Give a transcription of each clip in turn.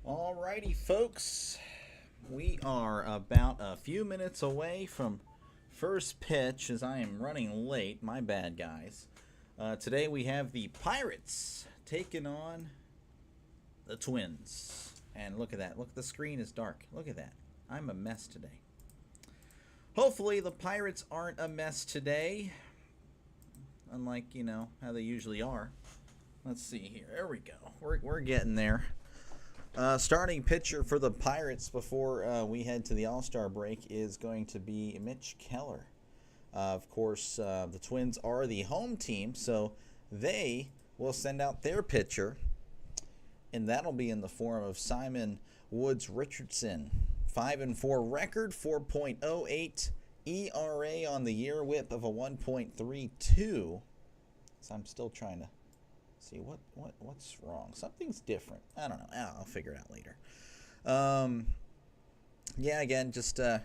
Alrighty, folks. We are about a few minutes away from first pitch as I am running late. My bad, guys. Today we have the Pirates taking on the Twins. And look at that. Look, the screen is dark. Look at that. I'm a mess today. Hopefully the Pirates aren't a mess today. Unlike, how they usually are. Let's see here. There we go. We're getting there. Starting pitcher for the Pirates before we head to the All-Star break is going to be Mitch Keller. Of course, the Twins are the home team, so they will send out their pitcher, and that'll be in the form of Simon Woods Richardson. 5-4 record, 4.08 ERA on the year, whip of a 1.32. So I'm still trying to see what's wrong. Something's different. I don't know. I'll figure it out later. Again, just an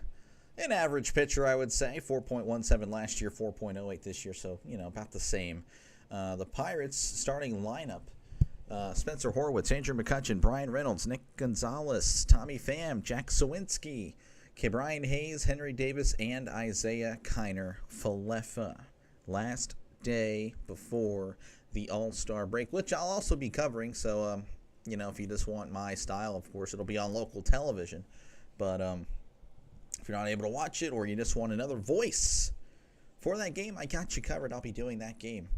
average pitcher, I would say. 4.17 last year, 4.08 this year, so about the same. The Pirates starting lineup: Spencer Horwitz, Andrew McCutchen, Brian Reynolds, Nick Gonzalez, Tommy Pham, Jack Sawinski, Brian Hayes, Henry Davis, and Isaiah Kiner-Falefa. Last day before the All-Star break, which I'll also be covering. So, if you just want my style, of course, it'll be on local television. But if you're not able to watch it, or you just want another voice for that game, I got you covered. I'll be doing that game.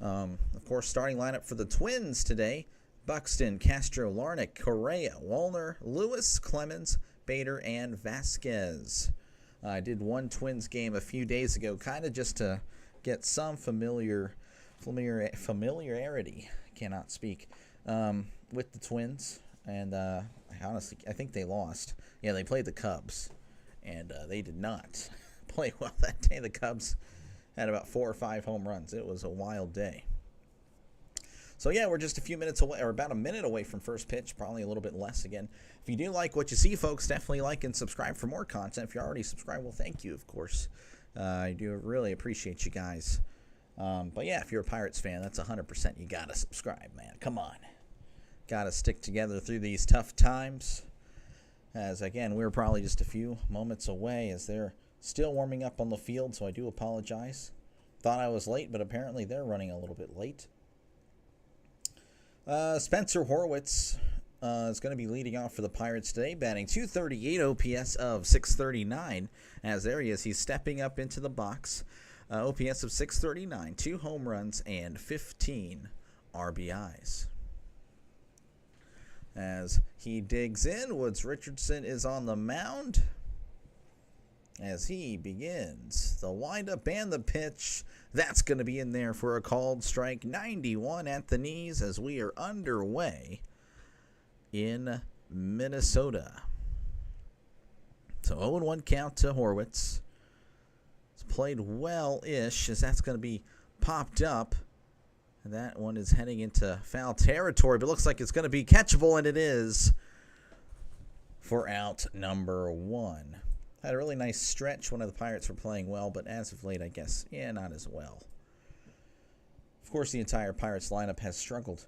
Of course, starting lineup for the Twins today: Buxton, Castro, Larnach, Correa, Wallner, Lewis, Clemens, Bader, and Vasquez. I did one Twins game a few days ago, kind of just to get some familiarity, cannot speak, with the Twins. And honestly, I think they lost. Yeah, they played the Cubs, and they did not play well that day. The Cubs had about 4 or 5 home runs. It was a wild day. So yeah, we're just a few minutes away, or about a minute away from first pitch, probably a little bit less again. If you do like what you see, folks, definitely like and subscribe for more content. If you're already subscribed, well, thank you, of course. I do really appreciate you guys. But yeah, if you're a Pirates fan, that's 100%. You gotta subscribe, man. Come on. Gotta stick together through these tough times. As, again, we're probably just a few moments away as they're still warming up on the field, so I do apologize. Thought I was late, but apparently they're running a little bit late. Spencer Horwitz is going to be leading off for the Pirates today, batting .238, OPS of .639. As there he is, he's stepping up into the box. OPS of .639, 2 home runs, and 15 RBIs. As he digs in, Woods Richardson is on the mound as he begins the windup and the pitch. That's going to be in there for a called strike. 91 at the knees as we are underway in Minnesota. So 0-1 count to Horwitz. It's played well-ish as that's going to be popped up. And that one is heading into foul territory, but looks like it's going to be catchable, and it is for out number 1. Had a really nice stretch. One of the Pirates were playing well, but as of late, I guess, not as well. Of course, the entire Pirates lineup has struggled.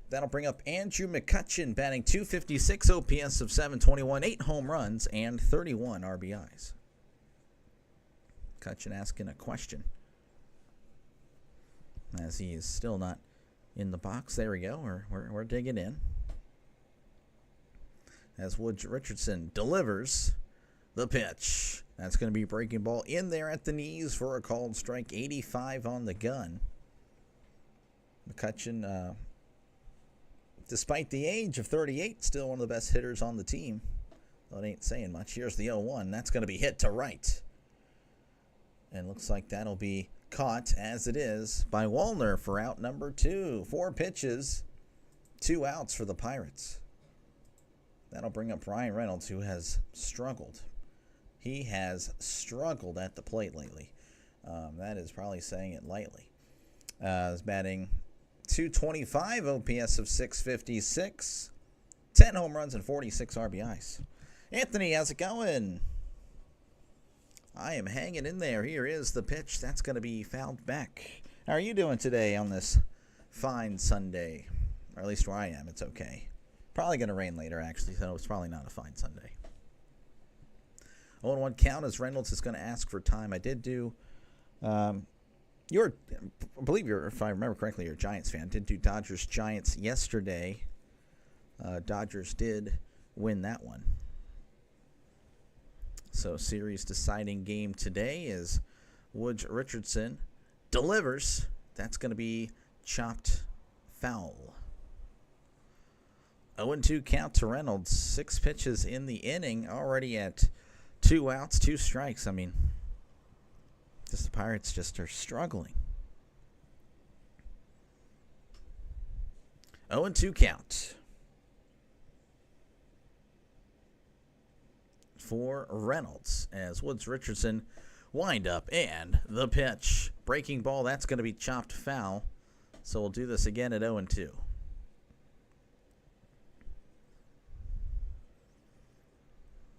That'll bring up Andrew McCutchen, batting .256, OPS of .721, 8 home runs, and 31 RBIs. McCutchen asking a question, as he is still not in the box. There we go. We're digging in. As Woods Richardson delivers the pitch. That's going to be breaking ball in there at the knees for a called strike. 85 on the gun. McCutchen, despite the age of 38, still one of the best hitters on the team. Well, it ain't saying much. Here's the 0-1. That's going to be hit to right. And looks like that'll be caught, as it is, by Wallner for out number 2. 4 pitches, 2 outs for the Pirates. That'll bring up Brian Reynolds, who has struggled. He has struggled at the plate lately. That is probably saying it lightly. Is batting .225, OPS of .656, 10 home runs and 46 RBIs. Anthony, how's it going? I am hanging in there. Here is the pitch. That's going to be fouled back. How are you doing today on this fine Sunday? Or at least where I am, it's okay. Probably going to rain later, actually, so it's probably not a fine Sunday. 0-1 count as Reynolds is going to ask for time. I did do, I believe if I remember correctly, you're a Giants fan. Did do Dodgers-Giants yesterday. Dodgers did win that one. So series deciding game today is Woods Richardson delivers. That's going to be chopped foul. 0-2 count to Reynolds. 6 pitches in the inning, already at 2 outs, 2 strikes. I mean, the Pirates just are struggling. 0-2 count for Reynolds as Woods Richardson wind up and the pitch. Breaking ball, that's going to be chopped foul. So we'll do this again at 0-2.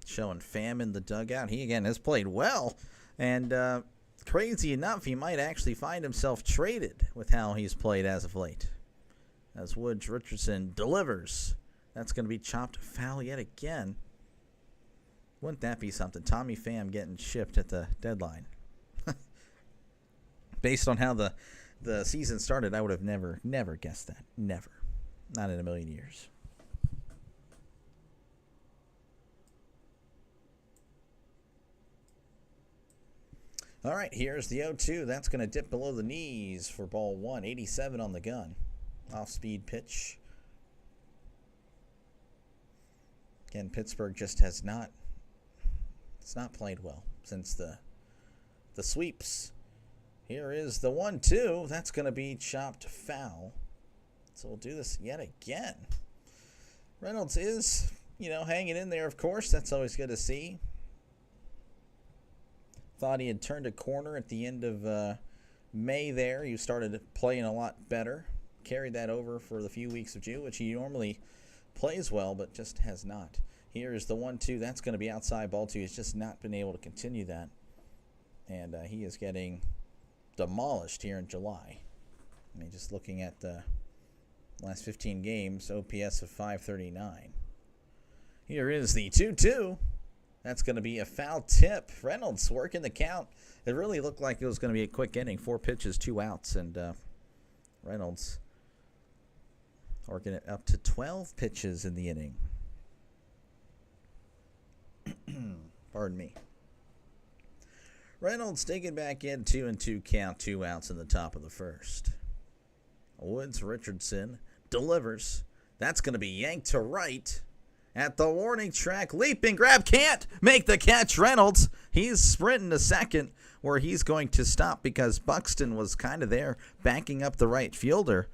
Showing Pham in the dugout. He again has played well. And crazy enough, he might actually find himself traded with how he's played as of late. As Woods Richardson delivers. That's going to be chopped foul yet again. Wouldn't that be something? Tommy Pham getting shipped at the deadline. Based on how the season started, I would have never guessed that. Never. Not in a million years. All right, here's the 0-2. That's going to dip below the knees for ball 1. 87 on the gun. Off-speed pitch. Again, Pittsburgh just has not... It's not played well since the sweeps. Here is the 1-2. That's going to be chopped foul. So we'll do this yet again. Reynolds is, hanging in there, of course. That's always good to see. Thought he had turned a corner at the end of May there. He started playing a lot better. Carried that over for the few weeks of June, which he normally plays well, but just has not. Here is the 1-2. That's going to be outside ball 2. He's just not been able to continue that. And he is getting demolished here in July. I mean, just looking at the last 15 games, OPS of 539. Here is the 2-2. That's going to be a foul tip. Reynolds working the count. It really looked like it was going to be a quick inning. 4 pitches, 2 outs, and Reynolds working it up to 12 pitches in the inning. Pardon me. Reynolds taking back in 2-2 count, 2 outs in the top of the first. Woods Richardson delivers. That's going to be yanked to right. At the warning track, leaping grab, can't make the catch. Reynolds, he's sprinting to second where he's going to stop because Buxton was kind of there backing up the right fielder.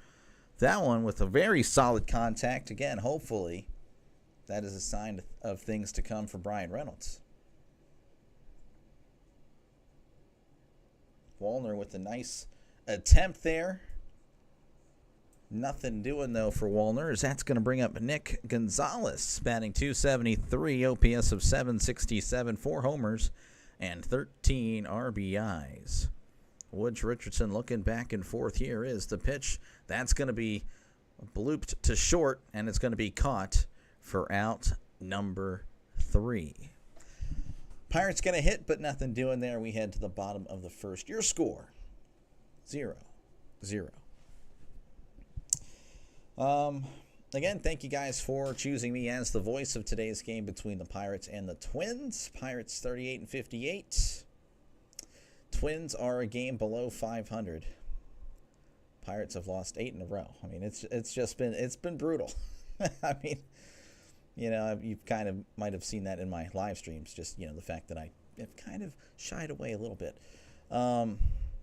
That one with a very solid contact. Again, hopefully that is a sign of things to come for Brian Reynolds. Wallner with a nice attempt there. Nothing doing, though, for Wallner, as that's going to bring up Nick Gonzalez, batting .273, OPS of 767, 4 homers, and 13 RBIs. Woods Richardson looking back and forth. Here is the pitch. That's going to be blooped to short, and it's going to be caught for out number 3. Pirates going to hit, but nothing doing there. We head to the bottom of the first. Your score, 0-0. Again, thank you guys for choosing me as the voice of today's game between the Pirates and the Twins. Pirates 38-58. Twins are a game below 500. Pirates have lost 8 in a row. I mean, it's been brutal. I mean, you kind of might have seen that in my live streams. Just the fact that I have kind of shied away a little bit.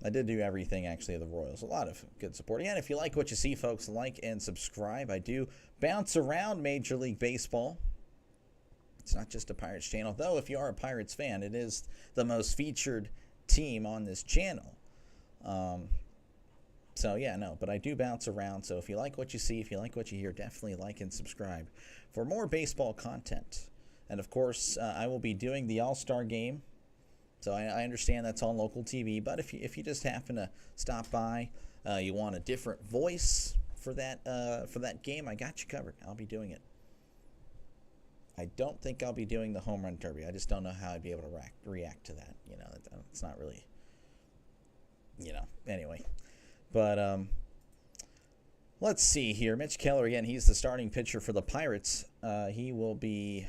I did do everything, actually, of the Royals. A lot of good support. Again, if you like what you see, folks, like and subscribe. I do bounce around Major League Baseball. It's not just a Pirates channel. Though, if you are a Pirates fan, it is the most featured team on this channel. But I do bounce around. So if you like what you see, if you like what you hear, definitely like and subscribe for more baseball content. And, of course, I will be doing the All-Star Game. So I understand that's on local TV, but if you just happen to stop by, you want a different voice for that game, I got you covered. I'll be doing it. I don't think I'll be doing the home run derby. I just don't know how I'd be able to react to that. You know, it's not really, you know, anyway. But let's see here. Mitch Keller, again, he's the starting pitcher for the Pirates. He will be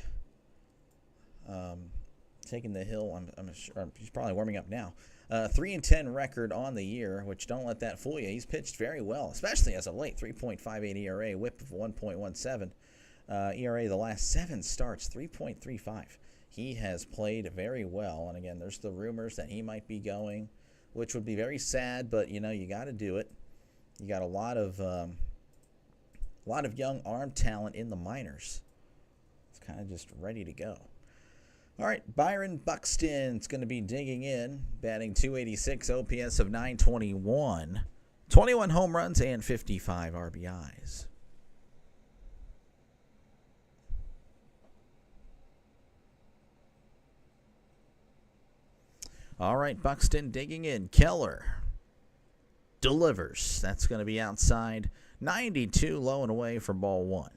taking the hill. I'm sure he's probably warming up now. 3-10 record on the year, which don't let that fool you. He's pitched very well, especially as of late. 3.58 ERA, whip of 1.17. ERA the last 7 starts, 3.35. He has played very well. And again, there's the rumors that he might be going, which would be very sad, but you know, you got to do it. You got a lot of young arm talent in the minors. It's kind of just ready to go. All right, Byron Buxton's going to be digging in, batting .286, OPS of .921, 21 home runs and 55 RBIs. All right, Buxton digging in. Keller delivers. That's going to be outside. 92 low and away for ball 1.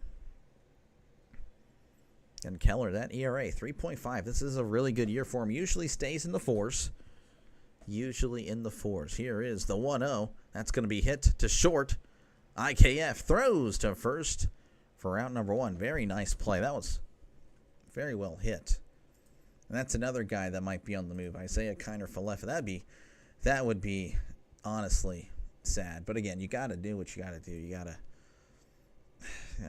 And Keller, that ERA, 3.5. This is a really good year for him. Usually stays in the 4s. Usually in the 4s. Here is the 1-0. That's going to be hit to short. IKF throws to first for out number 1. Very nice play. That was very well hit. And that's another guy that might be on the move. Isaiah Kiner Falefa. That would be honestly sad. But again, you got to do what you got to do. You got to,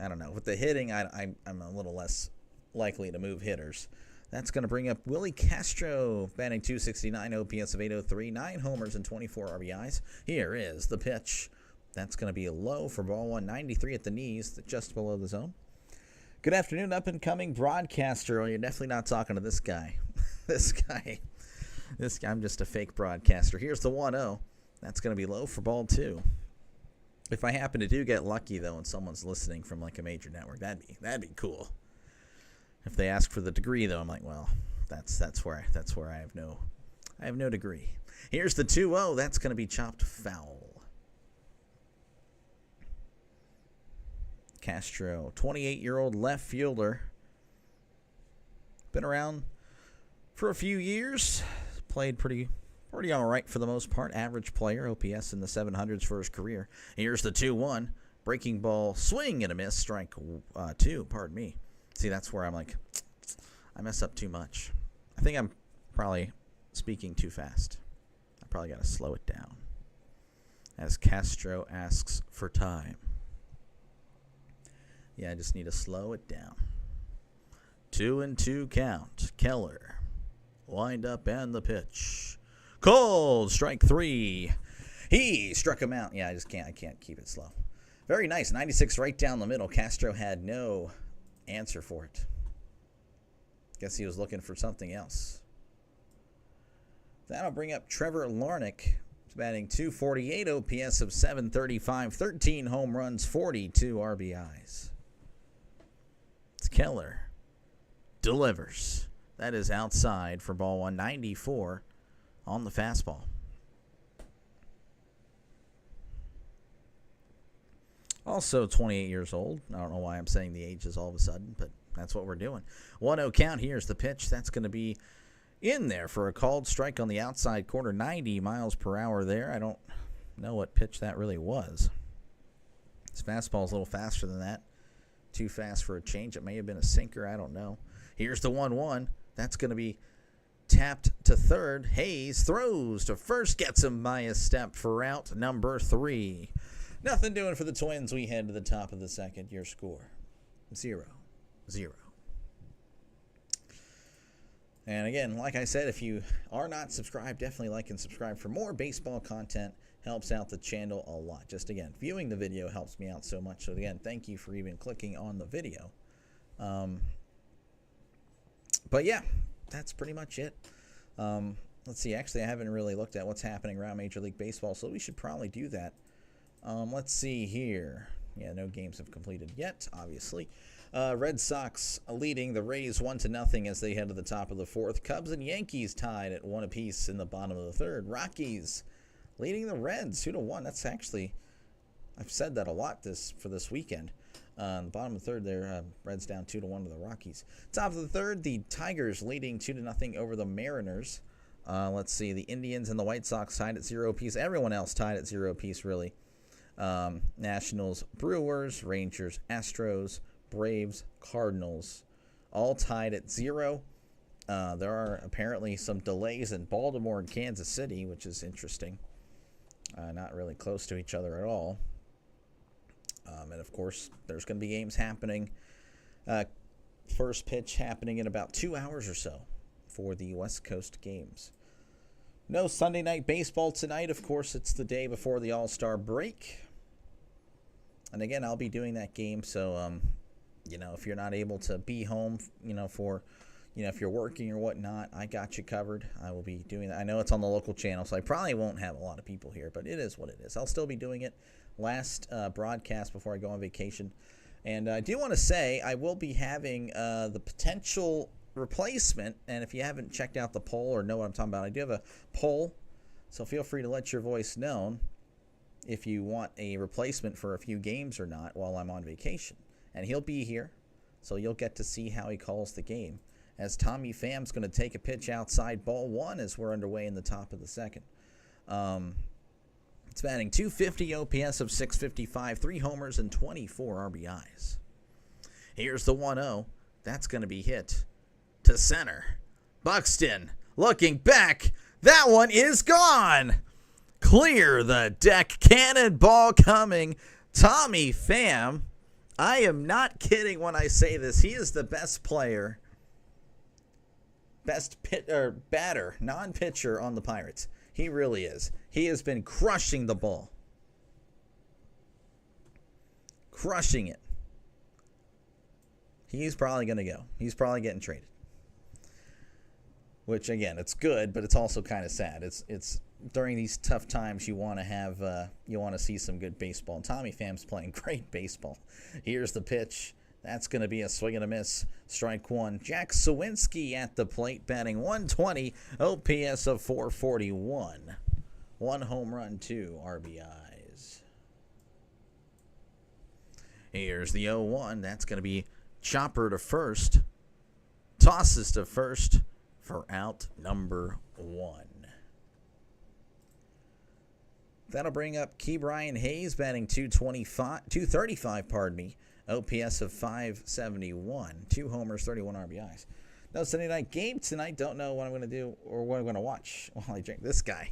I don't know. With the hitting, I'm a little less likely to move hitters. That's going to bring up Willie Castro, batting .269, OPS of .803, 9 homers and 24 RBIs. Here is the pitch. That's going to be a low for ball 1, 93 at the knees, just below the zone. Good afternoon, up-and-coming broadcaster. Oh, you're definitely not talking to this guy. This guy, I'm just a fake broadcaster. Here's the 1-0. That's going to be low for ball 2. If I happen to do get lucky, though, and someone's listening from, like, a major network, that'd be cool. If they ask for the degree, though, I'm like, well, that's where I have no degree. Here's the 2-0. That's going to be chopped foul. Castro, 28-year-old left fielder. Been around for a few years. Played pretty all right for the most part. Average player, OPS in the 700s for his career. Here's the 2-1. Breaking ball, swing and a miss. Strike 2, pardon me. See, that's where I'm like, I mess up too much. I think I'm probably speaking too fast. I probably got to slow it down. As Castro asks for time. Yeah, I just need to slow it down. 2-2 count. Keller. Wind up and the pitch. Cold. Strike 3. He struck him out. Yeah, I can't keep it slow. Very nice. 96 right down the middle. Castro had no answer for it. Guess he was looking for something else. That'll bring up Trevor Larnach. He's batting .248, OPS of .735, 13 home runs, 42 RBIs. Keller delivers. That is outside for ball 1, 94 on the fastball. Also 28 years old. I don't know why I'm saying the ages all of a sudden, but that's what we're doing. 1-0 count. Here's the pitch. That's going to be in there for a called strike on the outside corner. 90 miles per hour there. I don't know what pitch that really was. His fastball is a little faster than that. Too fast for a change. It may have been a sinker. I don't know. Here's the 1-1. That's going to be tapped to third. Hayes throws to first. Gets him by a step for out number 3. Nothing doing for the Twins. We head to the top of the second. Your score, 0-0. And again, like I said, if you are not subscribed, definitely like and subscribe for more baseball content. Helps out the channel a lot. Just again, viewing the video helps me out so much. So again, thank you for even clicking on the video. But yeah, that's pretty much it. Let's see. Actually, I haven't really looked at what's happening around Major League Baseball, so we should probably do that. Let's see here. Yeah, no games have completed yet, obviously. Red Sox leading the Rays 1-0 as they head to the top of the 4th. Cubs and Yankees tied at 1 apiece in the bottom of the 3rd. Rockies leading the Reds 2-1. That's actually I've said that a lot for this weekend. The bottom of the third there, Reds down 2-1 to the Rockies. Top of the third, the Tigers leading 2-0 over the Mariners. Let's see, the Indians and the White Sox tied at 0 apiece. Everyone else tied at 0 apiece, really. Nationals, Brewers, Rangers, Astros, Braves, Cardinals, all tied at 0. There are apparently some delays in Baltimore and Kansas City, which is interesting. Not really close to each other at all. And, of course, there's going to be games happening. First pitch happening in about 2 hours or so for the West Coast games. No Sunday night baseball tonight. Of course, it's the day before the All-Star break. And, again, I'll be doing that game. So, if you're not able to be home, if you're working or whatnot, I got you covered. I will be doing that. I know it's on the local channel, so I probably won't have a lot of people here, but it is what it is. I'll still be doing it. Last broadcast before I go on vacation. And I do want to say I will be having the potential replacement. And if you haven't checked out the poll or know what I'm talking about, I do have a poll. So feel free to let your voice known if you want a replacement for a few games or not while I'm on vacation. And he'll be here, so you'll get to see how he calls the game. As Tommy Pham's going to take a pitch outside ball one as we're underway in the top of the second. It's batting .250 OPS of .655, 3 homers and 24 RBIs. Here's the 1-0. That's going to be hit to center. Buxton looking back. That one is gone. Clear the deck. Cannonball coming. Tommy Pham. I am not kidding when I say this. He is the best player, best batter, non-pitcher on the Pirates. He really is. He has been crushing the ball. Crushing it. He's probably going to go. He's probably getting traded. Which, again, it's good, but it's also kind of sad. It's during these tough times you want to see some good baseball. And Tommy Pham's playing great baseball. Here's the pitch. That's going to be a swing and a miss. Strike one. Jack Sawinski at the plate, batting .120, OPS of .441. 1 home run, 2 RBIs. Here's the 0-1. That's going to be chopper to first. Tosses to first for out number 1. That'll bring up Ke'Bryan Hayes, batting .235, pardon me. OPS of .571, 2 homers, 31 RBIs. No Sunday night game tonight. Don't know what I'm going to do or what I'm going to watch while I drink this guy.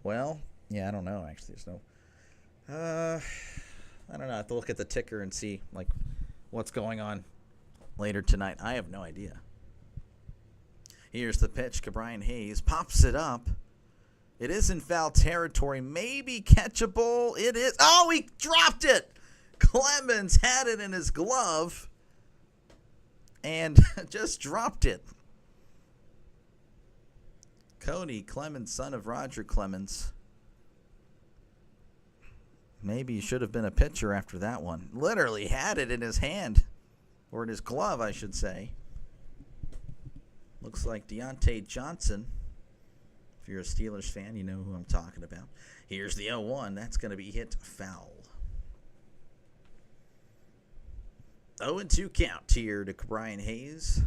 Well, yeah, I don't know, actually. There's no... I don't know. I have to look at the ticker and see, what's going on later tonight. I have no idea. Here's the pitch. Ke'Bryan Hayes pops it up. It is in foul territory. Maybe catchable. It is. Oh, he dropped it! Clemens had it in his glove and just dropped it. Cody Clemens, son of Roger Clemens. Maybe he should have been a pitcher after that one. Literally had it in his hand, or in his glove, I should say. Looks like Deontay Johnson. If you're a Steelers fan, you know who I'm talking about. Here's the 0-1. That's going to be hit foul. 0-2 count here to Ke'Bryan Hayes.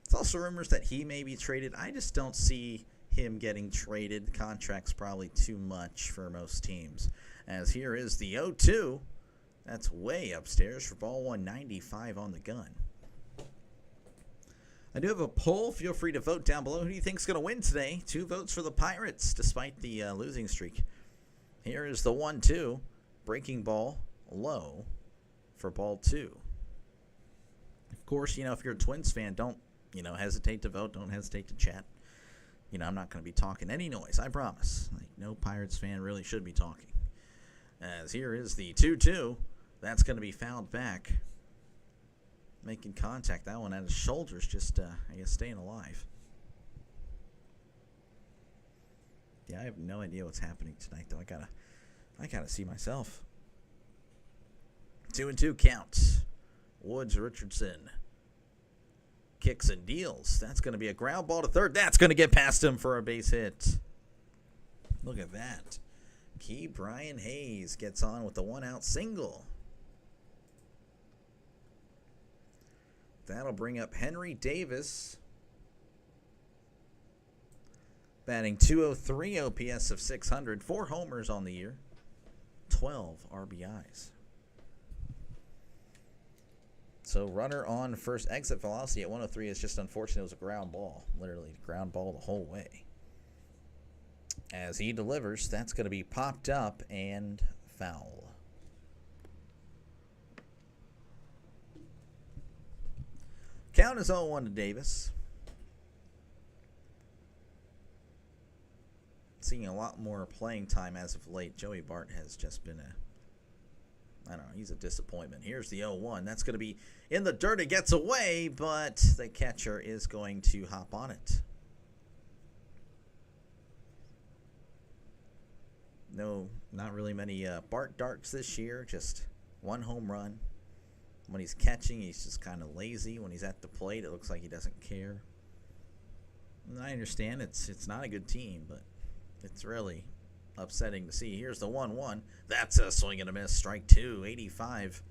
It's also rumors that he may be traded. I just don't see him getting traded. Contract's probably too much for most teams. As here is the 0-2. That's way upstairs for ball 195 on the gun. I do have a poll. Feel free to vote down below. Who do you think is going to win today? 2 votes for the Pirates, despite the losing streak. Here is the 1-2. Breaking ball low for ball 2. Of course, if you're a Twins fan, don't, hesitate to vote. Don't hesitate to chat. I'm not going to be talking any noise. I promise. No Pirates fan really should be talking. As here is the 2-2. That's going to be fouled back. Making contact. That one at his shoulders, just, staying alive. Yeah, I have no idea what's happening tonight, though. I gotta see myself. 2-2 counts. Woods Richardson kicks and deals. That's going to be a ground ball to third. That's going to get past him for a base hit. Look at that. Key Brian Hayes gets on with the 1-out single. That'll bring up Henry Davis, batting .203, OPS of 600, 4 homers on the year, 12 RBIs. So runner on first. Exit velocity at 103 is just unfortunate. It was a ground ball, literally ground ball the whole way. As he delivers, that's going to be popped up and foul. Count is 0-1 to Davis. Seeing a lot more playing time as of late. Joey Bart has just been I don't know, he's a disappointment. Here's the 0-1. That's going to be in the dirt. It gets away, but the catcher is going to hop on it. No, not really many Bart darks this year. Just 1 home run. When he's catching, he's just kind of lazy. When he's at the plate, it looks like he doesn't care. And I understand it's not a good team, but it's really upsetting to see. Here's the 1-1. That's a swing and a miss. Strike 2, 85.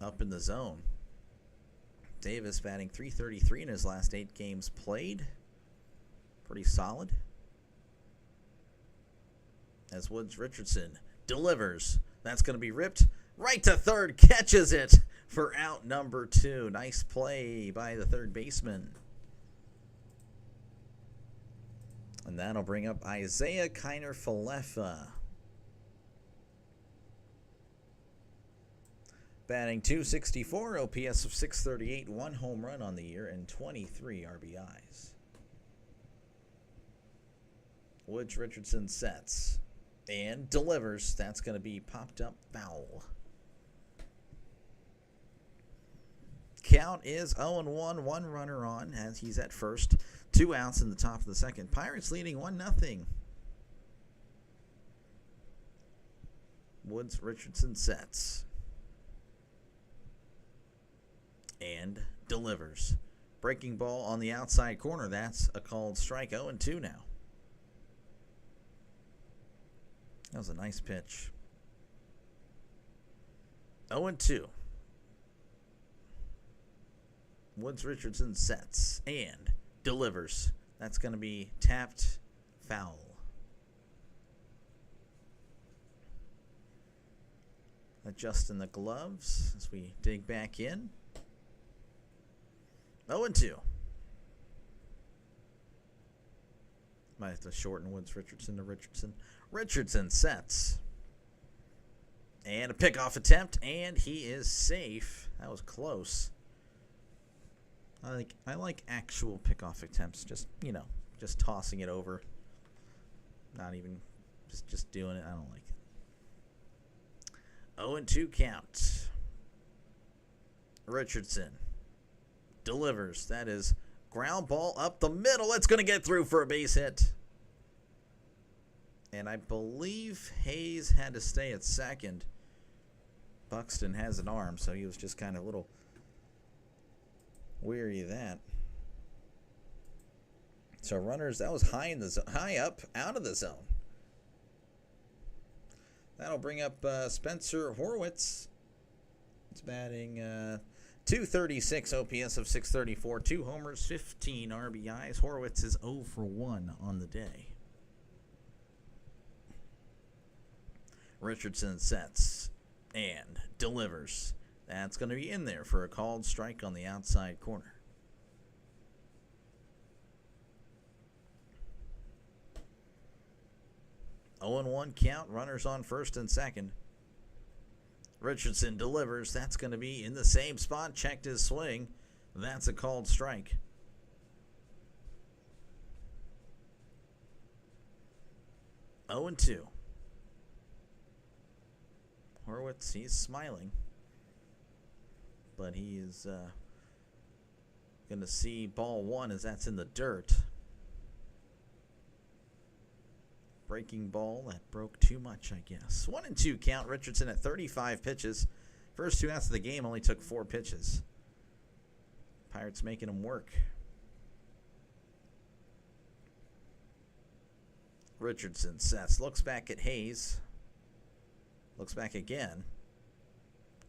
Up in the zone. Davis batting .333 in his last 8 games played. Pretty solid. As Woods Richardson delivers. That's going to be ripped right to third. Catches it for out number 2. Nice play by the third baseman. And that'll bring up Isaiah Kiner-Falefa. Batting .264, OPS of 638, 1 home run on the year, and 23 RBIs. Woods Richardson sets and delivers. That's going to be popped up foul. Count is 0-1, 1 runner on as he's at first. 2 outs in the top of the second. Pirates leading 1-0. Woods Richardson sets and delivers. Breaking ball on the outside corner. That's a called strike. 0-2 now. That was a nice pitch. 0-2. Woods Richardson sets and delivers. That's going to be tapped foul. Adjusting the gloves as we dig back in. 0-2. Might have to shorten Woods Richardson to Richardson. Richardson sets. And a pickoff attempt, and he is safe. That was close. I like actual pickoff attempts. Just, just tossing it over. Not even just doing it. I don't like it. 0-2 count. Richardson delivers. That is ground ball up the middle. It's going to get through for a base hit. And I believe Hayes had to stay at second. Buxton has an arm, so he was just kind of a little weary of that. So runners, that was high up out of the zone. That'll bring up Spencer Horwitz. It's batting .236, OPS of 634, 2 homers, 15 RBIs. Horwitz is 0 for 1 on the day. Richardson sets and delivers. That's going to be in there for a called strike on the outside corner. Oh and 1 count. Runners on first and second. Richardson delivers. That's going to be in the same spot. Checked his swing. That's a called strike. Oh and 2. Horwitz, he's smiling. But he is going to see ball 1 as that's in the dirt. Breaking ball that broke too much, I guess. 1-2 count. Richardson at 35 pitches. First 2 outs of the game only took 4 pitches. Pirates making him work. Richardson sets, looks back at Hayes, looks back again,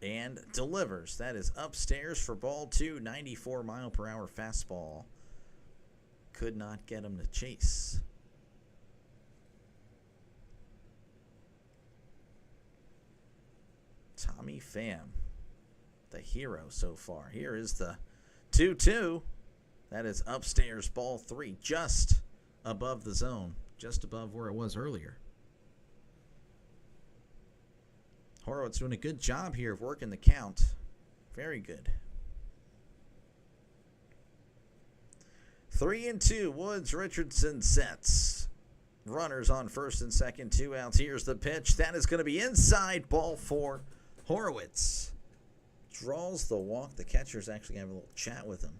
and delivers. That is upstairs for ball 2, 94-mile-per-hour fastball. Could not get him to chase. Tommy Pham, the hero so far. Here is the 2-2. That is upstairs, ball 3, just above the zone, just above where it was earlier. Horowitz doing a good job here of working the count. Very good. 3-2. Woods, Richardson sets. Runners on first and second, 2 outs. Here's the pitch. That is going to be inside, ball 4. Horowitz draws the walk. The catcher's actually going to have a little chat with him.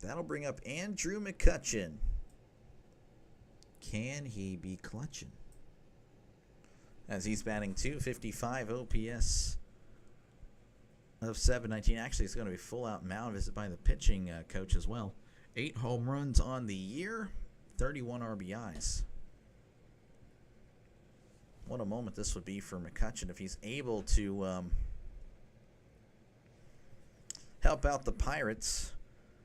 That'll bring up Andrew McCutchen. Can he be clutching? As he's batting .255 OPS of .719. Actually, it's going to be full-out mound visit by the pitching coach as well. 8 home runs on the year, 31 RBIs. What a moment this would be for McCutchen if he's able to help out the Pirates.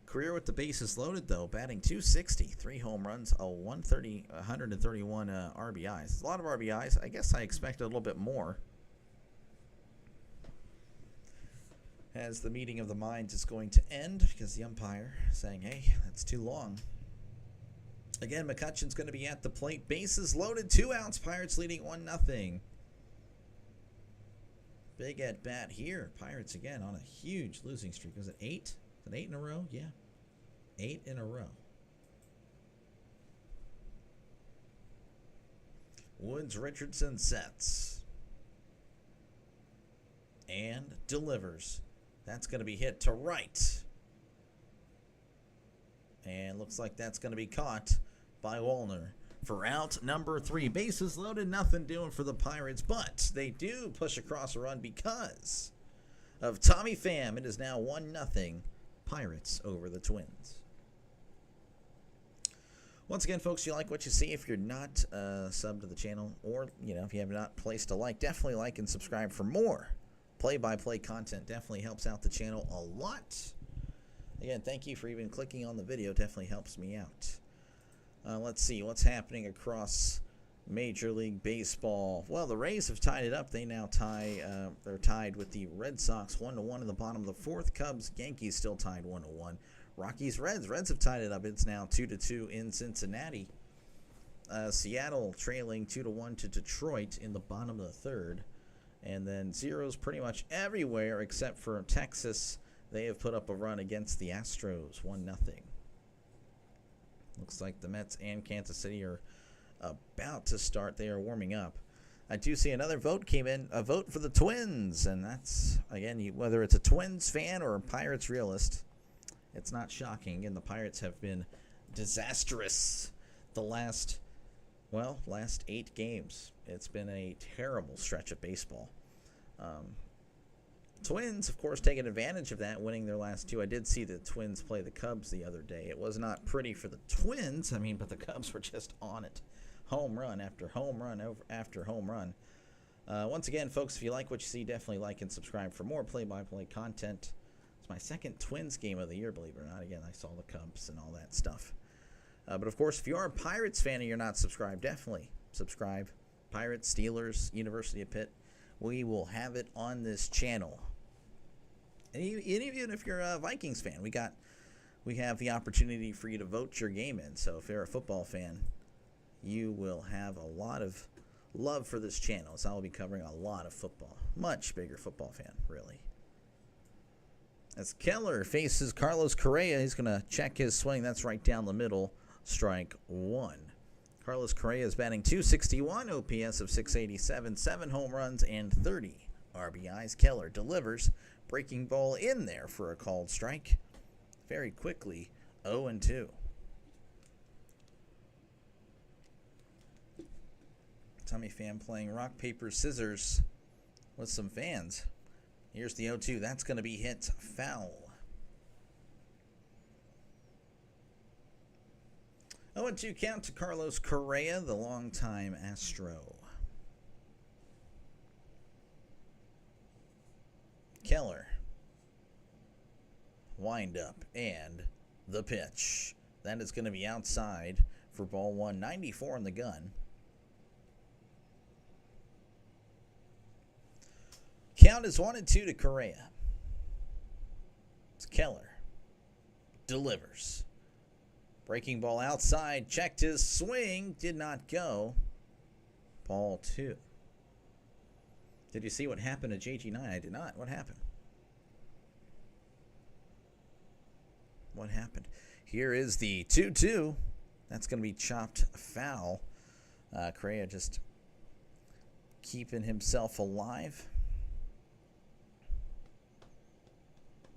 Career with the bases loaded, though, batting .260, 3 home runs, 131 RBIs. A lot of RBIs. I guess I expected a little bit more. As the meeting of the minds is going to end because the umpire saying, hey, that's too long. Again, McCutchen's going to be at the plate. Bases loaded, 2 outs. Pirates leading 1-0. Big at bat here. Pirates again on a huge losing streak. Was it 8? Is it 8 in a row? Yeah. 8 in a row. Woods, Richardson sets. And delivers. That's going to be hit to right. And looks like that's going to be caught by Wallner for out number 3. Bases loaded, nothing doing for the Pirates, but they do push across a run because of Tommy Pham. It is now 1-0 Pirates over the Twins. Once again, folks, if you like what you see, if you're not subbed to the channel, or if you have not placed a like, definitely like and subscribe for more play-by-play content. Definitely helps out the channel a lot. Again, thank you for even clicking on the video. Definitely helps me out. Let's see what's happening across Major League Baseball. Well, the Rays have tied it up. They now tie. They're tied with the Red Sox 1-1 in the bottom of the 4th. Cubs, Yankees still tied 1-1. Rockies, Reds. Reds have tied it up. It's now 2-2 in Cincinnati. Seattle trailing 2-1 to Detroit in the bottom of the 3rd. And then zeros pretty much everywhere except for Texas. They have put up a run against the Astros, 1-0. Looks like the Mets and Kansas City are about to start. They are warming up. I do see another vote came in, a vote for the Twins. And that's, again, whether it's a Twins fan or a Pirates realist, it's not shocking. And the Pirates have been disastrous the last 8 games. It's been a terrible stretch of baseball. Twins, of course, taking advantage of that, winning their last 2. I did see the Twins play the Cubs the other day. It was not pretty for the Twins, but the Cubs were just on it. Home run after home run after home run. Once again, folks, if you like what you see, definitely like and subscribe for more play-by-play content. It's my second Twins game of the year, believe it or not. Again, I saw the Cubs and all that stuff. But, of course, if you are a Pirates fan and you're not subscribed, definitely subscribe. Pirates, Steelers, University of Pitt. We will have it on this channel. And even if you're a Vikings fan, we have the opportunity for you to vote your game in. So if you're a football fan, you will have a lot of love for this channel. So I will be covering a lot of football. Much bigger football fan, really. As Keller faces Carlos Correa, he's going to check his swing. That's right down the middle. Strike 1. Carlos Correa is batting .261, OPS of .687, 7 home runs and 30 RBIs. Keller delivers. Breaking ball in there for a called strike. Very quickly, 0-2. Tommy Pham playing rock, paper, scissors with some fans. Here's the 0-2. That's going to be hit foul. 0-2 count to Carlos Correa, the longtime Astro. Keller. Wind up and the pitch. That is going to be outside for ball one. 94 in the gun. Count is 1-2 to Correa. It's Keller. Delivers. Breaking ball outside. Checked his swing. Did not go. Ball two. Did you see what happened to JG9? I did not. What happened? What happened? Here is the 2-2. That's going to be chopped foul. Correa just keeping himself alive.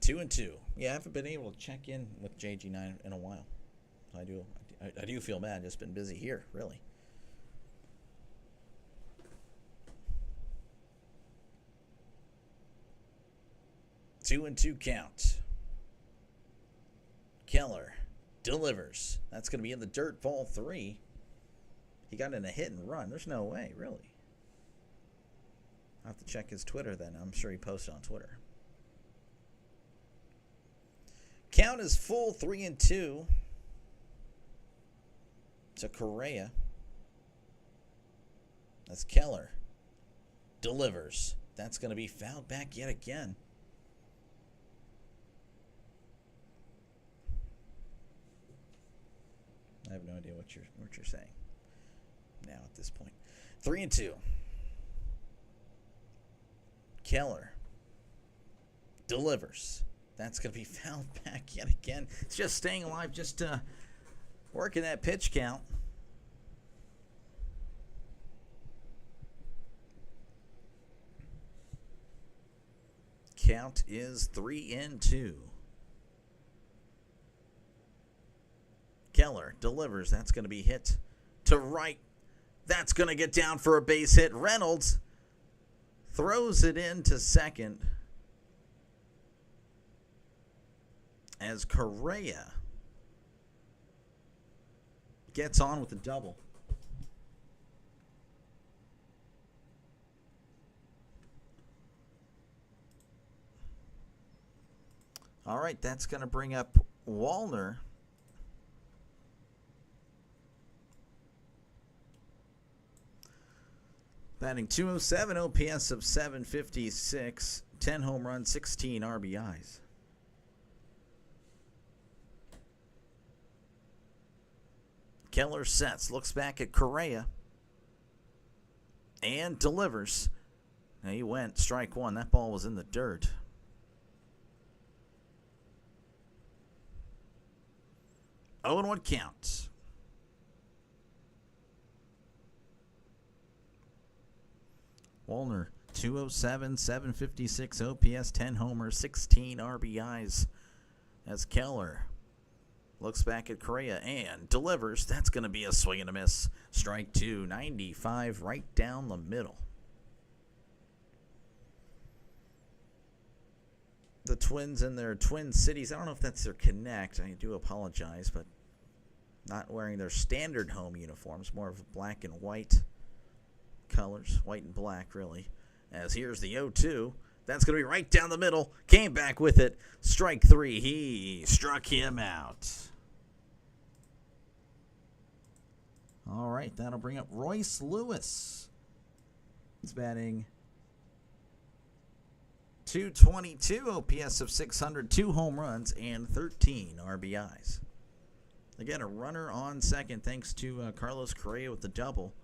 2-2. Yeah, I haven't been able to check in with JG9 in a while. I do feel bad. Just been busy here, really. Two and two count. Keller delivers. That's going to be in the dirt. Ball three. He got in a hit and run. There's no way, really. I'll have to check his Twitter then. I'm sure he posted on Twitter. Count is full 3-2 to Correa. That's Keller. Delivers. That's going to be fouled back yet again. I have no idea what you're saying now at this point. 3-2. Keller delivers. That's going to be fouled back yet again. It's just staying alive, just working that pitch count. Count is 3-2. Keller delivers. That's going to be hit to right. That's going to get down for a base hit. Reynolds throws it into second as Correa gets on with the double. All right, that's going to bring up Wallner. Batting .207, OPS of .756, 10 home runs, 16 RBIs. Keller sets, looks back at Correa, and delivers. Now he went strike one. That ball was in the dirt. Oh, and 1 count. Wallner, 207, 756 OPS, 10 homers, 16 RBIs. As Keller looks back at Correa and delivers. That's going to be a swing and a miss. Strike two, 95 right down the middle. The Twins in their Twin Cities, I don't know if that's their connect. I do apologize, but not wearing their standard home uniforms, more of black and white colors, white and black, really. As here's the 0-2. That's going to be right down the middle. Came back with it. Strike three. He struck him out. All right, that'll bring up Royce Lewis. He's batting .222, OPS of 600, 2 home runs, and 13 RBIs. Again, a runner on second thanks to Carlos Correa with the double.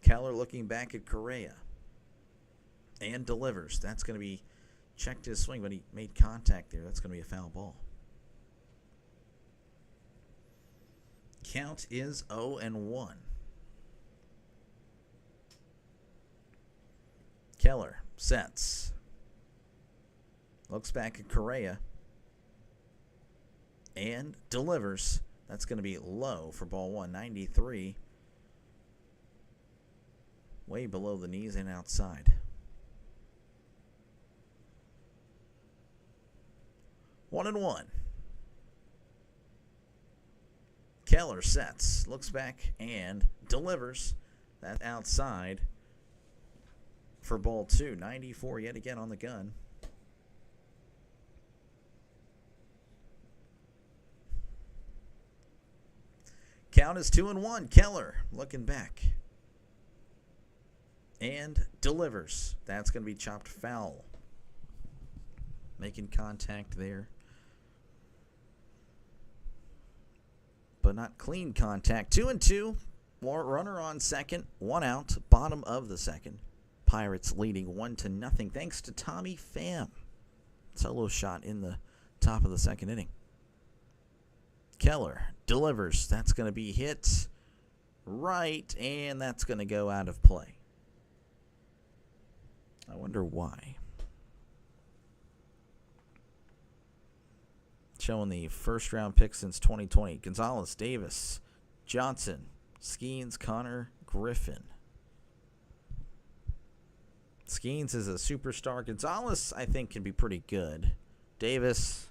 Keller looking back at Correa and delivers. That's going to be checked his swing, but he made contact there. That's going to be a foul ball. Count is 0-1. Keller sets. Looks back at Correa and delivers. That's going to be low for ball one, 93. Way below the knees and outside. 1-1. Keller sets, looks back, and delivers. That outside for ball 2. 94 yet again on the gun. Count is 2-1. Keller looking back and delivers. That's going to be chopped foul. Making contact there, but not clean contact. 2-2. Runner on second. 1 out. Bottom of the second. Pirates leading 1-0 thanks to Tommy Pham. Solo shot in the top of the second inning. Keller delivers. That's going to be hit right, and that's going to go out of play. I wonder why. Showing the first round pick since 2020. Gonzalez, Davis, Johnson, Skeens, Connor, Griffin. Skeens is a superstar. Gonzalez, I think, can be pretty good. Davis,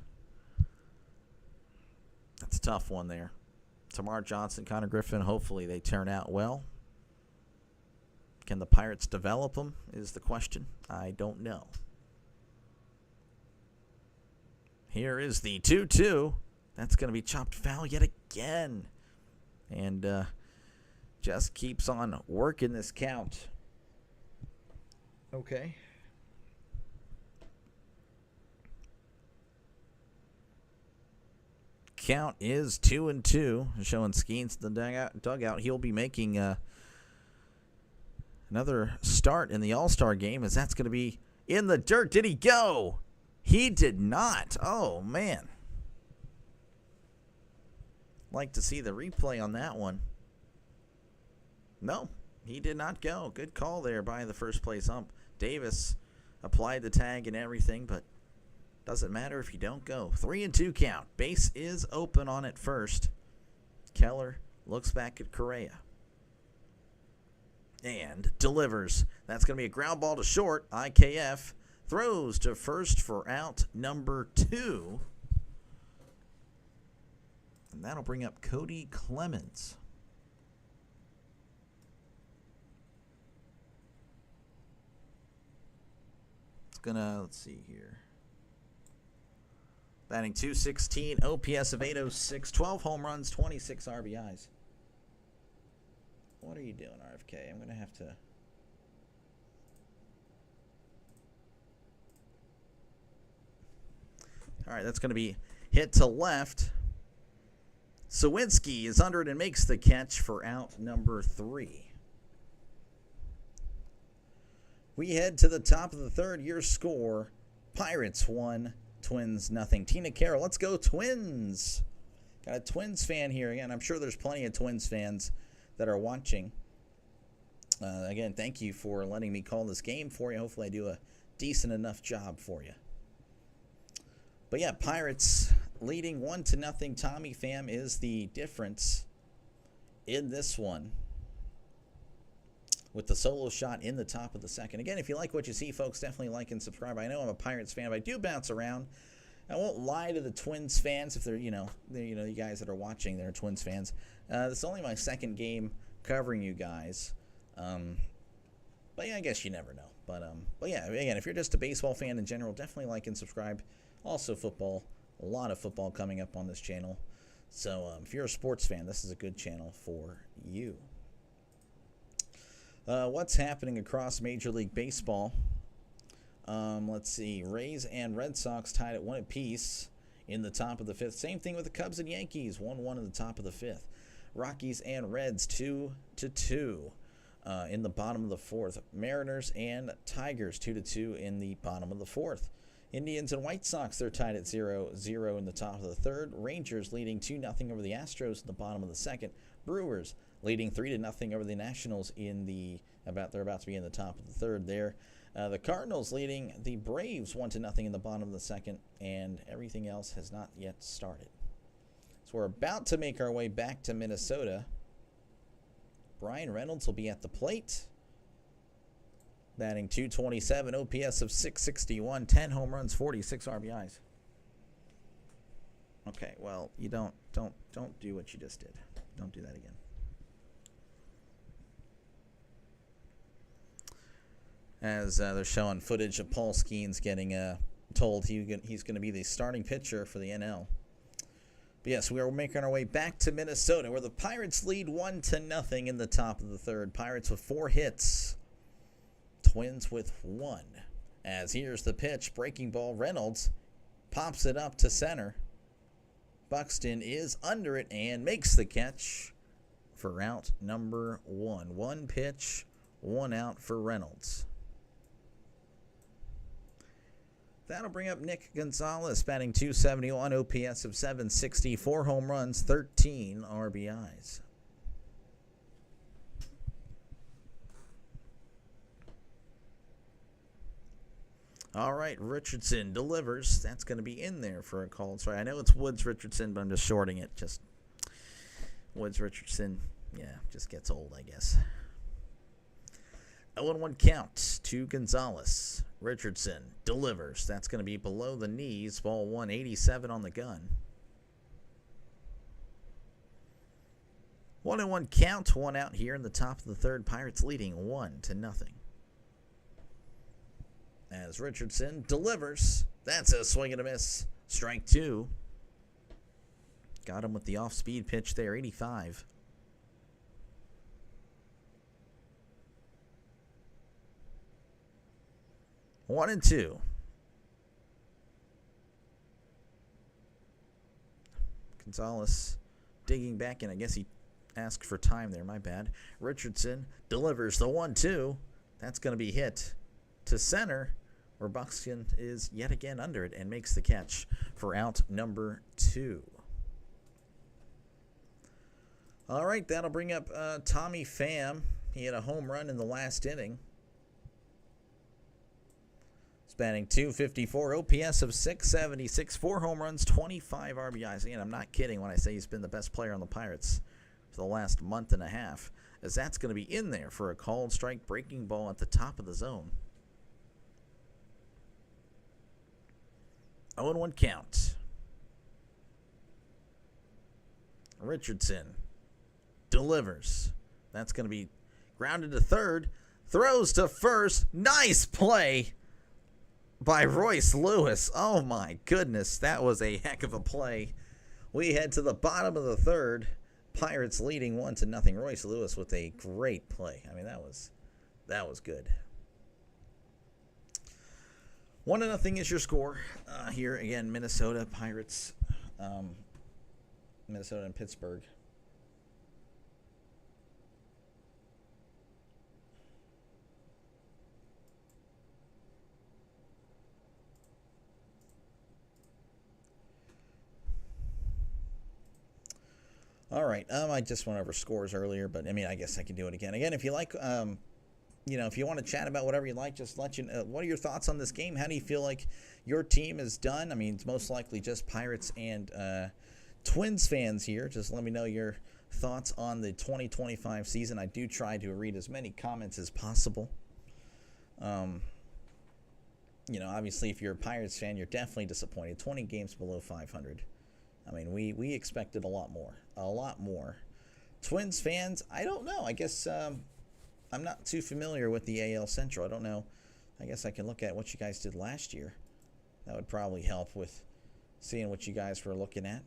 that's a tough one there. Tamar Johnson, Connor Griffin, hopefully they turn out well. Can the Pirates develop them is the question. I don't know. Here is the 2-2. That's going to be chopped foul yet again. And just keeps on working this count. Okay. Count is 2-2. Showing Skeens in the dugout. He'll be making another start in the All-Star game, as that's going to be in the dirt. Did he go? He did not. Oh, man. Like to see the replay on that one. No, he did not go. Good call there by the first place ump. Davis applied the tag and everything, but doesn't matter if you don't go. 3-2 count. Base is open on it first. Keller looks back at Correa and delivers. That's going to be a ground ball to short. IKF throws to first for out number 2. And that'll bring up Cody Clemens. It's gonna, let's see here. Batting .216, OPS of .806, 12 home runs, 26 RBIs. What are you doing, RFK? I'm gonna have to. All right, that's going to be hit to left. Sawinski is under it and makes the catch for out number 3. We head to the top of the third. Your score, Pirates 1, Twins nothing. Tina Carroll, let's go Twins. Got a Twins fan here. Again, I'm sure there's plenty of Twins fans that are watching. Again, thank you for letting me call this game for you. Hopefully I do a decent enough job for you. But yeah, Pirates leading 1-0. Tommy Pham is the difference in this one with the solo shot in the top of the second. Again, if you like what you see, folks, definitely like and subscribe. I know I'm a Pirates fan, but I do bounce around. I won't lie to the Twins fans if they're, you guys that are watching, they're Twins fans. This is only my second game covering you guys. But yeah, I guess you never know. But yeah, again, if you're just a baseball fan in general, definitely like and subscribe. Also football, a lot of football coming up on this channel. So if you're a sports fan, this is a good channel for you. What's happening across Major League Baseball? Let's see. Rays and Red Sox tied at 1 apiece in the top of the 5th. Same thing with the Cubs and Yankees, 1-1 in the top of the 5th. Rockies and Reds 2-2 in the bottom of the 4th. Mariners and Tigers 2-2 in the bottom of the 4th. Indians and White Sox, they're tied at 0-0 in the top of the 3rd. Rangers leading 2-0 over the Astros in the bottom of the 2nd. Brewers leading 3-0 over the Nationals in the they're about to be in the top of the 3rd there. The Cardinals leading the Braves 1-0 in the bottom of the 2nd, and everything else has not yet started. So we're about to make our way back to Minnesota. Brian Reynolds will be at the plate. Batting .227, OPS of .661, 10 home runs, 46 RBIs. Okay, well, you don't do what you just did. Don't do that again. As they're showing footage of Paul Skeens getting told he's going to be the starting pitcher for the NL. But yes, we are making our way back to Minnesota, where the Pirates lead 1-0 in the top of the third. Pirates with 4 hits. Twins with 1. As here's the pitch, breaking ball. Reynolds pops it up to center. Buxton is under it and makes the catch for out number 1. 1 pitch, 1 out for Reynolds. That'll bring up Nick Gonzalez, batting .271, OPS of .760, 4 home runs, 13 RBIs. All right, Richardson delivers. That's going to be in there for a call. Sorry, I know it's Woods Richardson, but I'm just shorting it. Just Woods Richardson, yeah, just gets old, I guess. 0-1 count to Gonzalez. Richardson delivers. That's going to be below the knees. Ball 187 on the gun. 1-1 count. 1 out here in the top of the third. Pirates leading 1-0. As Richardson delivers. That's a swing and a miss. Strike 2. Got him with the off-speed pitch there. 85. One and 2. Gonzalez digging back in. I guess he asked for time there. My bad. Richardson delivers the 1-2. That's going to be hit to center, where Buxton is yet again under it and makes the catch for out number 2. All right, that'll bring up Tommy Pham. He had a home run in the last inning. Batting .254, OPS of .676, 4 home runs, 25 RBIs. Again, I'm not kidding when I say he's been the best player on the Pirates for the last month and a half, as that's going to be in there for a called strike breaking ball at the top of the zone. 0-1 count. Richardson delivers. That's going to be grounded to third, throws to first. Nice play by Royce Lewis. Oh my goodness, that was a heck of a play. We head to the bottom of the third. Pirates leading 1-0. Royce Lewis with a great play. I mean, that was good. 1-0 is your score here again. Minnesota Pirates, Minnesota and Pittsburgh. All right, I just went over scores earlier, but I mean, I guess I can do it again. Again, if you like, if you want to chat about whatever you like, just let you know. What are your thoughts on this game? How do you feel like your team is done? I mean, it's most likely just Pirates and Twins fans here. Just let me know your thoughts on the 2025 season. I do try to read as many comments as possible. Obviously, if you're a Pirates fan, you're definitely disappointed. 20 games below 500. I mean, we expected a lot more. Twins fans, I don't know. I guess I'm not too familiar with the AL Central. I don't know. I guess I can look at what you guys did last year. That would probably help with seeing what you guys were looking at.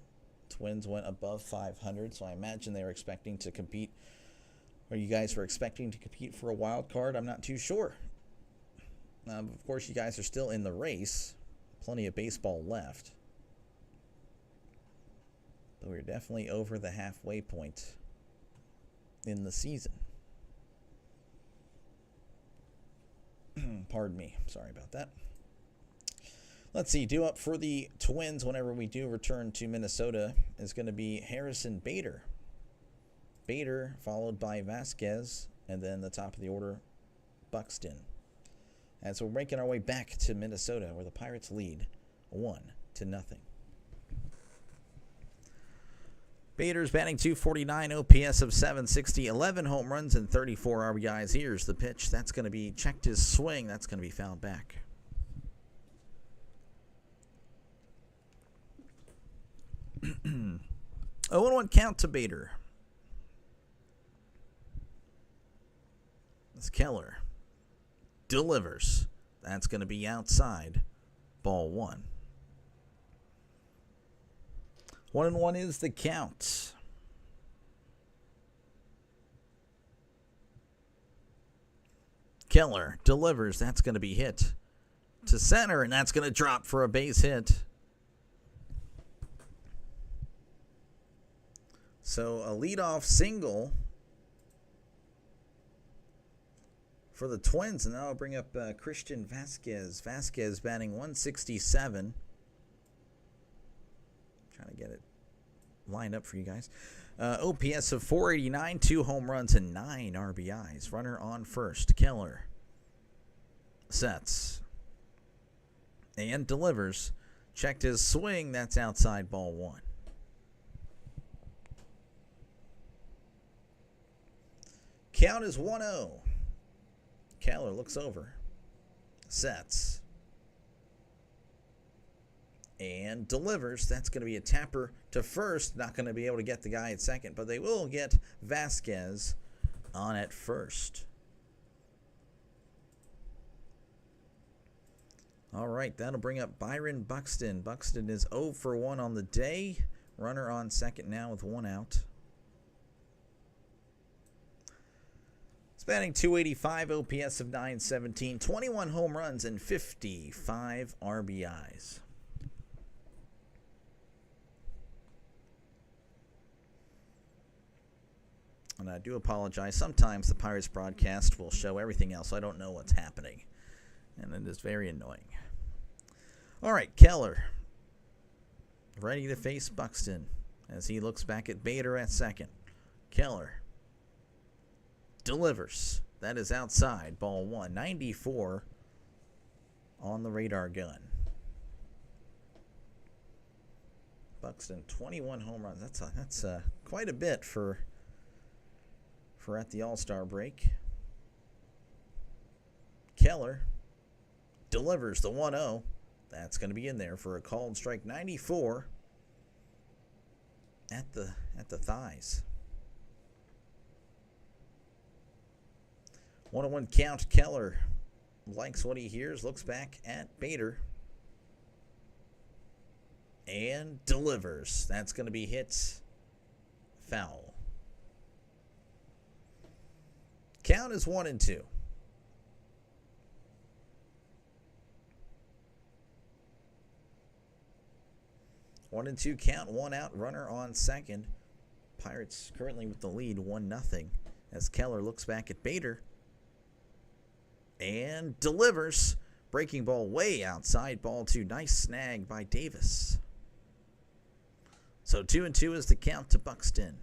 Twins went above 500, so I imagine they were expecting to compete, or you guys were expecting to compete for a wild card. I'm not too sure. Of course, you guys are still in the race. Plenty of baseball left. But we're definitely over the halfway point in the season. Pardon me. Sorry about that. Let's see. Due up for the Twins whenever we do return to Minnesota is going to be Harrison Bader. Bader followed by Vasquez, and then the top of the order, Buxton. And so we're making our way back to Minnesota, where the Pirates lead 1-0. Bader's batting .249, OPS of .760, 11 home runs and 34 RBIs. Here's the pitch. That's going to be checked his swing. That's going to be fouled back. Oh, 0-1 count to Bader. As Keller delivers. That's going to be outside. Ball 1. 1-1 is the count. Keller delivers. That's going to be hit to center, and that's going to drop for a base hit. So a leadoff single for the Twins, and that'll bring up Christian Vasquez. Vasquez batting 167. Trying to get it lined up for you guys. OPS of 489, 2 home runs, and 9 RBIs. Runner on first. Keller sets and delivers. Checked his swing. That's outside. Ball 1. Count is 1-0. Keller looks over, sets, and delivers. That's going to be a tapper to first. Not going to be able to get the guy at second, but they will get Vasquez on at first. All right, that'll bring up Byron Buxton. Buxton is 0 for 1 on the day. Runner on second now with 1 out. He's batting .285, OPS of .917, 21 home runs, and 55 RBIs. And I do apologize. Sometimes the Pirates broadcast will show everything else. I don't know what's happening. And it is very annoying. All right, Keller ready to face Buxton as he looks back at Bader at second. Keller delivers. That is outside. Ball 1. 94 on the radar gun. Buxton, 21 home runs. That's quite a bit for at the All-Star break. Keller delivers the 1-0. That's going to be in there for a called strike. 94 at the thighs. 1-1 count. Keller likes what he hears, looks back at Bader, and delivers. That's going to be hit foul. Count is 1-2. One and two count, 1 out, runner on second. Pirates currently with the lead, 1-0, as Keller looks back at Bader and delivers. Breaking ball way outside. Ball 2. Nice snag by Davis. So 2-2 is the count to Buxton.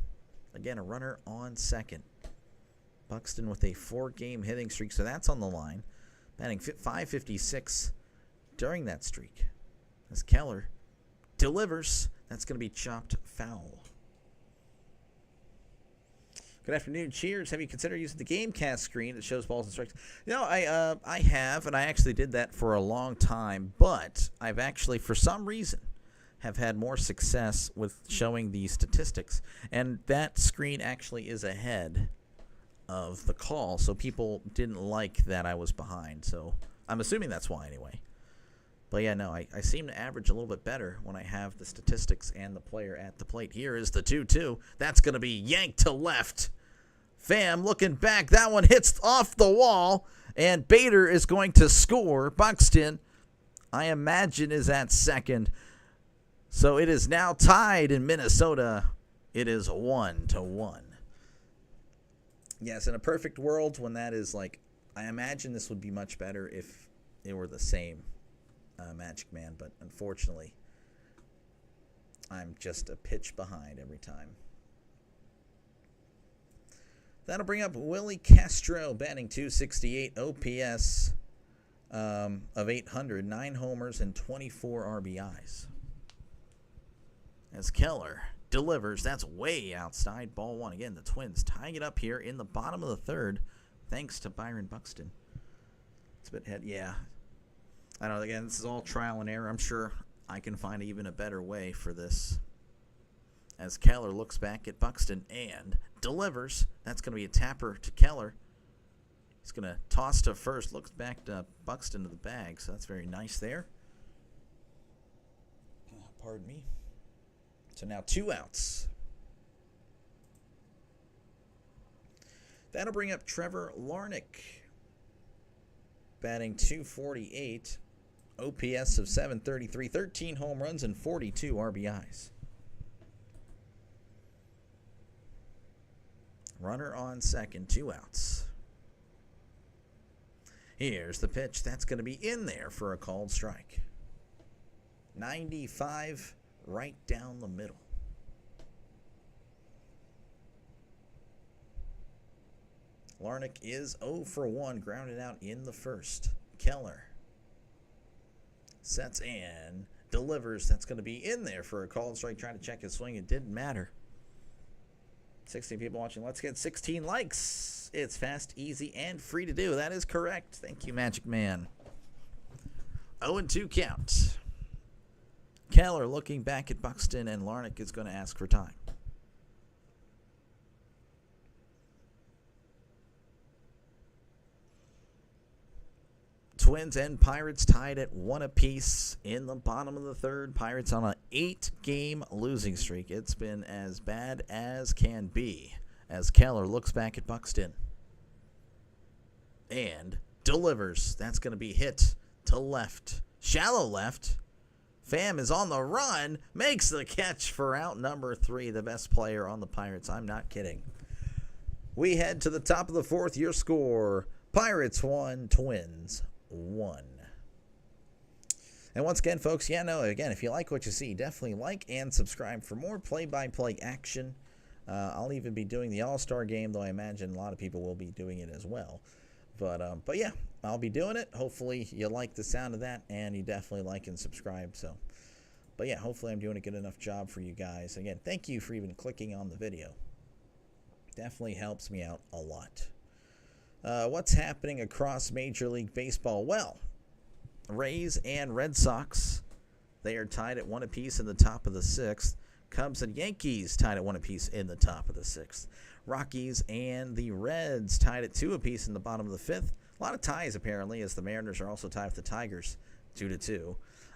Again, a runner on second. Buxton with a 4-game hitting streak, so that's on the line. Batting .556 during that streak. As Keller delivers, that's going to be chopped foul. Good afternoon. Cheers. Have you considered using the GameCast screen that shows balls and strikes? You know, I have, and I actually did that for a long time, but I've actually, for some reason, have had more success with showing the statistics. And that screen actually is ahead of the call, so people didn't like that I was behind. So I'm assuming that's why anyway. But yeah, no, I seem to average a little bit better when I have the statistics and the player at the plate. Here is the 2-2. That's going to be yanked to left. Pham looking back. That one hits off the wall, and Bader is going to score. Buxton, I imagine, is at second. So it is now tied in Minnesota. It is 1-1. Yes, in a perfect world, when that is like, I imagine this would be much better if it were the same Magic Man, but unfortunately, I'm just a pitch behind every time. That'll bring up Willie Castro, batting .268, OPS of 800, 9 homers, and 24 RBIs. As Keller delivers, that's way outside. Ball 1. Again, the Twins tying it up here in the bottom of the third, thanks to Byron Buxton. It's a bit head, yeah. I don't know, again, this is all trial and error. I'm sure I can find even a better way for this. As Keller looks back at Buxton and delivers. That's going to be a tapper to Keller. He's going to toss to first. Looks back to Buxton to the bag, so that's very nice there. Pardon me. So now 2 outs. That'll bring up Trevor Larnach, batting .248, OPS of .733, 13 home runs and 42 RBIs. Runner on second, 2 outs. Here's the pitch. That's going to be in there for a called strike. 95 right down the middle. Larnach is 0 for 1, grounded out in the first. Keller sets and delivers. That's going to be in there for a called strike. Trying to check his swing. It didn't matter. 16 people watching. Let's get 16 likes. It's fast, easy, and free to do. That is correct. Thank you, Magic Man. 0-2 count. Keller looking back at Buxton, and Larnach is going to ask for time. Twins and Pirates tied at 1 apiece in the bottom of the third. Pirates on an 8-game losing streak. It's been as bad as can be as Keller looks back at Buxton and delivers. That's going to be hit to left. Shallow left. Pham is on the run. Makes the catch for out number 3, the best player on the Pirates. I'm not kidding. We head to the top of the fourth. Your score, Pirates 1, Twins 1. And once again, folks, again, if you like what you see, definitely like and subscribe for more play-by-play action. I'll even be doing the All-Star game, though I imagine a lot of people will be doing it as well. But yeah, I'll be doing it. Hopefully you like the sound of that, and you definitely like and subscribe. But yeah, hopefully I'm doing a good enough job for you guys. Again, thank you for even clicking on the video. Definitely helps me out a lot. What's happening across Major League Baseball? Well, Rays and Red Sox, they are tied at 1 apiece in the top of the 6th. Cubs and Yankees tied at 1 apiece in the top of the 6th. Rockies and the Reds tied at 2 apiece in the bottom of the 5th. A lot of ties, apparently, as the Mariners are also tied with the Tigers 2-2.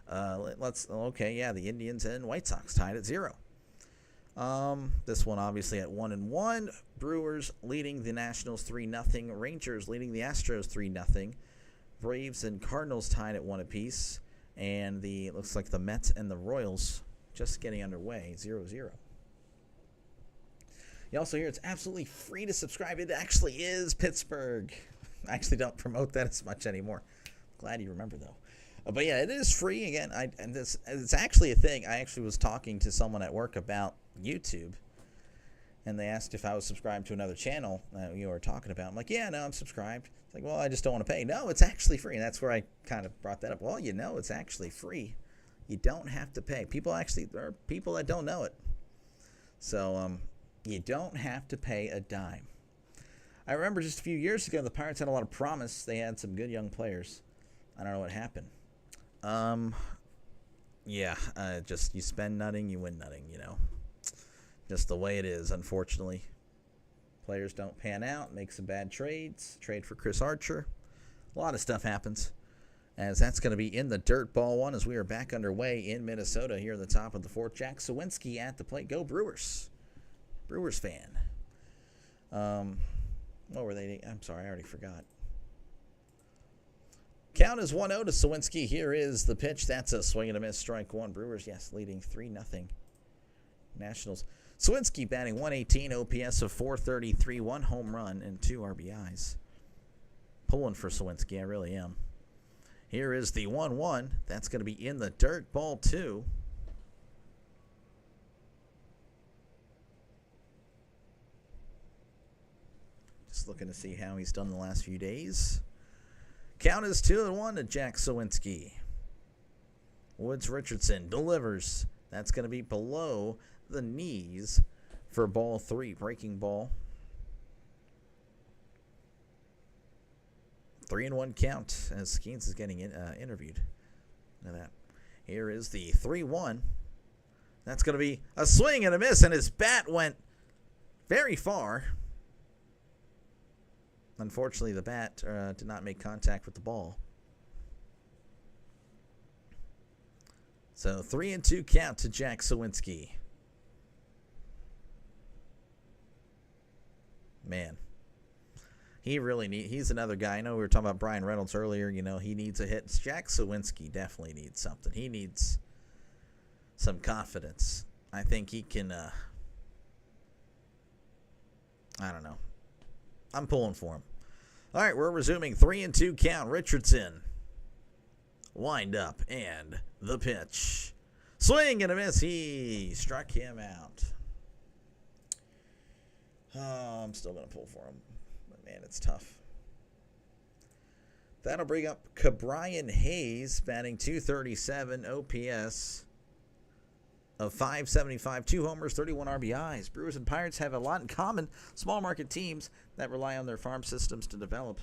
The Indians and White Sox tied at 0. This one obviously at 1-1. Brewers leading the Nationals 3-0. Rangers leading the Astros 3-0. Braves and Cardinals tied at 1 apiece. And looks like the Mets and the Royals just getting underway, 0-0. You also hear it's absolutely free to subscribe. It actually is Pittsburgh. I actually don't promote that as much anymore. Glad you remember, though. But yeah, it is free. Again, it's actually a thing. I actually was talking to someone at work about YouTube, and they asked if I was subscribed to another channel that you were talking about. I'm like, yeah, no, I'm subscribed. It's like, well, I just don't want to pay. No, it's actually free. And that's where I kind of brought that up. Well, it's actually free. You don't have to pay. There are people that don't know it. So, you don't have to pay a dime. I remember just a few years ago, the Pirates had a lot of promise. They had some good young players. I don't know what happened. Just you spend nothing, you win nothing, Just the way it is, unfortunately. Players don't pan out, make some bad trades. Trade for Chris Archer. A lot of stuff happens. As that's going to be in the dirt, ball 1, as we are back underway in Minnesota here at the top of the 4th. Jack Sawinski at the plate. Go Brewers. Brewers fan. What were they? I'm sorry, I already forgot. Count is 1-0 to Sawinski. Here is the pitch. That's a swing and a miss. Strike 1. Brewers, yes, leading 3-0. Nationals. Sawinski batting 118, OPS of .433, 1 home run and 2 RBIs. Pulling for Sawinski, I really am. Here is the 1-1. That's going to be in the dirt, ball 2. Just looking to see how he's done the last few days. Count is 2-1 to Jack Sawinski. Woods Richardson delivers. That's going to be below the knees for ball 3. Breaking ball. 3-1 count as Skeens is getting interviewed. Look at that. Here is the 3-1. That's going to be a swing and a miss, and his bat went very far. Unfortunately, the bat did not make contact with the ball. So 3-2 count to Jack Sawinski. Man, he's another guy. I know we were talking about Brian Reynolds earlier. You know, he needs a hit. Jack Sawinski definitely needs something. He needs some confidence. I think he can, I don't know. I'm pulling for him. All right, we're resuming 3-2 count. Richardson. Wind up and the pitch. Swing and a miss. He struck him out. Oh, I'm still going to pull for him. But man, it's tough. That'll bring up Cabrian Hayes, batting .237, OPS of .575, 2 homers, 31 RBIs. Brewers and Pirates have a lot in common. Small market teams that rely on their farm systems to develop.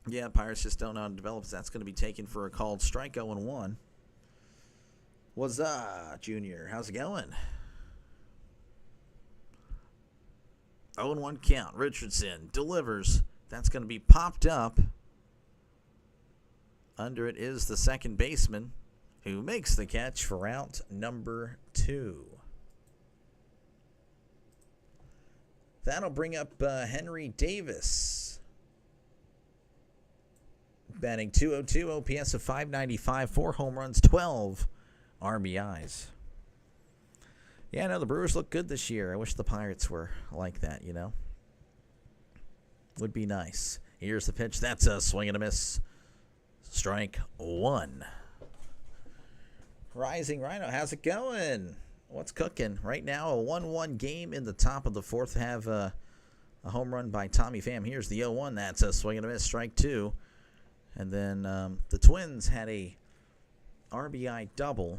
Yeah, Pirates just don't know how to develop. That's going to be taken for a called strike. 0-1. What's up, Junior? How's it going? 0-1 count. Richardson delivers. That's going to be popped up. Under it is the second baseman, who makes the catch for out number 2. That'll bring up Henry Davis. Batting .202, OPS of .595, 4 home runs, 12 RBIs. Yeah, I know the Brewers look good this year. I wish the Pirates were like that, you know. Would be nice. Here's the pitch. That's a swing and a miss. Strike 1. Rising Rhino, how's it going? What's cooking? Right now, a 1-1 game in the top of the 4th. Have a home run by Tommy Pham. Here's the 0-1. That's a swing and a miss. Strike 2. And then the Twins had a RBI double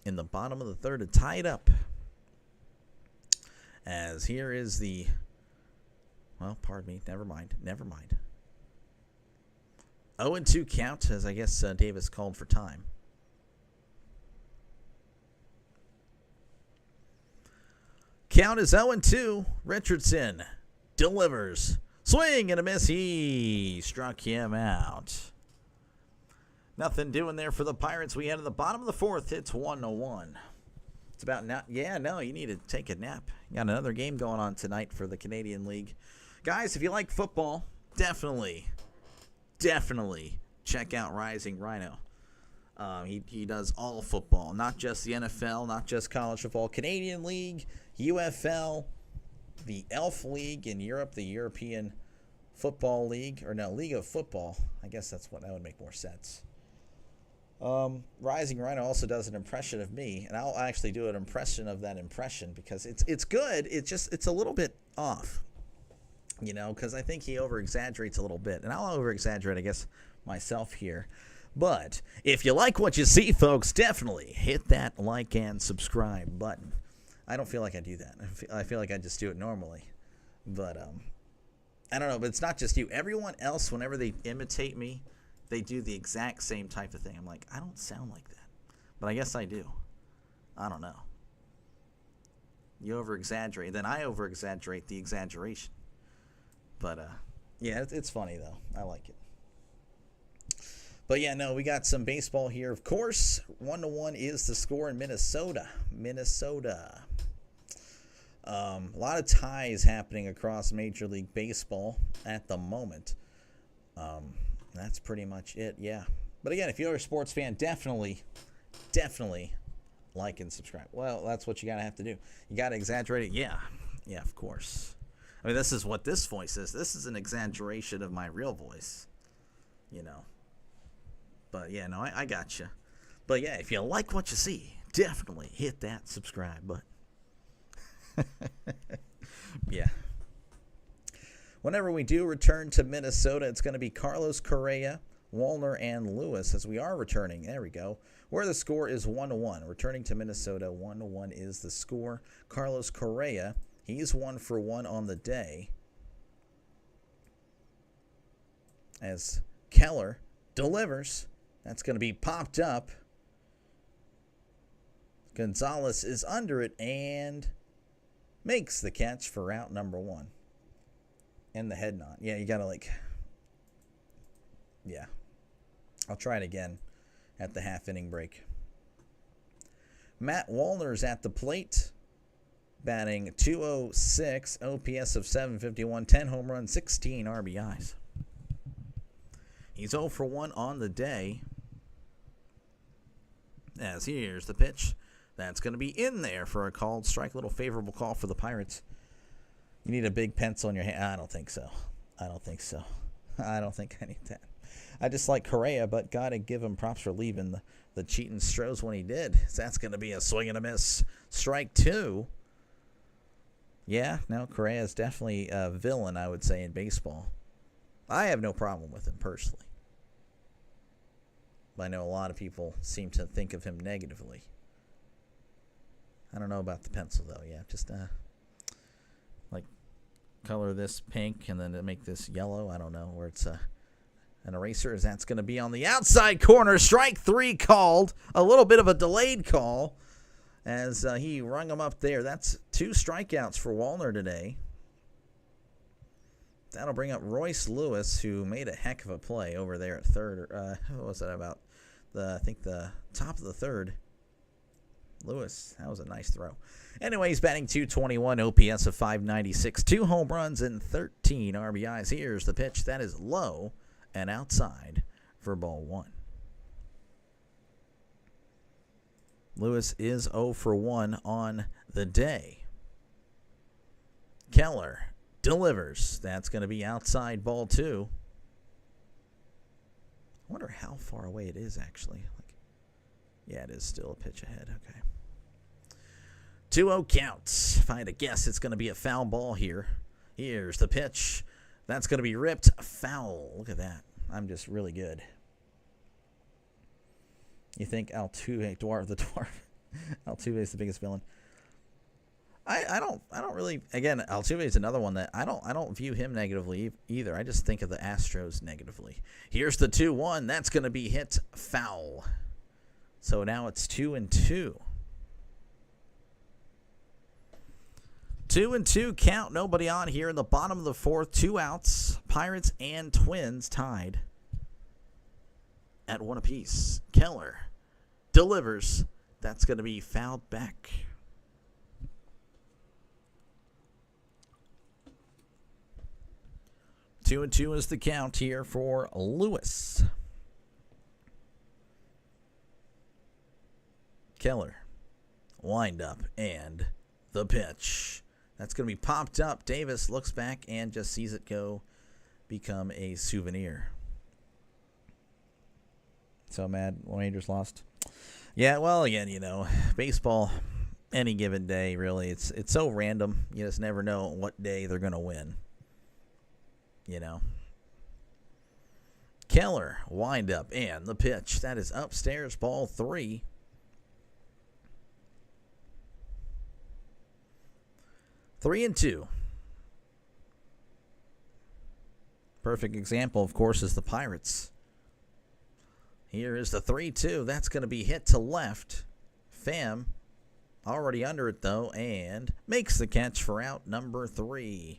in the bottom of the 3rd to tie it up. As here is the, well, pardon me, never mind. 0-2 count, as I guess Davis called for time. Count is 0-2. Richardson delivers. Swing and a miss. He struck him out. Nothing doing there for the Pirates. We head to the bottom of the 4th. It's 1-1. It's about now. Yeah, no, you need to take a nap. You got another game going on tonight for the Canadian League. Guys, if you like football, definitely check out Rising Rhino. He does all football, not just the NFL, not just college football. Canadian League, UFL, the ELF League in Europe, the European Football League, or no, League of Football. I guess that would make more sense. Rising Rhino also does an impression of me, and I'll actually do an impression of that impression because it's good. It's a little bit off, you know, because I think he over-exaggerates a little bit, and I'll over-exaggerate, I guess, myself here. But if you like what you see, folks, definitely hit that like and subscribe button. I don't feel like I do that. I feel like I just do it normally. But I don't know, but it's not just you. Everyone else, whenever they imitate me, they do the exact same type of thing. I'm like, I don't sound like that. But I guess I do. I don't know. You over-exaggerate. Then I over-exaggerate the exaggeration. But, yeah, it's funny, though. I like it. But, yeah, no, we got some baseball here. Of course, 1-1 is the score in Minnesota. A lot of ties happening across Major League Baseball at the moment. That's pretty much it, yeah. But, again, if you're a sports fan, definitely like and subscribe. Well, that's what you got to have to do. You got to exaggerate it? Yeah, of course. I mean, this is what this voice is. This is an exaggeration of my real voice, you know. But, yeah, no, I got you. But, yeah, if you like what you see, definitely hit that subscribe button. Yeah. Whenever we do return to Minnesota, it's going to be Carlos Correa, Wallner, and Lewis as we are returning. There we go. Where the score is 1-1. Returning to Minnesota, 1-1 is the score. Carlos Correa, he's 1 for 1 on the day. As Keller delivers. That's going to be popped up. Gonzalez is under it and makes the catch for out number 1. And the head nod. Yeah, you got to like... Yeah. I'll try it again at the half-inning break. Matt Wallner's at the plate. Batting .206, OPS of 751, 10 home runs, 16 RBIs. He's 0 for 1 on the day. As here's the pitch. That's going to be in there for a called strike. Little favorable call for the Pirates. You need a big pencil in your hand. I don't think so. I don't think I need that. I just like Correa, but got to give him props for leaving the cheating Strohs when he did. So that's going to be a swing and a miss. Strike 2. Yeah, no, Correa is definitely a villain, I would say, in baseball. I have no problem with him personally. But I know a lot of people seem to think of him negatively. I don't know about the pencil, though. Yeah, just like color this pink and then make this yellow. I don't know where it's an eraser. As that's going to be on the outside corner. Strike 3 called. A little bit of a delayed call as he rung him up there. That's 2 strikeouts for Wallner today. That'll bring up Royce Lewis, who made a heck of a play over there at third. What was that about? I think the top of the third. Lewis, that was a nice throw. Anyway, he's batting .221, OPS of 596, 2 home runs and 13 RBIs. Here's the pitch. That is low and outside for ball 1. Lewis is 0 for 1 on the day. Keller delivers. That's going to be outside ball 2. I wonder how far away it is, actually. Yeah, it is still a pitch ahead. Okay. 2-0 counts. If I had to guess, it's going to be a foul ball here. Here's the pitch. That's going to be ripped foul. Look at that. I'm just really good. You think Altuve, the dwarf, Altuve is the biggest villain? I don't really. Again, Altuve is another one that I don't view him negatively either. I just think of the Astros negatively. Here's the 2-1. That's going to be hit foul. So now it's 2-2. 2-2 count. Nobody on here in the bottom of the 4th. 2 outs. Pirates and Twins tied at 1 apiece. Keller delivers. That's going to be fouled back. 2-2 is the count here for Lewis. Keller, wind up, and the pitch. That's going to be popped up. Davis looks back and just sees it go, become a souvenir. So mad Rangers lost. Yeah, well, again, baseball, any given day, really, it's so random. You just never know what day they're going to win. Keller, wind up, and the pitch. That is upstairs, ball 3. 3-2. Perfect example, of course, is the Pirates. Here is the 3-2. That's going to be hit to left. Pham already under it, though, and makes the catch for out number 3.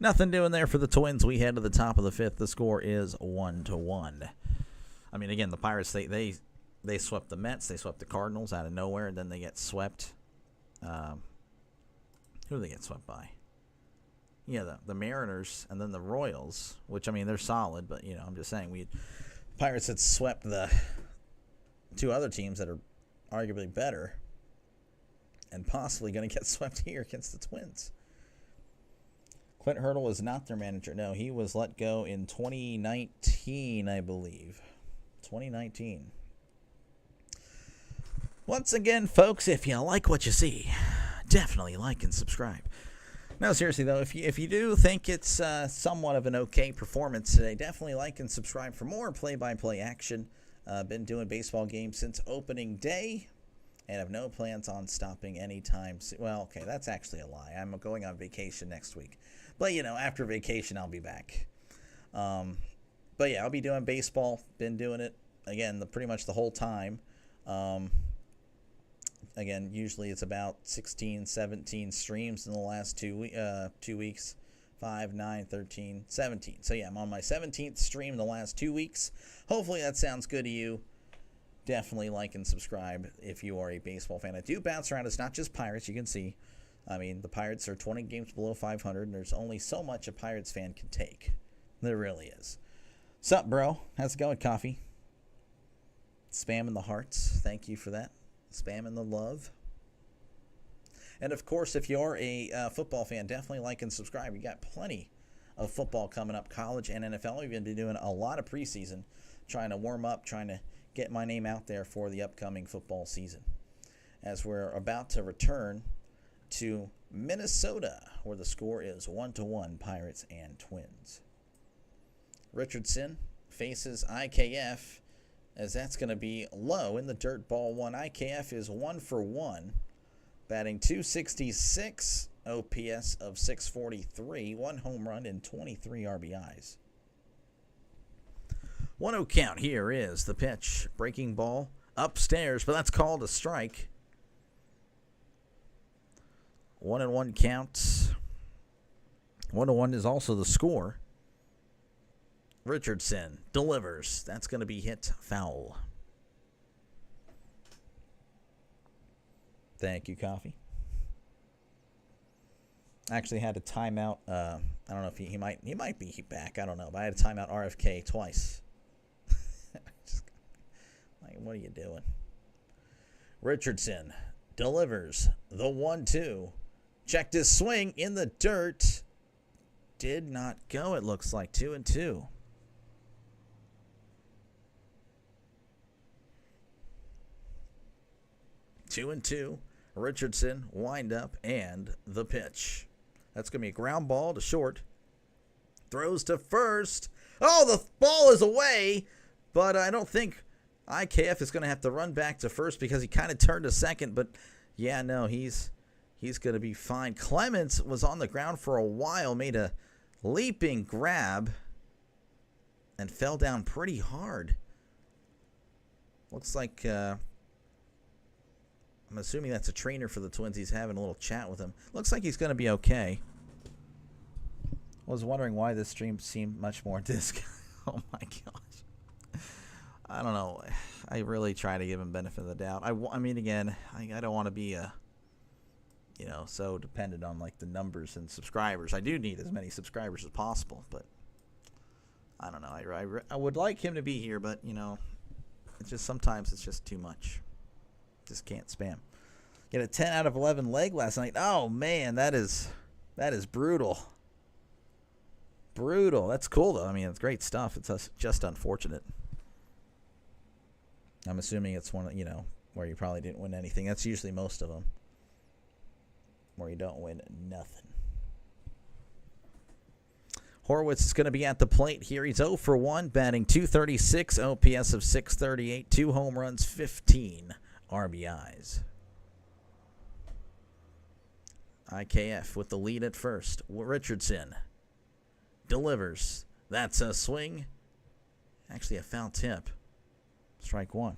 Nothing doing there for the Twins. We head to the top of the 5th. The score is 1-1. I mean, again, the Pirates, they swept the Mets. They swept the Cardinals out of nowhere, and then they get swept. Who do they get swept by? Yeah, the Mariners and then the Royals, which, I mean, they're solid, but, I'm just saying, Pirates had swept the 2 other teams that are arguably better and possibly going to get swept here against the Twins. Clint Hurdle is not their manager. No, he was let go in 2019, I believe. 2019. Once again, folks, if you like what you see, definitely like and subscribe. No, seriously, though, if you do think it's somewhat of an okay performance today, definitely like and subscribe for more play-by-play action. Been doing baseball games since opening day and have no plans on stopping anytime soon. Well, okay, that's actually a lie. I'm going on vacation next week. But, after vacation, I'll be back. But, yeah, I'll be doing baseball. Been doing it, again, pretty much the whole time. Again, usually it's about 16, 17 streams in the last 2 weeks. 5, 9, 13, 17. So, yeah, I'm on my 17th stream in the last 2 weeks. Hopefully that sounds good to you. Definitely like and subscribe if you are a baseball fan. I do bounce around. It's not just Pirates, you can see. I mean, the Pirates are 20 games below 500, and there's only so much a Pirates fan can take. There really is. Sup, bro? How's it going, Coffee? Spamming the hearts. Thank you for that. Spamming the love. And, of course, if you're a football fan, definitely like and subscribe. We got plenty of football coming up, college and NFL. We've been doing a lot of preseason, trying to warm up, trying to get my name out there for the upcoming football season. As we're about to return to Minnesota, where the score is 1-1, Pirates and Twins. Richardson faces IKF, as that's going to be low in the dirt, ball one. IKF is 1 for 1. Batting .266, OPS of .643, 1 home run and 23 RBIs. 1-0 count. Here is the pitch. Breaking ball upstairs, but that's called a strike. 1-1 count. 1-1 is also the score. Richardson delivers. That's going to be hit foul. Thank you, Coffee. Actually had a timeout. I don't know if he might be back. I don't know. But I had a timeout RFK twice. Like, what are you doing? Richardson delivers the 1-2. Checked his swing in the dirt. Did not go, it looks like. 2-2. Two and two. Richardson, wind up, and the pitch. That's going to be a ground ball to short. Throws to first. Oh, the ball is away, but I don't think IKF is going to have to run back to first because he kind of turned to second. But, yeah, no, he's going to be fine. Clemens was on the ground for a while, made a leaping grab, and fell down pretty hard. Looks like... I'm assuming that's a trainer for the Twins. He's having a little chat with him. Looks like he's going to be okay. I was wondering why this stream seemed much more disc. Oh, my gosh. I don't know. I really try to give him benefit of the doubt. I mean, again, I don't want to be, so dependent on, like, the numbers and subscribers. I do need as many subscribers as possible, but I don't know. I would like him to be here, but, it's just sometimes it's just too much. Just can't spam. Get a 10 out of 11 leg last night. Oh, man, that is brutal. Brutal. That's cool, though. I mean, it's great stuff. It's just unfortunate. I'm assuming it's one, where you probably didn't win anything. That's usually most of them, where you don't win nothing. Horwitz is going to be at the plate here. He's 0 for 1, batting .236, OPS of .638, 2 home runs, 15 RBIs. IKF with the lead at first. Richardson delivers. That's a swing. Actually, a foul tip. Strike one.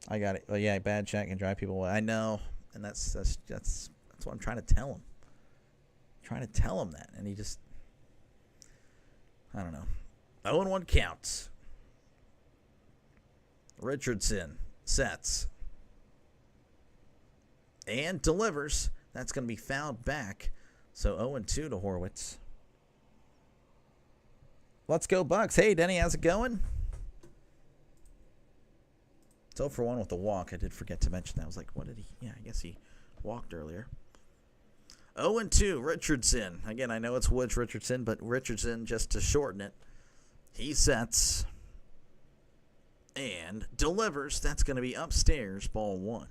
I got it. Oh, yeah, bad check and drive people away. I know, and that's what I'm trying to tell him. I'm trying to tell him that, and he just, I don't know. 0-1 counts. Richardson sets and delivers. That's going to be fouled back. So 0-2 to Horwitz. Let's go Bucks. Hey, Denny, how's it going? It's 0 for 1 with the walk. I did forget to mention that. I was like, what did he? Yeah, I guess he walked earlier. 0-2, Richardson. Again, I know it's Woods Richardson, but Richardson, just to shorten it, he sets and delivers. That's going to be upstairs, ball one.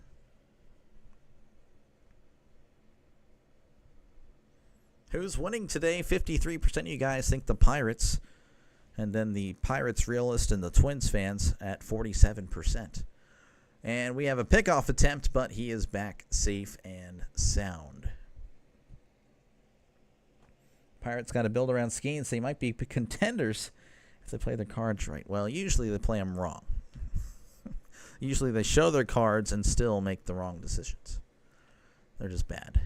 Who's winning today? 53% of you guys think the Pirates. And then the Pirates realist and the Twins fans at 47%. And we have a pickoff attempt, but he is back safe and sound. Pirates got to build around Skeens. They might be contenders if they play their cards right. Well, usually they play them wrong. Usually they show their cards and still make the wrong decisions. They're just bad.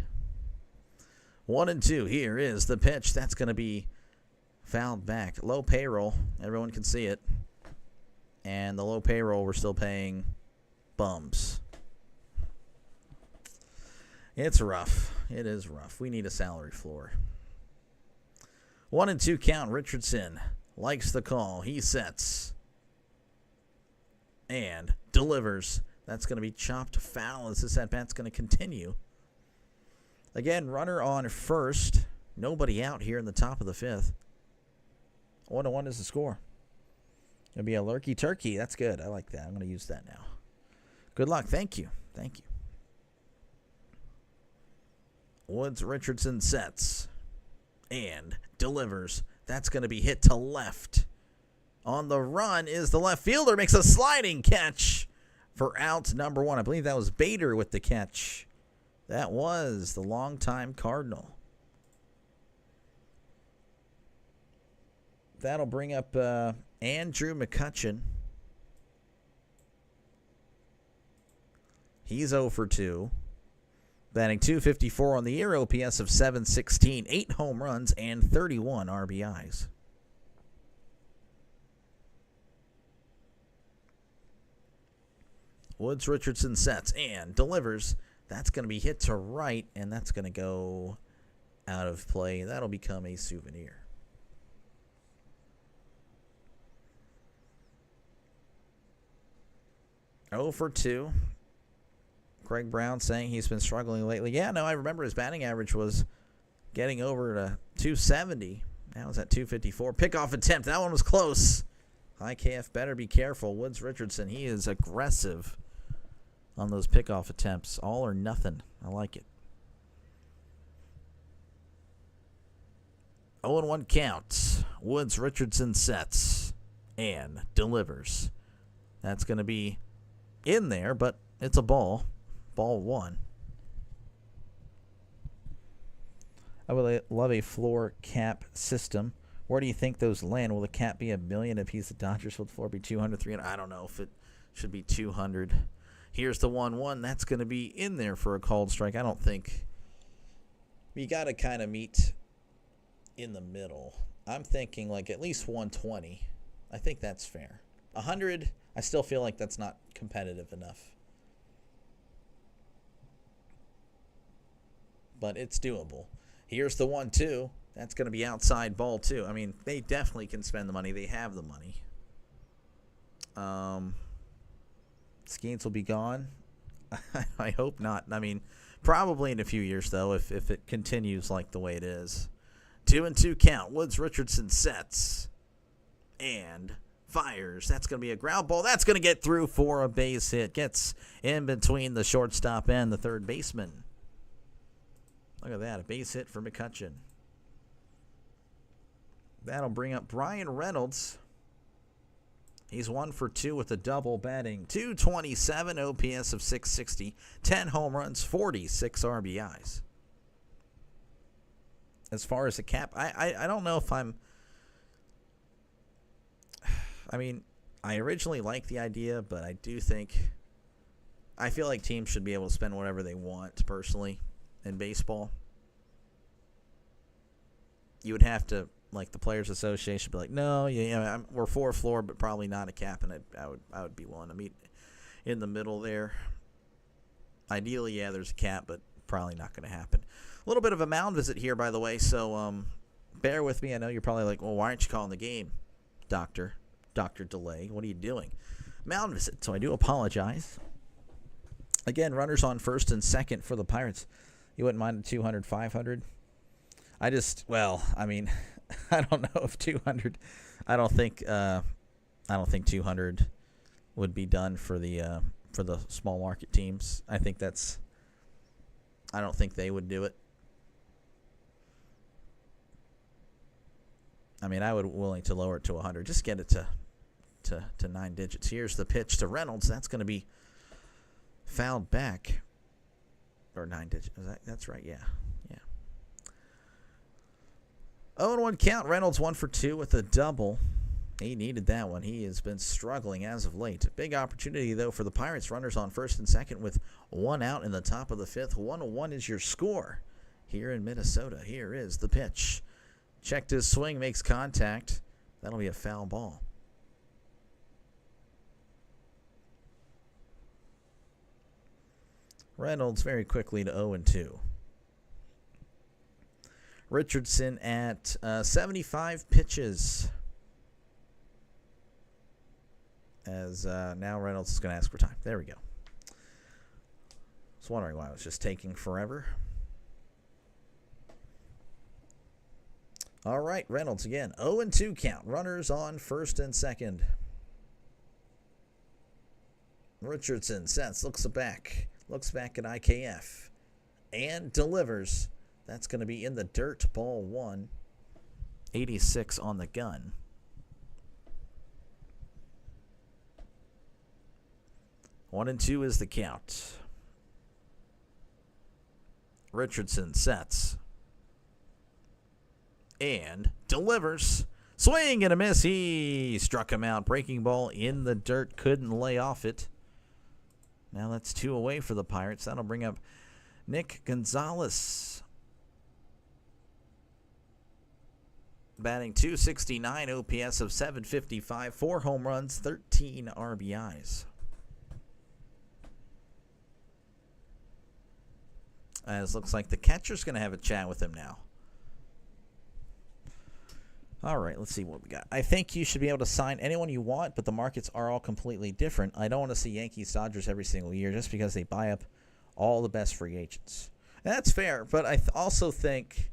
1-2. Here is the pitch. That's going to be fouled back. Low payroll. Everyone can see it. And the low payroll, we're still paying bums. It's rough. It is rough. We need a salary floor. 1-2 count. Richardson likes the call. He sets and delivers. That's going to be chopped foul as this at-bat's going to continue. Again, runner on first. Nobody out here in the top of the fifth. 1-1 is the score. Going to be a lurky turkey. That's good. I like that. I'm going to use that now. Good luck. Thank you. Thank you. Woods Richardson sets and delivers. That's going to be hit to left. On the run is the left fielder. Makes a sliding catch for out number 1. I believe that was Bader with the catch. That was the longtime Cardinal. That'll bring up Andrew McCutchen. He's 0 for 2. Batting .254 on the year, OPS of .716, 8 home runs, and 31 RBIs. Woods Richardson sets and delivers. That's going to be hit to right, and that's going to go out of play. That'll become a souvenir. Oh for 2. Craig Brown saying he's been struggling lately. Yeah, no, I remember his batting average was getting over to 270. Now it's at 254. Pickoff attempt. That one was close. IKF better be careful. Woods Richardson, he is aggressive on those pickoff attempts. All or nothing. I like it. 0-1 count. Woods Richardson sets and delivers. That's going to be in there, but it's a ball. Ball 1. I would love a floor cap system. Where do you think those land? Will the cap be $1 million if he's the Dodgers? Will the floor be 200, 300? I don't know if it should be 200. Here's the 1-1. That's going to be in there for a called strike. I don't think. You got to kind of meet in the middle. I'm thinking like at least 120. I think that's fair. 100, I still feel like that's not competitive enough. But it's doable. Here's the 1-2. That's going to be outside ball 2. I mean, they definitely can spend the money. They have the money. Skeens will be gone. I hope not. I mean, probably in a few years, though, if it continues like the way it is. 2-2 count. Woods Richardson sets and fires. That's going to be a ground ball. That's going to get through for a base hit. Gets in between the shortstop and the third baseman. Look at that, a base hit for McCutchen. That'll bring up Brian Reynolds. He's 1 for 2 with a double, batting .227, OPS of .660, 10 home runs, 46 RBIs. As far as the cap, I don't know if I'm... I mean, I originally liked the idea, but I do think... I feel like teams should be able to spend whatever they want, personally. In baseball, you would have to, like the Players Association, be like, no, we're for a floor, but probably not a cap, and I would be willing to meet in the middle there. Ideally, yeah, there's a cap, but probably not going to happen. A little bit of a mound visit here, by the way, so bear with me. I know you're probably like, well, why aren't you calling the game, Dr. Delay? What are you doing? Mound visit, so I do apologize. Again, runners on first and second for the Pirates. You wouldn't mind a 200, 500? I mean, I don't know if 200. I don't think 200 would be done for the small market teams. I don't think they would do it. I mean, I would be willing to lower it to 100. Just get it to 9 digits. Here's the pitch to Reynolds. That's going to be fouled back. Or 9 digits. That's right, yeah. 0-1 count. Reynolds 1 for 2 with a double. He needed that one. He has been struggling as of late. Big opportunity, though, for the Pirates. Runners on first and second with 1 out in the top of the fifth. 1-1 is your score here in Minnesota. Here is the pitch. Checked his swing, makes contact. That'll be a foul ball. Reynolds very quickly to 0-2. Richardson at 75 pitches. As now Reynolds is going to ask for time. There we go. I was wondering why it was just taking forever. All right, Reynolds again. 0-2 count. Runners on first and second. Richardson sets, looks back at IKF, and delivers. That's going to be in the dirt. Ball one. 86 on the gun. 1-2 is the count. Richardson sets. And delivers. Swing and a miss. He struck him out. Breaking ball in the dirt. Couldn't lay off it. Now that's 2 away for the Pirates. That'll bring up Nick Gonzalez. Batting .269, OPS of .755, 4 home runs, 13 RBIs. As looks like the catcher's going to have a chat with him now. All right, let's see what we got. I think you should be able to sign anyone you want, but the markets are all completely different. I don't want to see Yankees, Dodgers every single year just because they buy up all the best free agents. And that's fair, but I also think,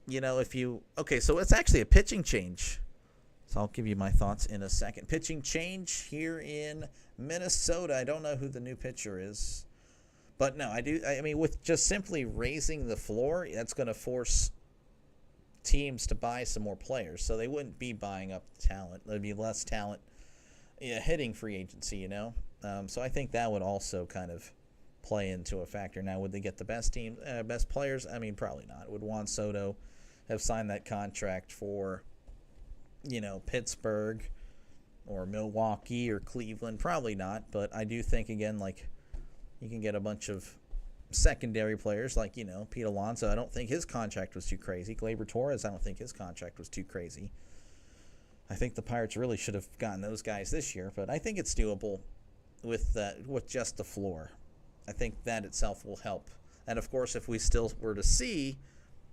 you know, if you... Okay, so it's actually a pitching change. So I'll give you my thoughts in a second. Pitching change here in Minnesota. I don't know who the new pitcher is. But no, I mean, with just simply raising the floor, that's going to force teams to buy some more players. So they wouldn't be buying up talent. There'd be less talent hitting free agency, you know. So I think that would also kind of play into a factor. Now, would they get the best team, best players? I mean, probably not. Would Juan Soto have signed that contract for, you know, Pittsburgh or Milwaukee or Cleveland? Probably not. But I do think, again, like, you can get a bunch of secondary players like, you know, Pete Alonso. I don't think his contract was too crazy. Gleyber Torres, I don't think his contract was too crazy. I think the Pirates really should have gotten those guys this year, but I think it's doable with just the floor. I think that itself will help. And, of course, if we still were to see,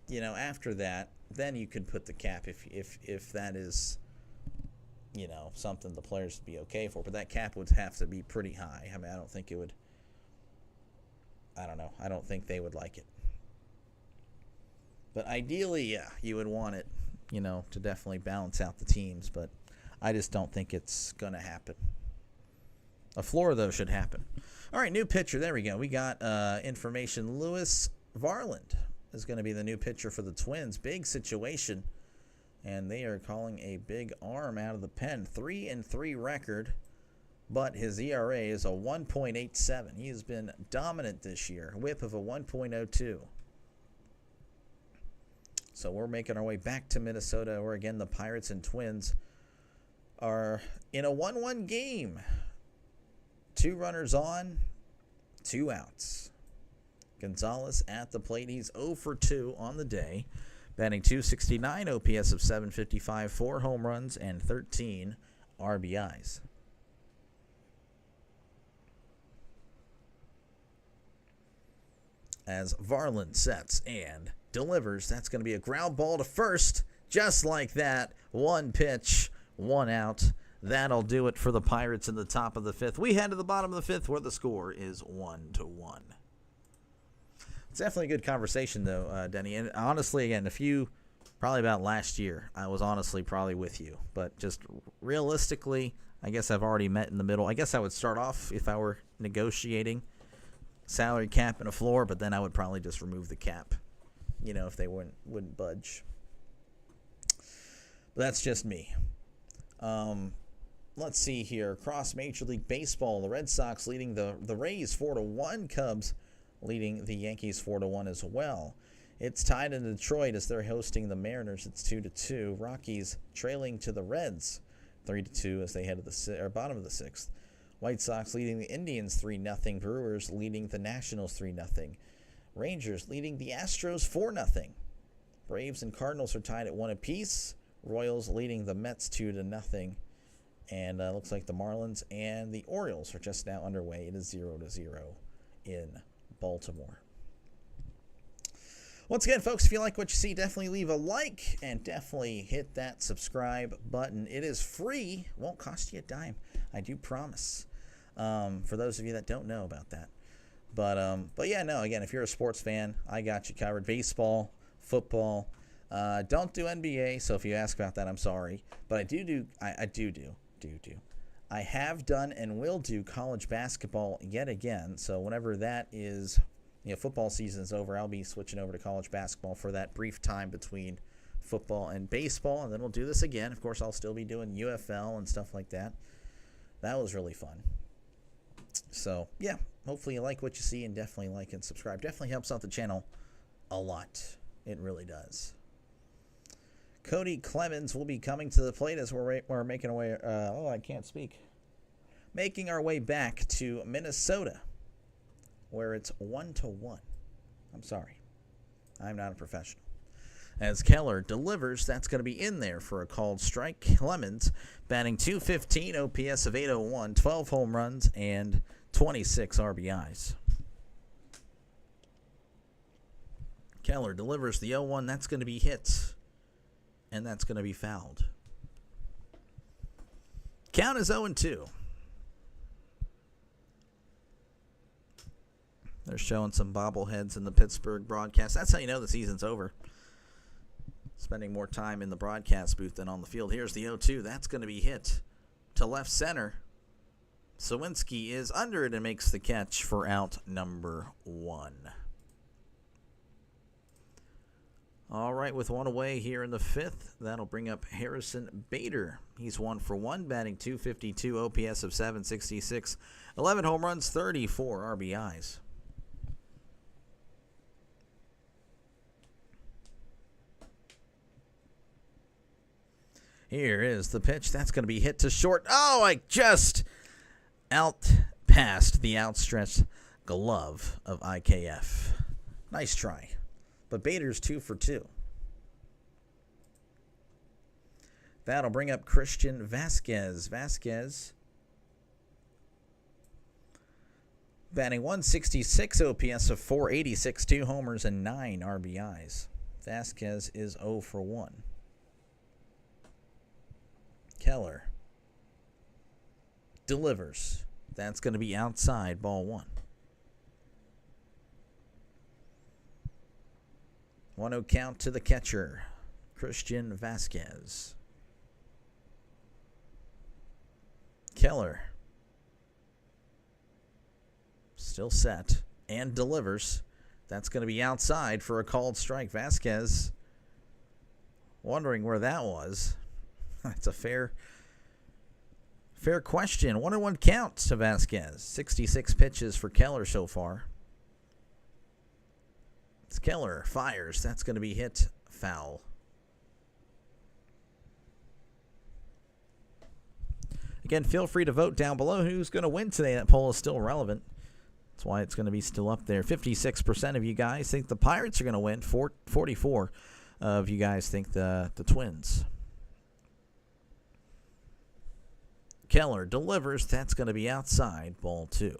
you know, after that, then you could put the cap if that is, you know, something the players would be okay for. But that cap would have to be pretty high. I mean, I don't think it would. I don't know. I don't think they would like it. But ideally, yeah, you would want it, you know, to definitely balance out the teams. But I just don't think it's going to happen. A floor, though, should happen. All right, new pitcher. There we go. We got information. Lewis Varland is going to be the new pitcher for the Twins. Big situation. And they are calling a big arm out of the pen. 3-3 record. But his ERA is a 1.87. He has been dominant this year. Whip of a 1.02. So we're making our way back to Minnesota, where, again, the Pirates and Twins are in a 1-1 game. 2 runners on, 2 outs. Gonzalez at the plate. He's 0 for 2 on the day. Batting .269, OPS of .755, 4 home runs, and 13 RBIs. As Varland sets and delivers. That's going to be a ground ball to first. Just like that. 1 pitch, 1 out. That'll do it for the Pirates in the top of the 5th. We head to the bottom of the 5th where the score is 1-1. It's definitely a good conversation, though, Denny. And honestly, again, probably about last year, I was honestly probably with you. But just realistically, I guess I've already met in the middle. I guess I would start off if I were negotiating salary cap and a floor, but then I would probably just remove the cap, you know, if they wouldn't budge. But that's just me. Let's see here. Across Major League Baseball, the Red Sox leading the Rays 4-1. Cubs leading the Yankees 4-1 as well. It's tied in Detroit as they're hosting the Mariners. It's 2-2. Rockies trailing to the Reds 3-2 as they head to the bottom of the 6th. White Sox leading the Indians 3-0. Brewers leading the Nationals 3-0. Rangers leading the Astros 4-0. Braves and Cardinals are tied at 1 apiece. Royals leading the Mets 2-0. And looks like the Marlins and the Orioles are just now underway. It is 0-0 in Baltimore. Once again, folks, if you like what you see, definitely leave a like and definitely hit that subscribe button. It is free. Won't cost you a dime. I do promise. For those of you that don't know about that. But yeah, no, again, if you're a sports fan, I got you covered. Baseball, football. Don't do NBA, so if you ask about that, I'm sorry. But I do. I have done and will do college basketball yet again. So whenever that is, football season is over, I'll be switching over to college basketball for that brief time between football and baseball. And then we'll do this again. Of course, I'll still be doing UFL and stuff like that. That was really fun. So, yeah, hopefully you like what you see and definitely like and subscribe. Definitely helps out the channel a lot. It really does. Cody Clemens will be coming to the plate as we're making our way. I can't speak. Making our way back to Minnesota, where it's 1-1. I'm sorry, I'm not a professional. As Keller delivers, that's going to be in there for a called strike. Clemens batting .215, OPS of 801, 12 home runs, and 26 RBIs. Keller delivers the 0-1. That's going to be hit. And that's going to be fouled. Count is 0-2. They're showing some bobbleheads in the Pittsburgh broadcast. That's how you know the season's over. Spending more time in the broadcast booth than on the field. Here's the 0-2. That's going to be hit to left center. Sawinski is under it and makes the catch for out number 1. All right, with one away here in the 5th, that'll bring up Harrison Bader. He's 1 for 1, batting .252, OPS of 766, 11 home runs, 34 RBIs. Here is the pitch. That's going to be hit to short. Oh, I just out past the outstretched glove of IKF. Nice try. But Bader's 2 for 2. That'll bring up Christian Vasquez. Vasquez batting .166, OPS of 486, 2 homers and 9 RBIs. Vasquez is 0 for 1. Keller delivers. That's going to be outside, ball 1. 1-0 count to the catcher, Christian Vasquez. Keller still set and delivers. That's going to be outside for a called strike. Vasquez wondering where that was. That's a fair question. 1-1 count to Vasquez. 66 pitches for Keller so far. Keller fires. That's going to be hit foul. Again, feel free to vote down below who's going to win today. That poll is still relevant. That's why it's going to be still up there. 56% of you guys think the Pirates are going to win. 44 of you guys think the Twins. Keller delivers. That's going to be outside, ball 2.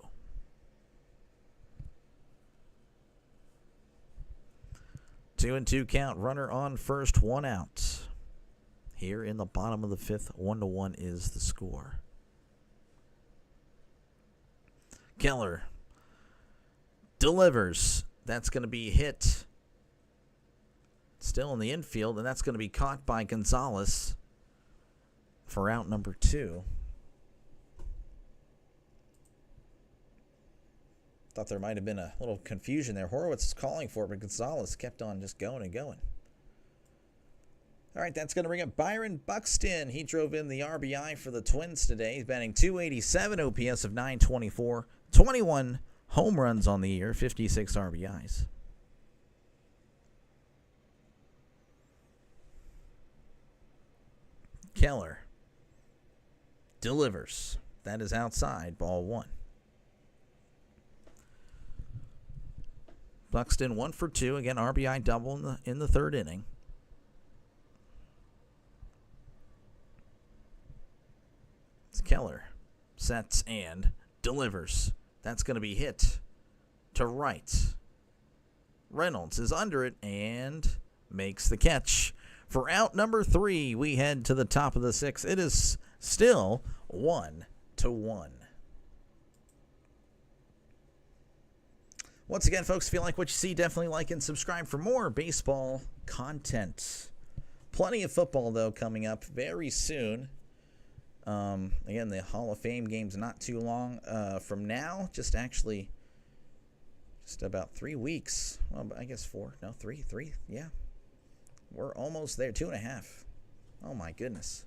2-2 count, runner on first, 1 out. Here in the bottom of the 5th, 1-1 is the score. Keller delivers. That's going to be hit. Still in the infield, and that's going to be caught by Gonzalez for out number 2. Thought there might have been a little confusion there. Horowitz is calling for it, but Gonzalez kept on just going and going. All right, that's going to bring up Byron Buxton. He drove in the RBI for the Twins today. He's batting .287, OPS of 924, 21 home runs on the year, 56 RBIs. Keller delivers. That is outside, ball 1. Buxton 1 for 2. Again, RBI double in the third inning. It's Keller. Sets and delivers. That's going to be hit to right. Reynolds is under it and makes the catch. For out number 3, we head to the top of the 6th. It is still 1-1. Once again, folks, if you like what you see, definitely like and subscribe for more baseball content. Plenty of football, though, coming up very soon. Again, the Hall of Fame game's not too long from now. Just about 3 weeks. Well, I guess 4. No, 3. Yeah. We're almost there. 2.5. Oh, my goodness.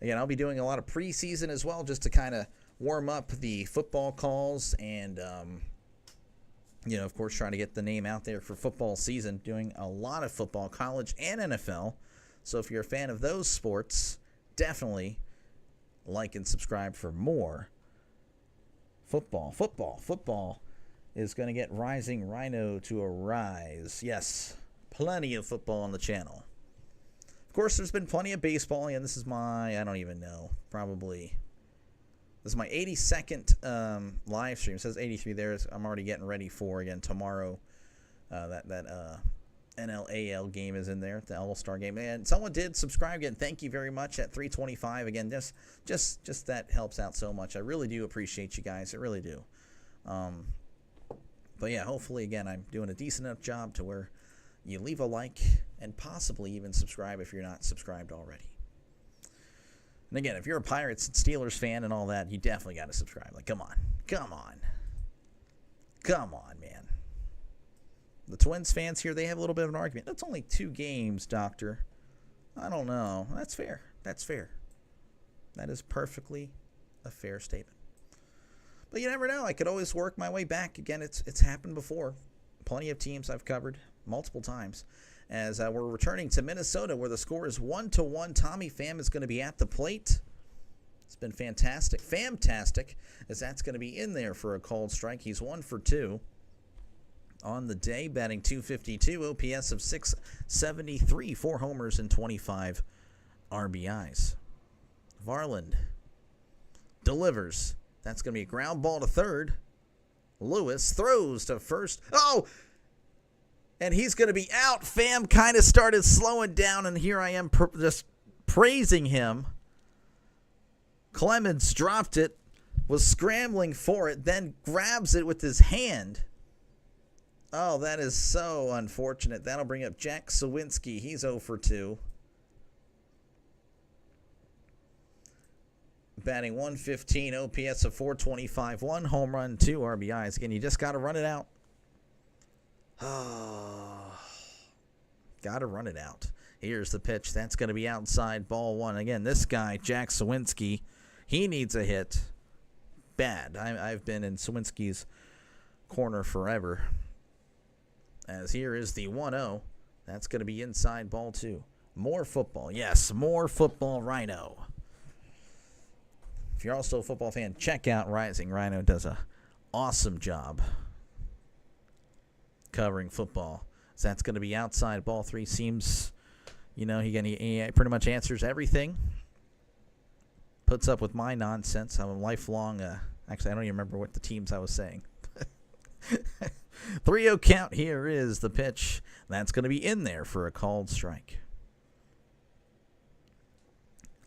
Again, I'll be doing a lot of preseason as well just to kind of warm up the football calls and, of course, trying to get the name out there for football season. Doing a lot of football, college and NFL. So if you're a fan of those sports, definitely like and subscribe for more football. Football is going to get Rising Rhino to a rise. Yes, plenty of football on the channel. Of course, there's been plenty of baseball, and this is my, I don't even know, this is my 82nd live stream. It says 83 there. I'm already getting ready for, again, tomorrow, that NLAL game is in there, the All-Star game. And someone did subscribe again. Thank you very much at 325. Again, just that helps out so much. I really do appreciate you guys. I really do. But yeah, hopefully, again, I'm doing a decent enough job to where you leave a like and possibly even subscribe if you're not subscribed already. And again, if you're a Pirates and Steelers fan and all that, you definitely got to subscribe. Like, come on, man. The Twins fans here, they have a little bit of an argument. That's only 2 games, Doctor. I don't know. That's fair. That is perfectly a fair statement. But you never know. I could always work my way back. Again, it's happened before. Plenty of teams I've covered multiple times. As we're returning to Minnesota, where the score is 1-1. Tommy Pham is going to be at the plate. It's been fantastic. Famtastic, as that's going to be in there for a called strike. He's 1 for 2. On the day, batting .252, OPS of .673, 4 homers and 25 RBIs. Varland delivers. That's going to be a ground ball to third. Lewis throws to first. Oh! And he's going to be out. Pham kind of started slowing down, and here I am just praising him. Clemens dropped it, was scrambling for it, then grabs it with his hand. Oh, that is so unfortunate. That'll bring up Jack Sawinski. He's 0 for 2. Batting .115, OPS of .425, 1 home run, 2 RBIs. Again, you just got to run it out. Got to run it out. Here's the pitch. That's going to be outside, ball 1. Again, this guy, Jack Sawinski, he needs a hit. Bad. I've been in Sawinski's corner forever. As here is the 1-0. That's going to be inside, ball 2. More football. Yes, more football, Rhino. If you're also a football fan, check out Rising. Rhino does an awesome job covering football. So that's going to be outside, ball 3. Seems, he pretty much answers everything. Puts up with my nonsense. I'm a lifelong, actually, I don't even remember what the teams I was saying. 3-0 count. Here is the pitch. That's going to be in there for a called strike.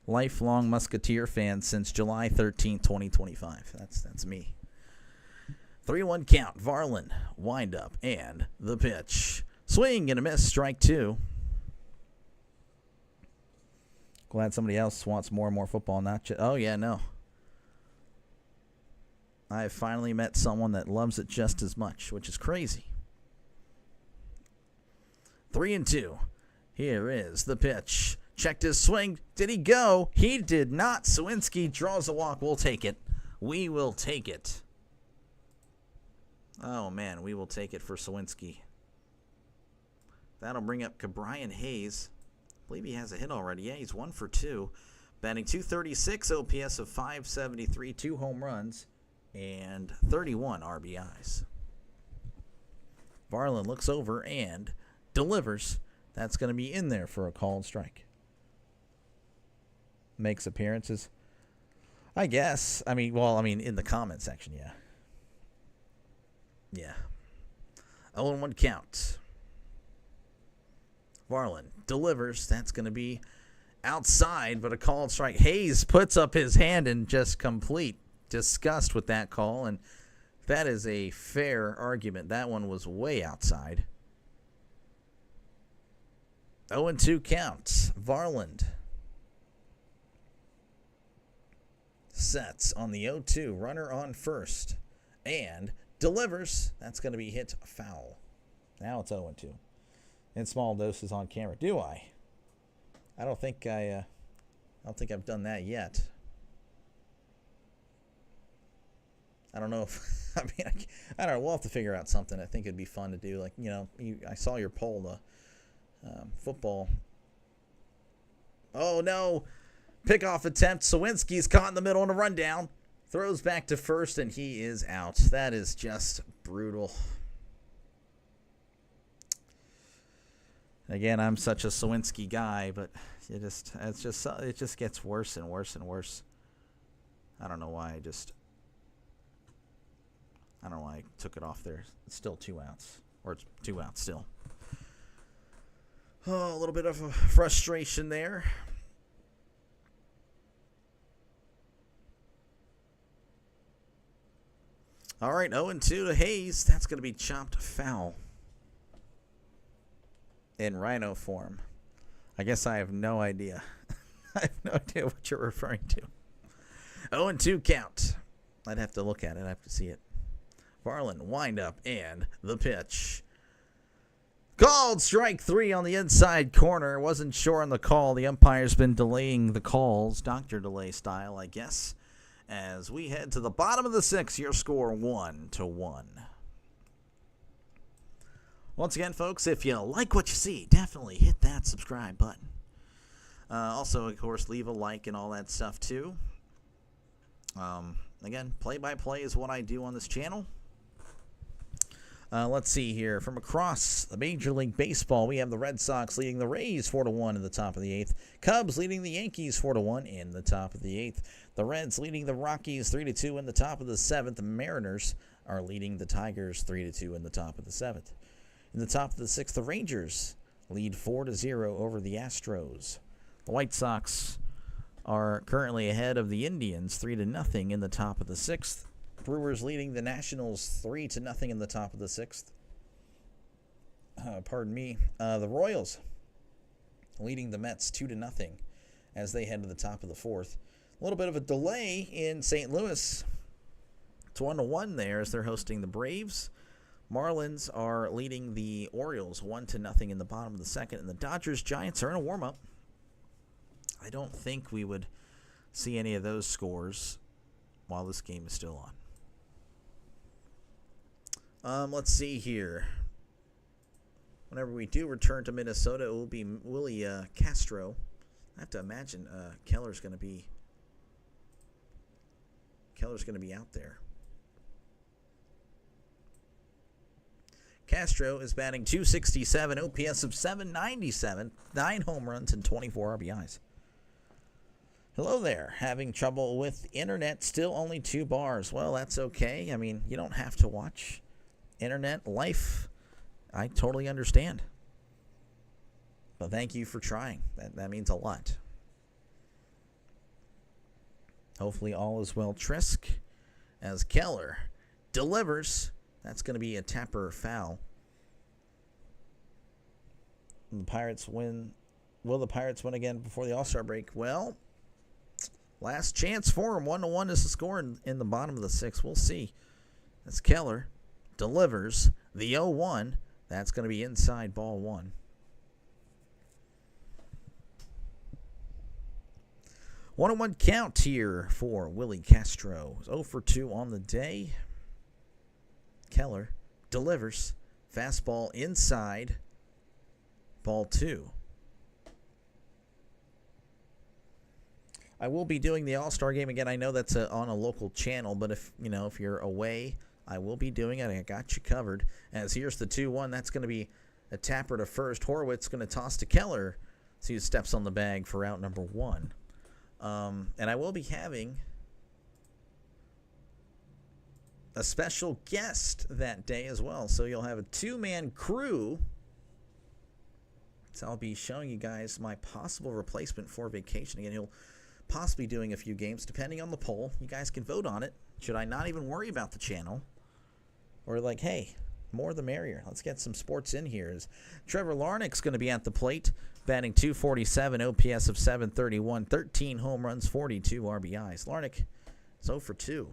Lifelong Musketeer fan since July 13, 2025. That's me. 3-1 count. Varland, wind up, and the pitch. Swing and a miss. Strike 2. Glad somebody else wants more and more football. Not just. Oh yeah, no. I have finally met someone that loves it just as much, which is crazy. 3-2. Here is the pitch. Checked his swing. Did he go? He did not. Sawinski draws a walk. We'll take it. We will take it. Oh, man. We will take it for Sawinski. That'll bring up Cabrian Hayes. I believe he has a hit already. Yeah, he's 1 for 2. Batting .236, OPS of .573, 2 home runs, and 31 RBIs. Varland looks over and delivers. That's going to be in there for a call and strike. Makes appearances. I guess. I mean, in the comment section, yeah. Yeah. 0-1 count. Varland delivers. That's going to be outside, but a call and strike. Hayes puts up his hand in just complete disgust with that call, and that is a fair argument. That one was way outside. 0-2 count. Varland sets on the 0-2. Runner on first. And delivers. That's going to be hit foul. Now it's 0-2. In small doses on camera. Do I? I don't think I've done that yet. I don't know if I don't know. We'll have to figure out something. I think it'd be fun to do. Like, I saw your poll, the football. Oh no! Pickoff attempt. Sawinski's caught in the middle on a rundown. Throws back to first, and he is out. That is just brutal. Again, I'm such a Sawinski guy, but it just gets worse and worse and worse. I don't know why I took it off there. It's still 2 outs, or it's 2 outs still. Oh, a little bit of a frustration there. All right, 0-2 to Hayes. That's going to be chopped foul in rhino form. I guess I have no idea. I have no idea what you're referring to. 0-2 count. I'd have to look at it. I'd have to see it. Varland, wind up, and the pitch. Called strike 3 on the inside corner. Wasn't sure on the call. The umpire's been delaying the calls, doctor delay style, I guess. As we head to the bottom of the 6th, your score 1-1. Once again, folks, if you like what you see, definitely hit that subscribe button. Also, of course, leave a like and all that stuff, too. Again, play-by-play is what I do on this channel. Let's see here. From across the Major League Baseball, we have the Red Sox leading the Rays 4-1 in the top of the 8th. Cubs leading the Yankees 4-1 in the top of the 8th. The Reds leading the Rockies 3-2 in the top of the 7th. The Mariners are leading the Tigers 3-2 in the top of the 7th. In the top of the 6th, the Rangers lead 4-0 over the Astros. The White Sox are currently ahead of the Indians 3-0 in the top of the 6th. Brewers leading the Nationals 3-0 in the top of the 6th. Pardon me. The Royals leading the Mets 2-0 as they head to the top of the 4th. A little bit of a delay in St. Louis. It's 1-1 there as they're hosting the Braves. Marlins are leading the Orioles 1-0 in the bottom of the 2nd. And the Dodgers-Giants are in a warm-up. I don't think we would see any of those scores while this game is still on. Let's see here. Whenever we do return to Minnesota, it will be Willie Castro. I have to imagine Keller's going to be out there. Castro is batting .267, OPS of .797, 9 home runs and 24 RBIs. Hello there. Having trouble with internet, still only 2 bars. Well, that's okay. I mean, you don't have to watch internet life. I totally understand. But thank you for trying. That means a lot. Hopefully all is well, Trisk, as Keller delivers. That's going to be a tapper foul. The Pirates win. Will the Pirates win again before the All-Star break? Well, last chance for them. 1-1 is the score in the bottom of the 6th. We'll see. As Keller delivers the 0-1. That's going to be inside ball 1. One-on-one count here for Willie Castro. 0 for 2 on the day. Keller delivers. Fastball inside. Ball 2. I will be doing the All-Star game again. I know that's on a local channel, but if you're away, I will be doing it. I got you covered. As here's the 2-1. That's going to be a tapper to first. Horwitz going to toss to Keller. See who steps on the bag for out number 1. And I will be having a special guest that day as well. So you'll have a 2-man crew. So I'll be showing you guys my possible replacement for vacation. Again, he'll possibly doing a few games depending on the poll. You guys can vote on it. Should I not even worry about the channel? Or like, hey, more the merrier. Let's get some sports in here. Trevor Larnach's going to be at the plate, batting .247, OPS of .731, 13 home runs, 42 RBIs. Larnach is 0 for 2.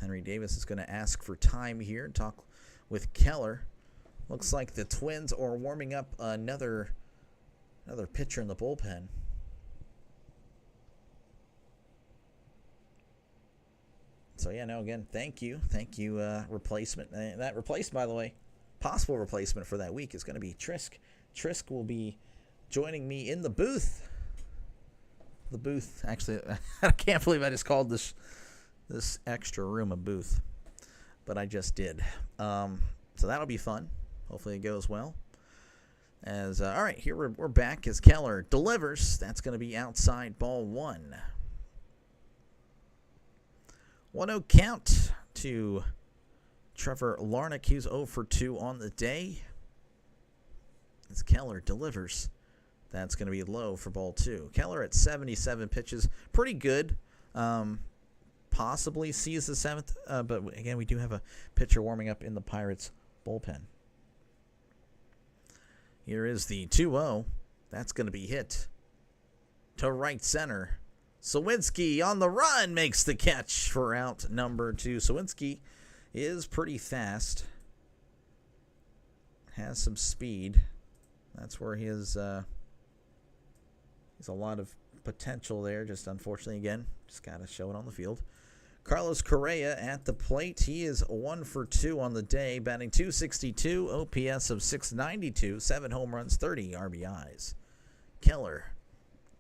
Henry Davis is going to ask for time here and talk with Keller. Looks like the Twins are warming up another pitcher in the bullpen. So, yeah, no, again, thank you. Thank you, replacement. That replacement, by the way, possible replacement for that week is going to be Trisk. Trisk will be joining me in the booth. The booth, actually, I can't believe I just called this extra room a booth. But I just did. So that'll be fun. Hopefully it goes well. All right, here we're back as Keller delivers. That's going to be outside ball 1. 1-0 count to Trevor Larnach. He's 0 for 2 on the day. As Keller delivers. That's going to be low for ball 2. Keller at 77 pitches. Pretty good. Possibly sees the 7th. But again, we do have a pitcher warming up in the Pirates bullpen. Here is the 2-0. That's going to be hit to right center. Sawinski on the run makes the catch for out number 2. Sawinski is pretty fast. Has some speed. That's where he has a lot of potential there. Just unfortunately, again, just got to show it on the field. Carlos Correa at the plate. He is 1 for 2 on the day, batting .262, OPS of .692, 7 home runs, 30 RBIs. Keller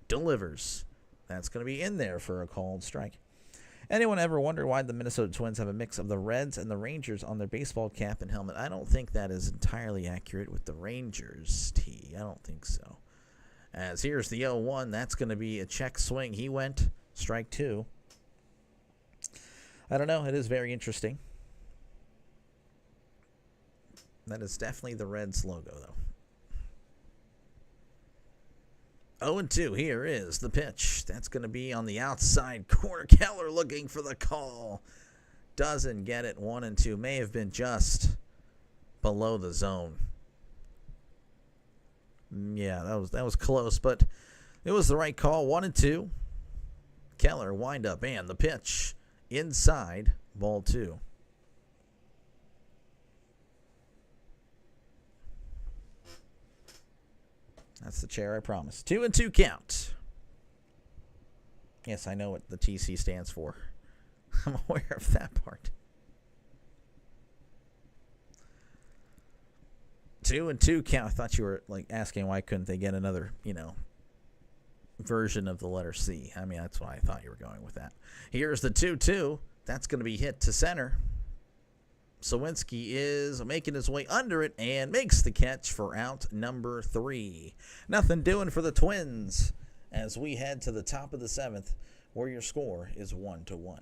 delivers. That's going to be in there for a called strike. Anyone ever wonder why the Minnesota Twins have a mix of the Reds and the Rangers on their baseball cap and helmet? I don't think that is entirely accurate with the Rangers, T. I don't think so. As here's the 0-1. That's going to be a check swing. He went strike 2. I don't know. It is very interesting. That is definitely the Reds logo, though. 0-2. Here is the pitch. That's going to be on the outside corner. Keller looking for the call. Doesn't get it. 1-2. May have been just below the zone. Yeah, that was close, but it was the right call. 1-2. Keller wind up and the pitch inside ball 2. That's the chair, I promise. 2-2 count. Yes, I know what the TC stands for. I'm aware of that part. 2-2 count. I thought you were like asking why couldn't they get another, version of the letter C. I mean, that's why I thought you were going with that. Here's the 2-2. That's going to be hit to center. Sawinski is making his way under it and makes the catch for out number 3. Nothing doing for the Twins as we head to the top of the 7th, where your score is 1-1.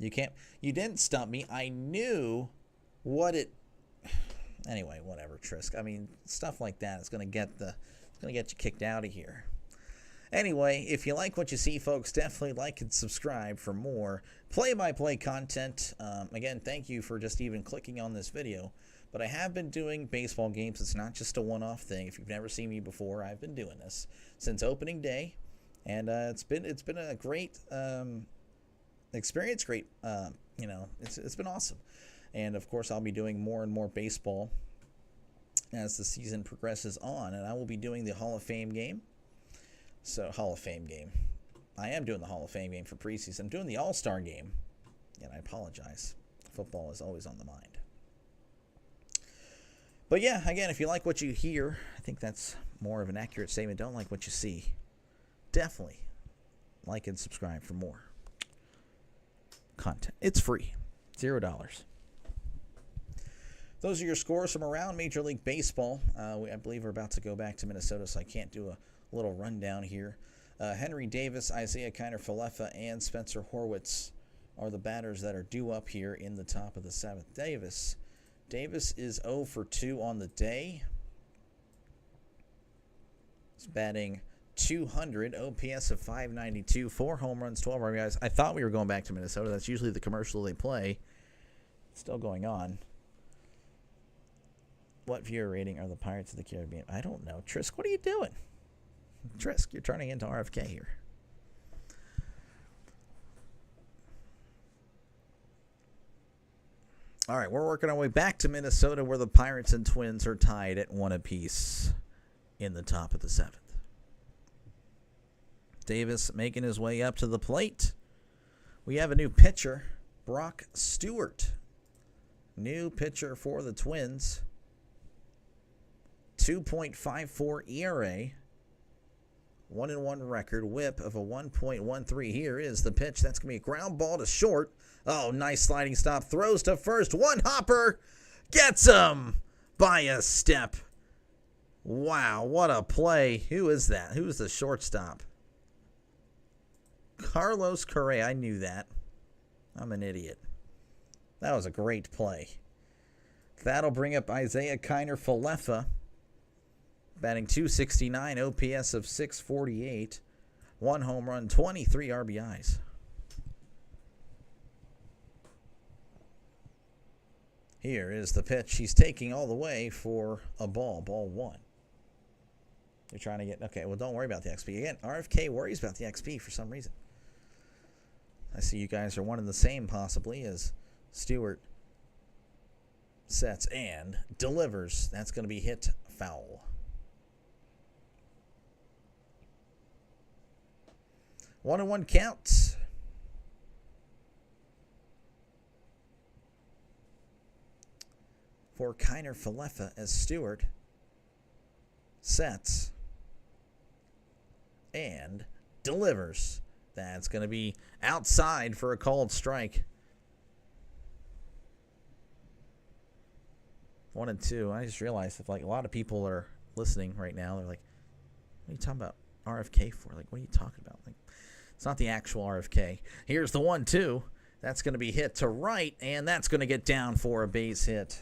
You didn't stump me. I knew what it. Anyway, whatever, Trisk. I mean, stuff like that is going to get you kicked out of here. Anyway, if you like what you see, folks, definitely like and subscribe for more play-by-play content. Again, thank you for just even clicking on this video. But I have been doing baseball games. It's not just a one-off thing. If you've never seen me before, I've been doing this since opening day, and it's been a great experience. Great, it's been awesome. And of course, I'll be doing more and more baseball as the season progresses on, and I will be doing the Hall of Fame game. So, Hall of Fame game. I am doing the Hall of Fame game for preseason. I'm doing the All-Star game, and I apologize. Football is always on the mind. But yeah, again, if you like what you hear, I think that's more of an accurate statement. Don't like what you see. Definitely Like and subscribe for more content. It's free. $0. Those are your scores from around Major League Baseball. I believe we're about to go back to Minnesota, so I can't do a little rundown here. Henry Davis, Isaiah Kiner-Falefa, and Spencer Horwitz are the batters that are due up here in the top of the 7th. Davis is 0 for 2 on the day. He's batting .200, OPS of .592, 4 home runs, 12 RBIs. I thought we were going back to Minnesota. That's usually the commercial they play. It's still going on. What viewer rating are the Pirates of the Caribbean? I don't know. Trisk, what are you doing? Trisk, you're turning into RFK here. All right, we're working our way back to Minnesota where the Pirates and Twins are tied at 1 apiece in the top of the 7th. Davis making his way up to the plate. We have a new pitcher, Brock Stewart. New pitcher for the Twins. 2.54 ERA. 1-1 record. Whip of a 1.13. Here is the pitch. That's going to be a ground ball to short. Oh, nice sliding stop. Throws to first. One hopper. Gets him by a step. Wow, what a play. Who is that? Who is the shortstop? Carlos Correa. I knew that. I'm an idiot. That was a great play. That'll bring up Isaiah Kiner-Falefa. Batting .269, OPS of .648. 1 home run, 23 RBIs. Here is the pitch. He's taking all the way for a ball. Ball 1. You're trying to get... Okay, well, don't worry about the XP. Again, RFK worries about the XP for some reason. I see you guys are one and the same, possibly, as Stewart sets and delivers. That's going to be hit foul. 1-1 count. For Kiner-Falefa as Stewart sets and delivers. That's going to be outside for a called strike. 1-2. I just realized if like a lot of people are listening right now, they're like, "What are you talking about RFK for? Like, what are you talking about?" Like, it's not the actual RFK. Here's the 1-2. That's going to be hit to right, and that's going to get down for a base hit.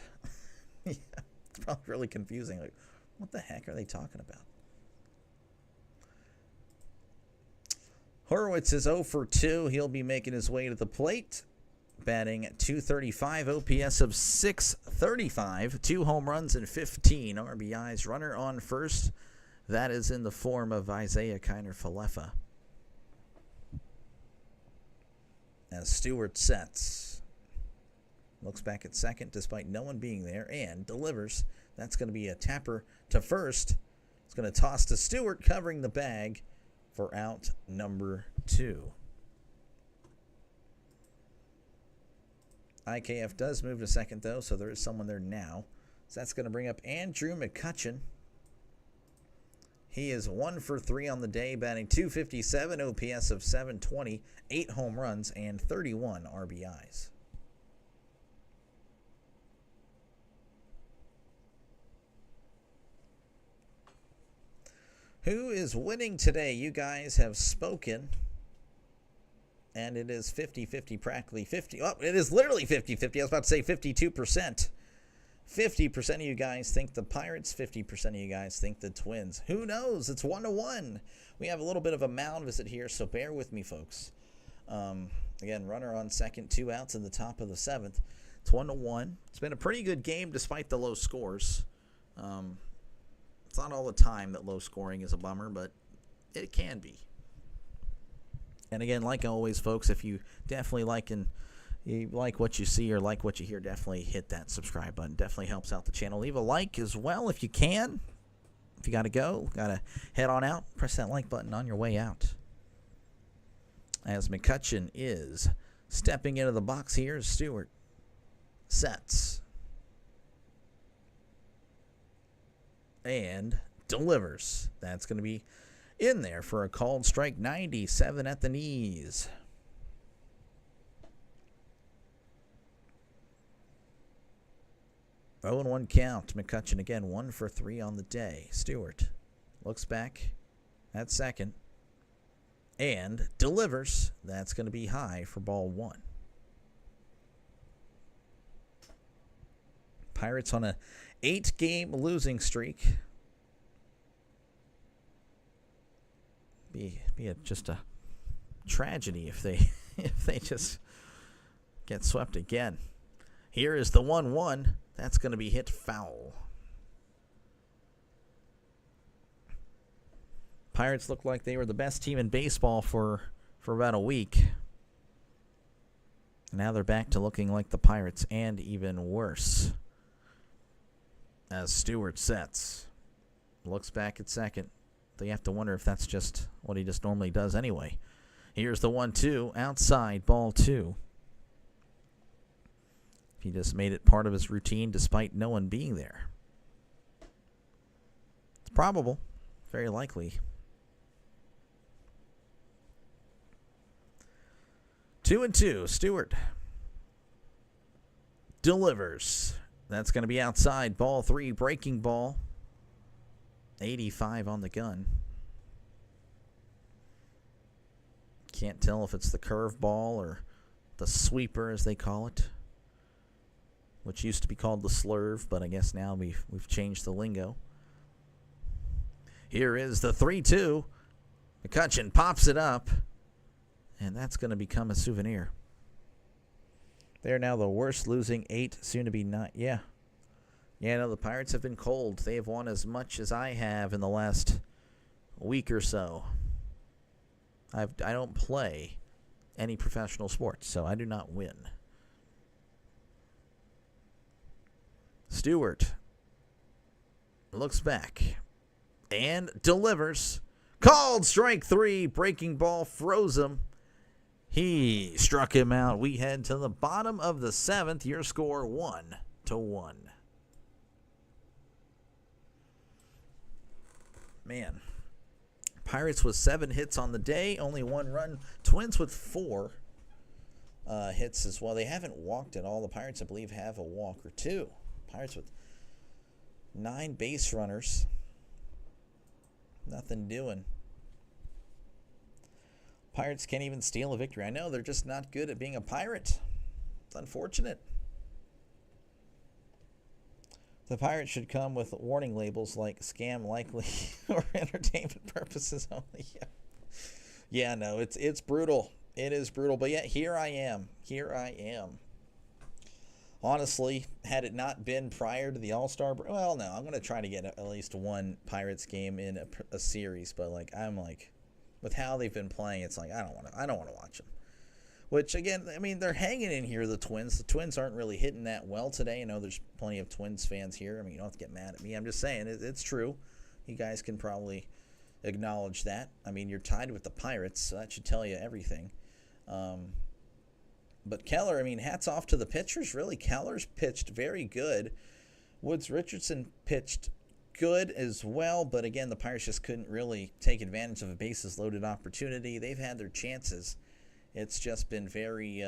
Yeah, it's probably really confusing. Like, what the heck are they talking about? Horwitz is 0 for 2. He'll be making his way to the plate. Batting at .235, OPS of .635. 2 home runs and 15 RBIs. Runner on first. That is in the form of Isaiah Kiner-Falefa. As Stewart sets. Looks back at second despite no one being there and delivers. That's going to be a tapper to first. It's going to toss to Stewart, covering the bag for out number 2. IKF does move to second, though, so there is someone there now. So that's going to bring up Andrew McCutchen. He is 1 for 3 on the day, batting .257, OPS of .720, 8 home runs, and 31 RBIs. Who is winning today? You guys have spoken. And it is 50-50, practically 50. Oh, it is literally 50-50. I was about to say 52%. 50% of you guys think the Pirates. 50% of you guys think the Twins. Who knows? It's 1-1. We have a little bit of a mound visit here, so bear with me, folks. Again, runner on second, 2 outs in the top of the 7th. It's 1-1. It's been a pretty good game despite the low scores. It's not all the time that low scoring is a bummer, but it can be. And again, like always, folks, if you definitely you like what you see or like what you hear, definitely hit that subscribe button. Definitely helps out the channel. Leave a like as well if you can. If you got to go, got to head on out, press that like button on your way out. As McCutchen is stepping into the box here, Stewart sets and delivers. That's going to be in there for a called strike. 97 at the knees. Oh, and 1 count. McCutchen again, 1 for 3 on the day. Stewart looks back at second and delivers. That's going to be high for ball 1. Pirates on a 8-game losing streak. Be just a tragedy if they just get swept again. Here is the 1-1. That's going to be hit foul. Pirates looked like they were the best team in baseball for about a week. Now they're back to looking like the Pirates, and even worse. As Stewart sets, looks back at second. They have to wonder if that's just what he just normally does anyway. Here's the 1-2, outside, ball 2. He just made it part of his routine despite no one being there. It's probable, very likely. 2-2, Stewart delivers. That's going to be outside, ball 3, breaking ball. 85 on the gun. Can't tell if it's the curve ball or the sweeper, as they call it, which used to be called the slurve, but I guess now we've changed the lingo. Here is the 3-2. McCutchen pops it up, and that's going to become a souvenir. They're now the worst, losing 8, soon to be 9. Yeah, no, the Pirates have been cold. They have won as much as I have in the last week or so. I don't play any professional sports, so I do not win. Stewart looks back and delivers. Called strike 3, breaking ball, froze him. He struck him out. We head to the bottom of the 7th. Your score 1-1. Man, Pirates with 7 hits on the day, only 1 run. Twins with 4 hits as well. They haven't walked at all. The Pirates, I believe, have a walk or 2. Pirates with 9 base runners. Nothing doing. Pirates can't even steal a victory. I know, they're just not good at being a Pirate. It's unfortunate. The Pirates should come with warning labels like scam likely or entertainment purposes only. Yeah, no, it's brutal. It is brutal. But yet, here I am. Honestly, had it not been prior to the All-Star break, well, no, I'm going to try to get at least one Pirates game in a series. But with how they've been playing, it's like I don't want to watch them. Which, again, I mean, they're hanging in here, the Twins. The Twins aren't really hitting that well today. I know there's plenty of Twins fans here. I mean, you don't have to get mad at me. I'm just saying it's true. You guys can probably acknowledge that. I mean, you're tied with the Pirates, so that should tell you everything. But Keller, I mean, hats off to the pitchers, really. Keller's pitched very good. Woods Richardson pitched good as well, but again, the Pirates just couldn't really take advantage of a bases-loaded opportunity. They've had their chances. It's just been very,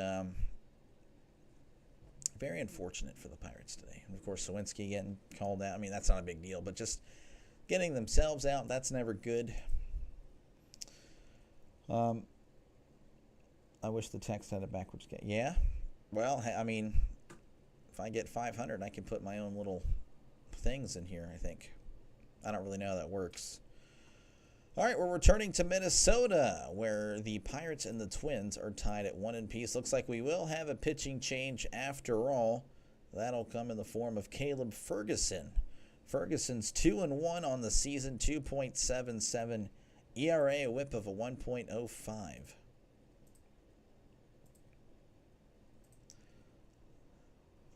very unfortunate for the Pirates today. And, of course, Sawinski getting called out. I mean, that's not a big deal, but just getting themselves out, that's never good. I wish the text had a backwards game. Yeah? Well, I mean, if I get 500, I can put my own little things in here, I think. I don't really know how that works. All right, we're returning to Minnesota, where the Pirates and the Twins are tied at 1 apiece. Looks like we will have a pitching change after all. That'll come in the form of Caleb Ferguson. Ferguson's 2-1 on the season, 2.77 ERA, a whip of a 1.05.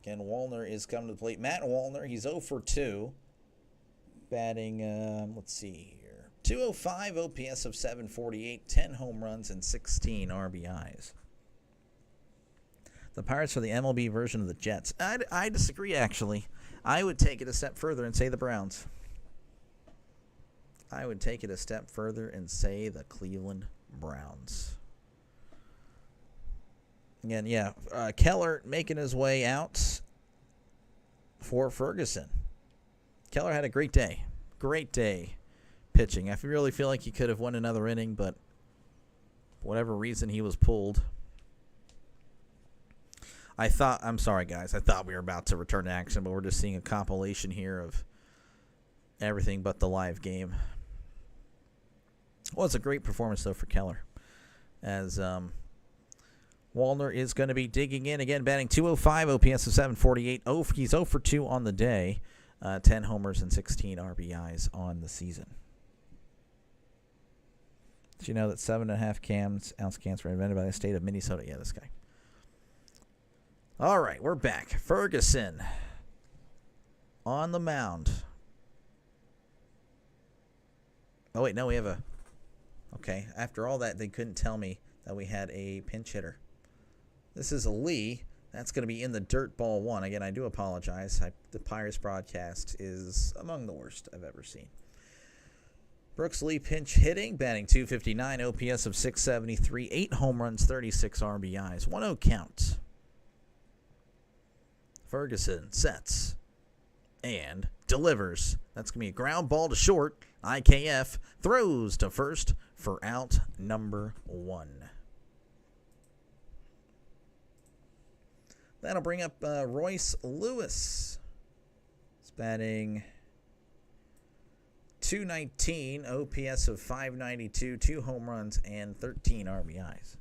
Again, Wallner is coming to the plate. Matt Wallner, he's 0 for 2. Batting, let's see here. 205 OPS of 748, 10 home runs, and 16 RBIs. The Pirates are the MLB version of the Jets. I disagree, actually. I would take it a step further and say the Browns. I would take it a step further and say the Cleveland Browns. Again, yeah, Keller making his way out for Ferguson. Keller had a great day. Great day pitching. I really feel like he could have won another inning, but for whatever reason he was pulled. I'm sorry, guys. I thought we were about to return to action, but we're just seeing a compilation here of everything but the live game. Well, it's a great performance, though, for Keller. As Wallner is going to be digging in again, batting .205, OPS of 748. He's 0 for 2 on the day. 10 homers and 16 RBIs on the season. Did you know that 7.5 ounce cans were invented by the state of Minnesota? Yeah, this guy. All right, we're back. Ferguson on the mound. Oh, wait, no, we have a... Okay, after all that, they couldn't tell me that we had a pinch hitter. This is a Lee. That's going to be in the dirt, ball one. Again, I do apologize. The Pirates broadcast is among the worst I've ever seen. Brooks Lee pinch hitting, batting .259, OPS of 673, 8 home runs, 36 RBIs, 1-0 count. Ferguson sets and delivers. That's going to be a ground ball to short. IKF throws to first for out number 1. That'll bring up Royce Lewis. He's batting .219, OPS of 592, 2 home runs, and 13 RBIs.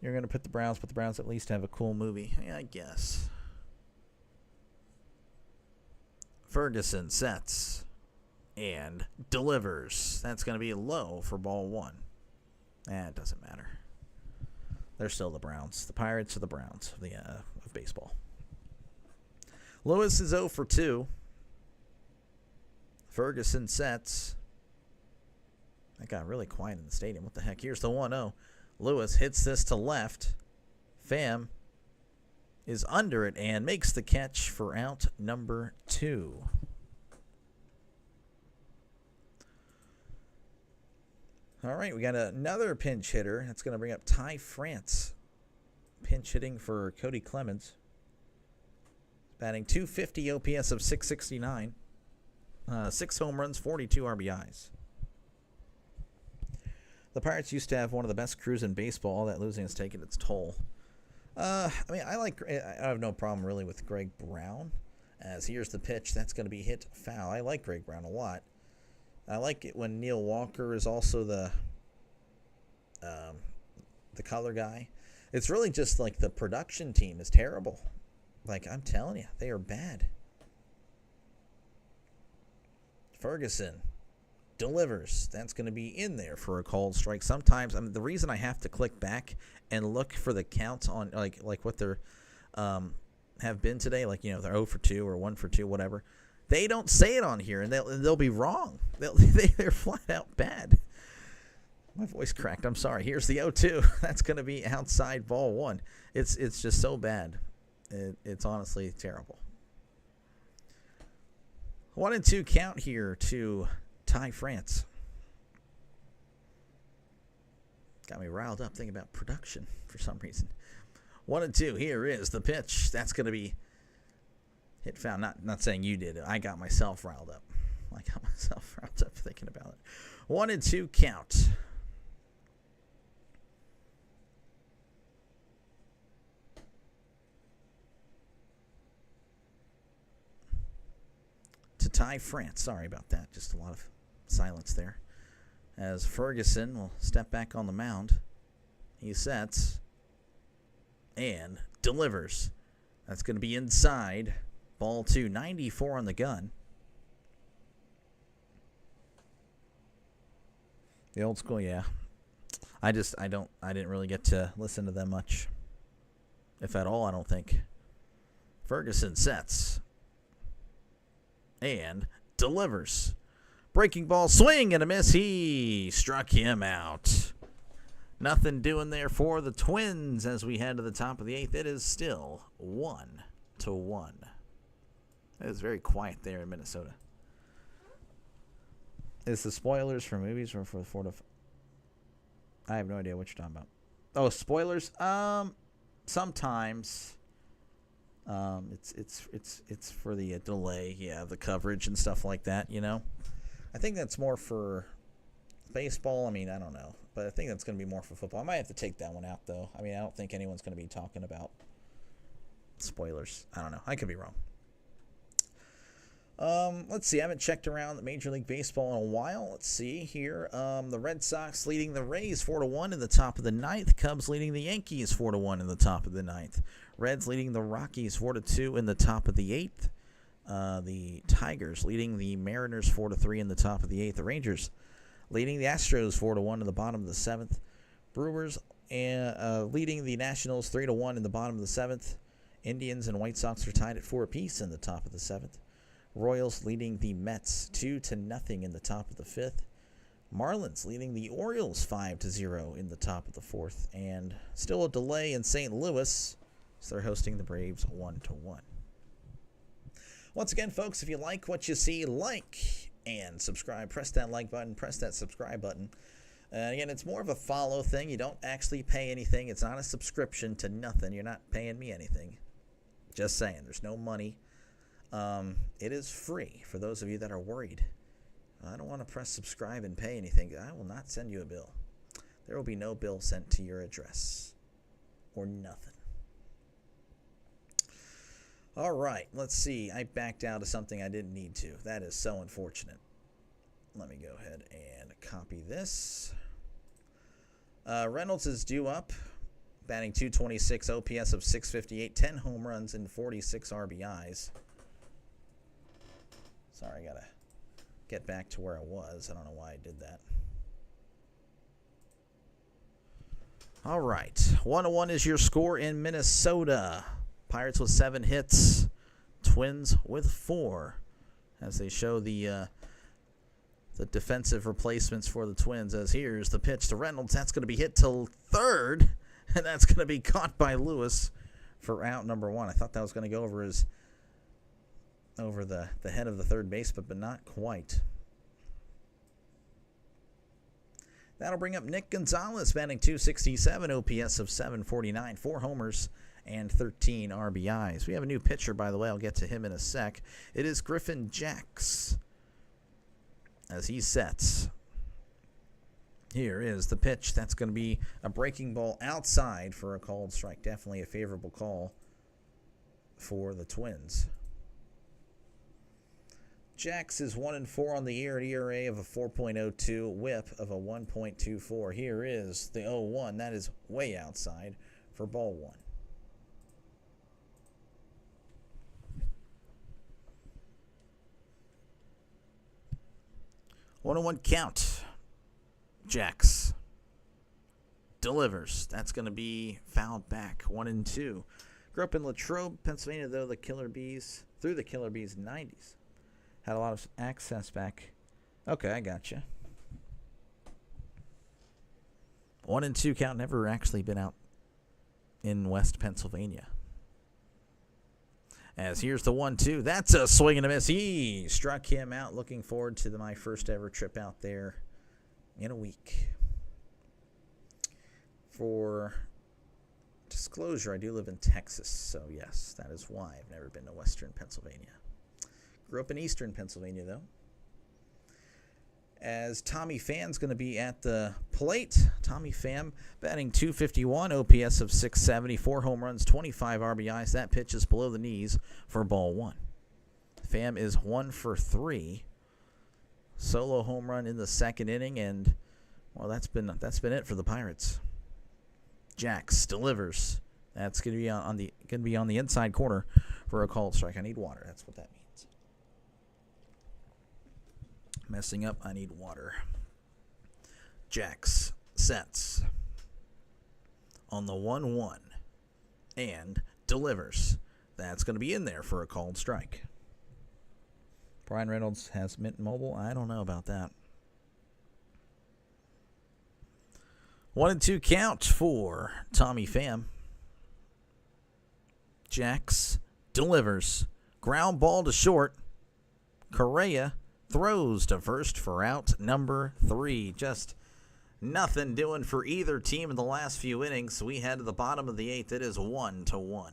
You're going to put the Browns, but the Browns at least have a cool movie. Yeah, I guess. Ferguson sets and delivers. That's going to be low for ball 1. It doesn't matter. They're still the Browns. The Pirates are the Browns of baseball. Lewis is 0 for 2. Ferguson sets. That got really quiet in the stadium. What the heck? Here's the 1-0. Lewis hits this to left. Pham is under it and makes the catch for out number 2. All right, we got another pinch hitter. That's going to bring up Ty France. Pinch hitting for Cody Clemens. Batting .250, OPS of 669. 6 home runs, 42 RBIs. The Pirates used to have one of the best crews in baseball. All that losing has taken its toll. I have no problem really with Greg Brown. As here's the pitch. That's going to be hit foul. I like Greg Brown a lot. I like it when Neil Walker is also the color guy. It's really just like the production team is terrible. Like, I'm telling you, they are bad. Ferguson delivers. That's going to be in there for a called strike. Sometimes, the reason I have to click back and look for the counts on like what they're have been today, like, they're 0 for 2 or 1 for 2, whatever. They don't say it on here, and they'll be wrong. They're flat out bad. My voice cracked. I'm sorry. Here's the 0-2. That's going to be outside ball 1. It's just so bad. It's honestly terrible. 1-2 count here to Ty France. Got me riled up thinking about production for some reason. 1-2. Here is the pitch. That's going to be hit foul. Not saying you did it. I got myself riled up. Thinking about it. 1-2 count. To Ty France. Sorry about that. Just a lot of silence there. As Ferguson will step back on the mound. He sets and delivers. That's going to be inside. Ball 2, 94 on the gun. The old school, yeah. I didn't really get to listen to them much. If at all, I don't think. Ferguson sets and delivers. Breaking ball, swing and a miss. He struck him out. Nothing doing there for the Twins as we head to the top of the 8th. It is still 1-1. It was very quiet there in Minnesota. Is the spoilers for movies or for the 4 to? I have no idea what you're talking about. Oh, spoilers. Sometimes. It's for the delay, the coverage and stuff like that. I think that's more for baseball. I mean, I don't know, but I think that's going to be more for football. I might have to take that one out though. I mean, I don't think anyone's going to be talking about spoilers. I don't know. I could be wrong. Let's see. I haven't checked around the Major League Baseball in a while. Let's see here. The Red Sox leading the Rays 4-1 in the top of the ninth. Cubs leading the Yankees 4-1 in the top of the ninth. Reds leading the Rockies 4-2 in the top of the eighth. The Tigers leading the Mariners 4-3 in the top of the eighth. The Rangers leading the Astros 4-1 in the bottom of the seventh. Brewers leading the Nationals 3-1 in the bottom of the seventh. Indians and White Sox are tied at 4 apiece in the top of the seventh. Royals leading the Mets 2-0 in the top of the fifth. Marlins leading the Orioles 5-0 in the top of the fourth. And still a delay in St. Louis, so they're hosting the Braves 1-1. Once again, folks, if you like what you see, like and subscribe. Press that like button. Press that subscribe button. Again, it's more of a follow thing. You don't actually pay anything. It's not a subscription to nothing. You're not paying me anything. Just saying. There's no money. It is free for those of you that are worried. I don't want to press subscribe and pay anything. I will not send you a bill. There will be no bill sent to your address. Or nothing. All right, let's see. I backed out of something I didn't need to. That is so unfortunate. Let me go ahead and copy this. Reynolds is due up. Batting .226, OPS of .658, 10 home runs and 46 RBIs. Sorry, I got to get back to where I was. I don't know why I did that. All right. 1-1 is your score in Minnesota. Pirates with 7 hits. Twins with 4. As they show the defensive replacements for the Twins. As here's the pitch to Reynolds. That's going to be hit to third. And that's going to be caught by Lewis for out number 1. I thought that was going to go over the head of the third baseman, but not quite. That'll bring up Nick Gonzalez, batting .267, OPS of .749, 4 homers and 13 RBIs. We have a new pitcher, by the way. I'll get to him in a sec. It is Griffin Jacks as he sets. Here is the pitch. That's going to be a breaking ball outside for a called strike. Definitely a favorable call for the Twins. Jacks is 1-4 on the year, an ERA of a 4.02, whip of a 1.24. Here is the 0-1. That is way outside for ball 1. 1-1 count. Jacks delivers. That's going to be fouled back. 1-2. Grew up in Latrobe, Pennsylvania, through the Killer Bees 90s. Had a lot of access back. Okay, I gotcha. 1-2 count. Never actually been out in West Pennsylvania. As here's the 1-2. That's a swing and a miss. He struck him out. Looking forward to my first ever trip out there in a week. For disclosure, I do live in Texas. So, yes, that is why I've never been to Western Pennsylvania. Grew up in Eastern Pennsylvania, though. As Tommy Pham's going to be at the plate. Tommy Pham batting .251, OPS of .670, 4 home runs, 25 RBIs. That pitch is below the knees for ball 1. Pham is 1 for 3. Solo home run in the second inning, and well, that's been it for the Pirates. Jacks delivers. That's going to be on the inside corner for a called strike. I need water. That's what that means. Messing up, I need water. Jacks sets on the 1-1 and delivers. That's going to be in there for a called strike. Brian Reynolds has Mint Mobile. I don't know about that. 1-2 count for Tommy Pham. Jacks delivers. Ground ball to short. Correa throws to first for out number 3. Just nothing doing for either team in the last few innings. We head to the bottom of the 8th. It is 1-1.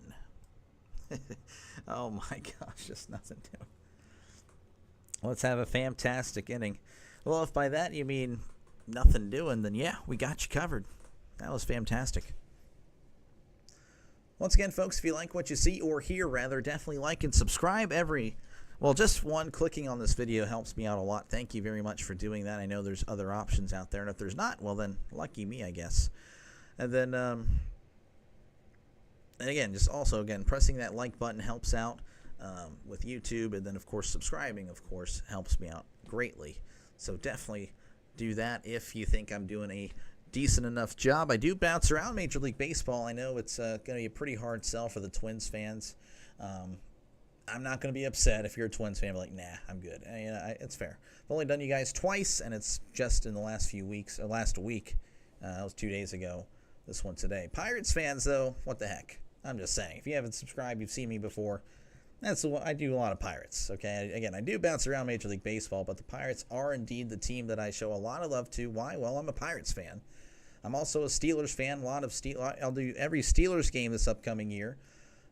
Oh my gosh, just nothing doing. Let's have a fantastic inning. Well, if by that you mean nothing doing, then yeah, we got you covered. That was fantastic. Once again, folks, if you like what you see or hear, rather, definitely like and subscribe. Just one clicking on this video helps me out a lot. Thank you very much for doing that. I know there's other options out there, and if there's not, well then, lucky me, I guess. And then, and again, pressing that like button helps out with YouTube, and then, of course, subscribing, of course, helps me out greatly. So definitely do that if you think I'm doing a decent enough job. I do bounce around Major League Baseball. I know it's going to be a pretty hard sell for the Twins fans. I'm not going to be upset if you're a Twins fan. Like, nah, I'm good. It's fair. I've only done you guys twice, and it's just in the last few weeks, or last week. That was 2 days ago. This one today. Pirates fans, though, what the heck? I'm just saying. If you haven't subscribed, you've seen me before. I do a lot of Pirates, okay? Again, I do bounce around Major League Baseball, but the Pirates are indeed the team that I show a lot of love to. Why? Well, I'm a Pirates fan. I'm also a Steelers fan. I'll do every Steelers game this upcoming year,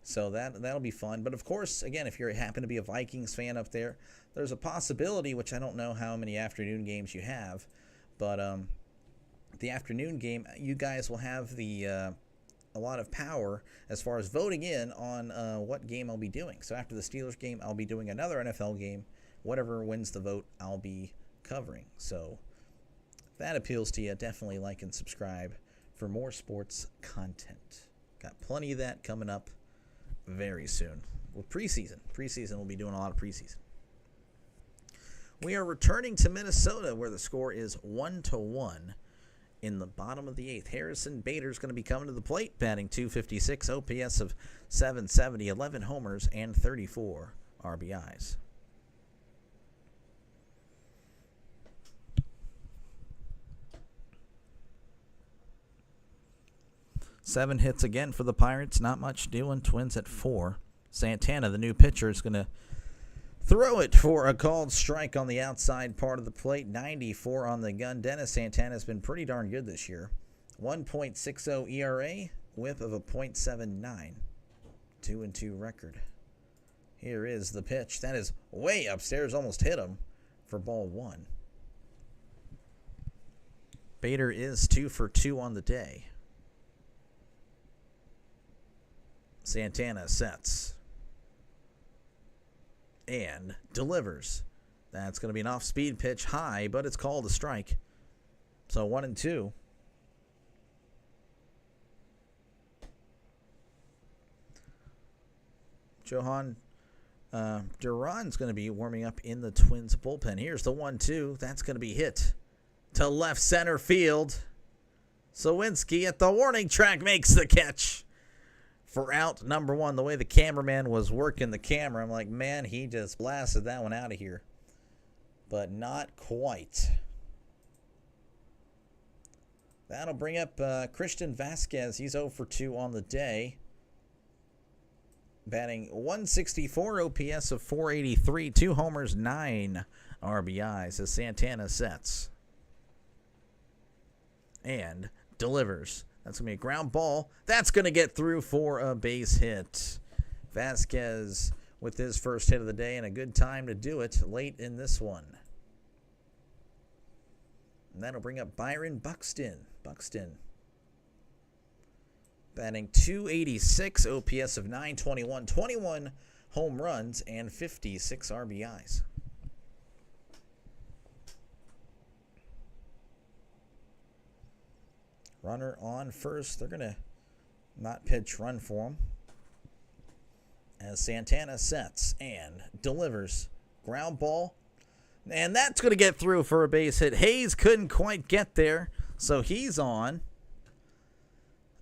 so that'll be fun. But of course, again, if you happen to be a Vikings fan up there, there's a possibility, which I don't know how many afternoon games you have, but the afternoon game, you guys will have a lot of power as far as voting in on what game I'll be doing. So after the Steelers game, I'll be doing another NFL game. Whatever wins the vote, I'll be covering. So if that appeals to you, definitely like and subscribe for more sports content. Got plenty of that coming up very soon. With preseason. We'll be doing a lot of preseason. We are returning to Minnesota, where the score is 1-1. In the bottom of the 8th, Harrison Bader's going to be coming to the plate, batting .256, OPS of .770, 11 homers, and 34 RBIs. Seven hits again for the Pirates. Not much doing. Twins at 4. Santana, the new pitcher, is going to throw it for a called strike on the outside part of the plate. 94 on the gun. Dennis Santana has been pretty darn good this year. 1.60 ERA, whip of a .79. 2-2 record. Here is the pitch. That is way upstairs. Almost hit him for ball 1. Bader is 2 for 2 on the day. Santana sets and delivers. That's going to be an off-speed pitch high, but it's called a strike. So 1-2. Johan Duran's going to be warming up in the Twins bullpen. Here's the 1-2. That's going to be hit to left center field. Sawinski at the warning track makes the catch for out number 1. The way the cameraman was working the camera, I'm like, man, he just blasted that one out of here. But not quite. That'll bring up Christian Vasquez. He's 0 for 2 on the day. Batting .164, OPS of .483, 2 homers, 9 RBIs as Santana sets and delivers. That's going to be a ground ball. That's going to get through for a base hit. Vasquez with his first hit of the day, and a good time to do it late in this one. And that'll bring up Byron Buxton. Batting .286, OPS of .921, 21 home runs, and 56 RBIs. Runner on first. They're going to not pitch run for him as Santana sets and delivers. Ground ball. And that's going to get through for a base hit. Hayes couldn't quite get there, so he's on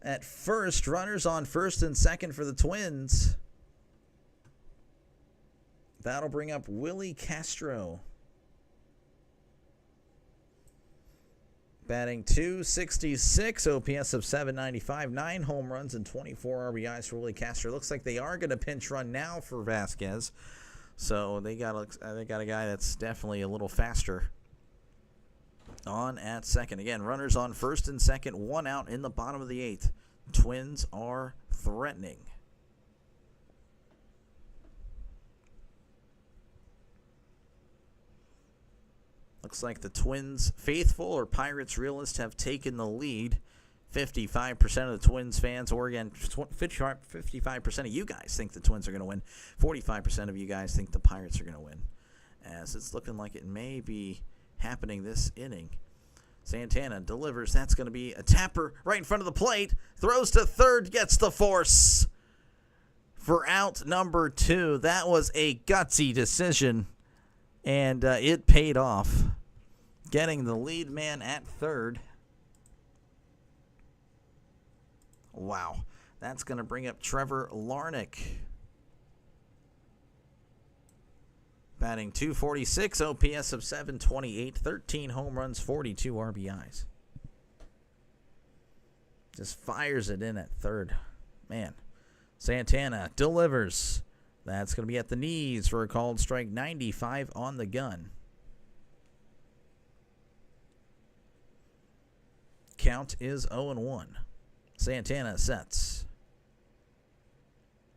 at first. Runners on first and second for the Twins. That'll bring up Willie Castro. Batting .266, OPS of .795, 9 home runs and 24 RBIs for Willie Castro. Looks like they are going to pinch run now for Vasquez. So they got a guy that's definitely a little faster on at second. Again, runners on first and second, 1 out in the bottom of the 8th. Twins are threatening. Looks like the Twins faithful or Pirates realists have taken the lead. 55% of the Twins fans, or again, 55% of you guys think the Twins are going to win. 45% of you guys think the Pirates are going to win. As it's looking like it may be happening this inning. Santana delivers. That's going to be a tapper right in front of the plate. Throws to third, gets the force for out number 2. That was a gutsy decision, and it paid off. Getting the lead man at third. Wow. That's going to bring up Trevor Larnach. Batting .246, OPS of .728, 13 home runs, 42 RBIs. Just fires it in at third. Man. Santana delivers. That's going to be at the knees for a called strike. 95 on the gun. Count is 0-1. Santana sets.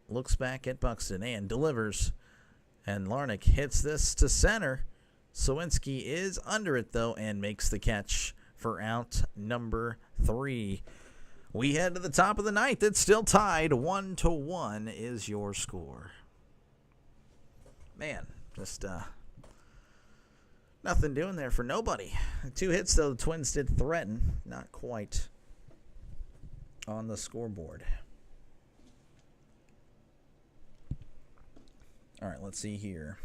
Looks back at Buxton and delivers. And Larnach hits this to center. Sawinski is under it, though, and makes the catch for out number 3. We head to the top of the 9th. It's still tied. 1-1 is your score. Man, just nothing doing there for nobody. 2 hits, though, the Twins did threaten. Not quite on the scoreboard. All right, let's see here.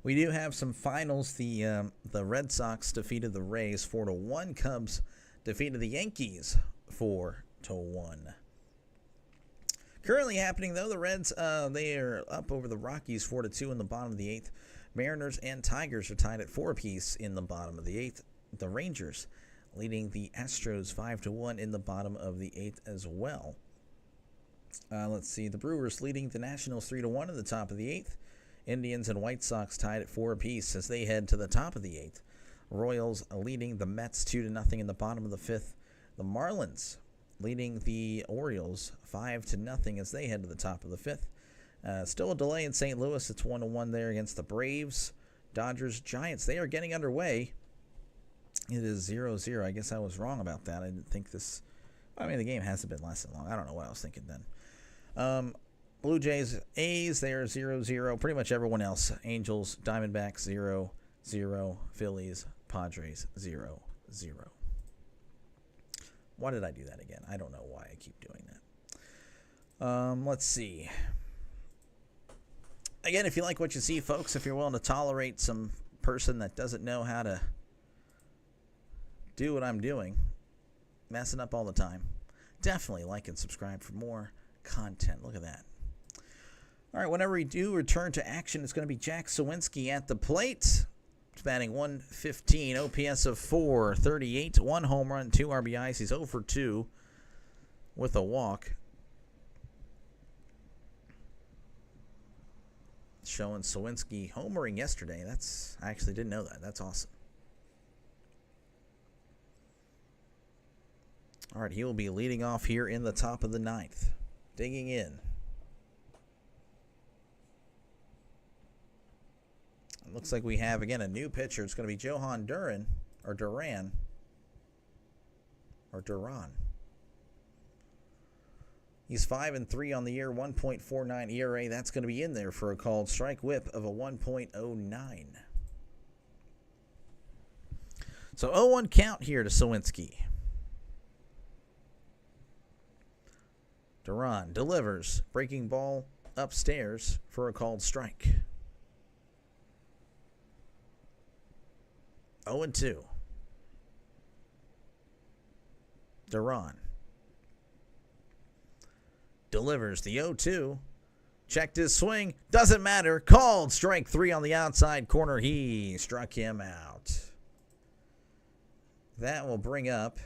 We do have some finals. The Red Sox defeated the Rays 4-1. Cubs defeated the Yankees 4-1. Currently happening, though, the Reds, they are up over the Rockies 4-2 in the bottom of the 8th. Mariners and Tigers are tied at 4 apiece in the bottom of the 8th. The Rangers leading the Astros 5-1 in the bottom of the 8th as well. Let's see. The Brewers leading the Nationals 3-1 at the top of the 8th. Indians and White Sox tied at 4 apiece as they head to the top of the 8th. Royals leading the Mets 2-0 in the bottom of the 5th. The Marlins leading the Orioles 5-0 as they head to the top of the 5th. Still a delay in St. Louis. It's 1-1 there against the Braves. Dodgers, Giants, they are getting underway. It is 0-0. I guess I was wrong about that. I didn't think this... I mean, the game hasn't been lasting long. I don't know what I was thinking then. Blue Jays, A's, they are 0-0. Pretty much everyone else. Angels, Diamondbacks, 0-0. Phillies, Padres, 0-0. Why did I do that again? I don't know why I keep doing that. Let's see. Again, if you like what you see, folks, if you're willing to tolerate some person that doesn't know how to do what I'm doing, messing up all the time, definitely like and subscribe for more content. Look at that. All right, whenever we do return to action, it's going to be Jack Sawinski at the plate. He's batting .115, OPS of .438, 1 home run, 2 RBIs. He's 0 for 2 with a walk. Showing Sawinski homering yesterday. I actually didn't know that. That's awesome. All right, he will be leading off here in the top of the 9th. Digging in. It looks like we have, again, a new pitcher. It's going to be Johan Duran. He's 5-3 on the year, 1.49 ERA. That's going to be in there for a called strike, whip of a 1.09. So 0-1 count here to Sawinski. Duran delivers. Breaking ball upstairs for a called strike. 0-2. Duran delivers the 0-2. Checked his swing. Doesn't matter. Called strike 3 on the outside corner. He struck him out. That will bring up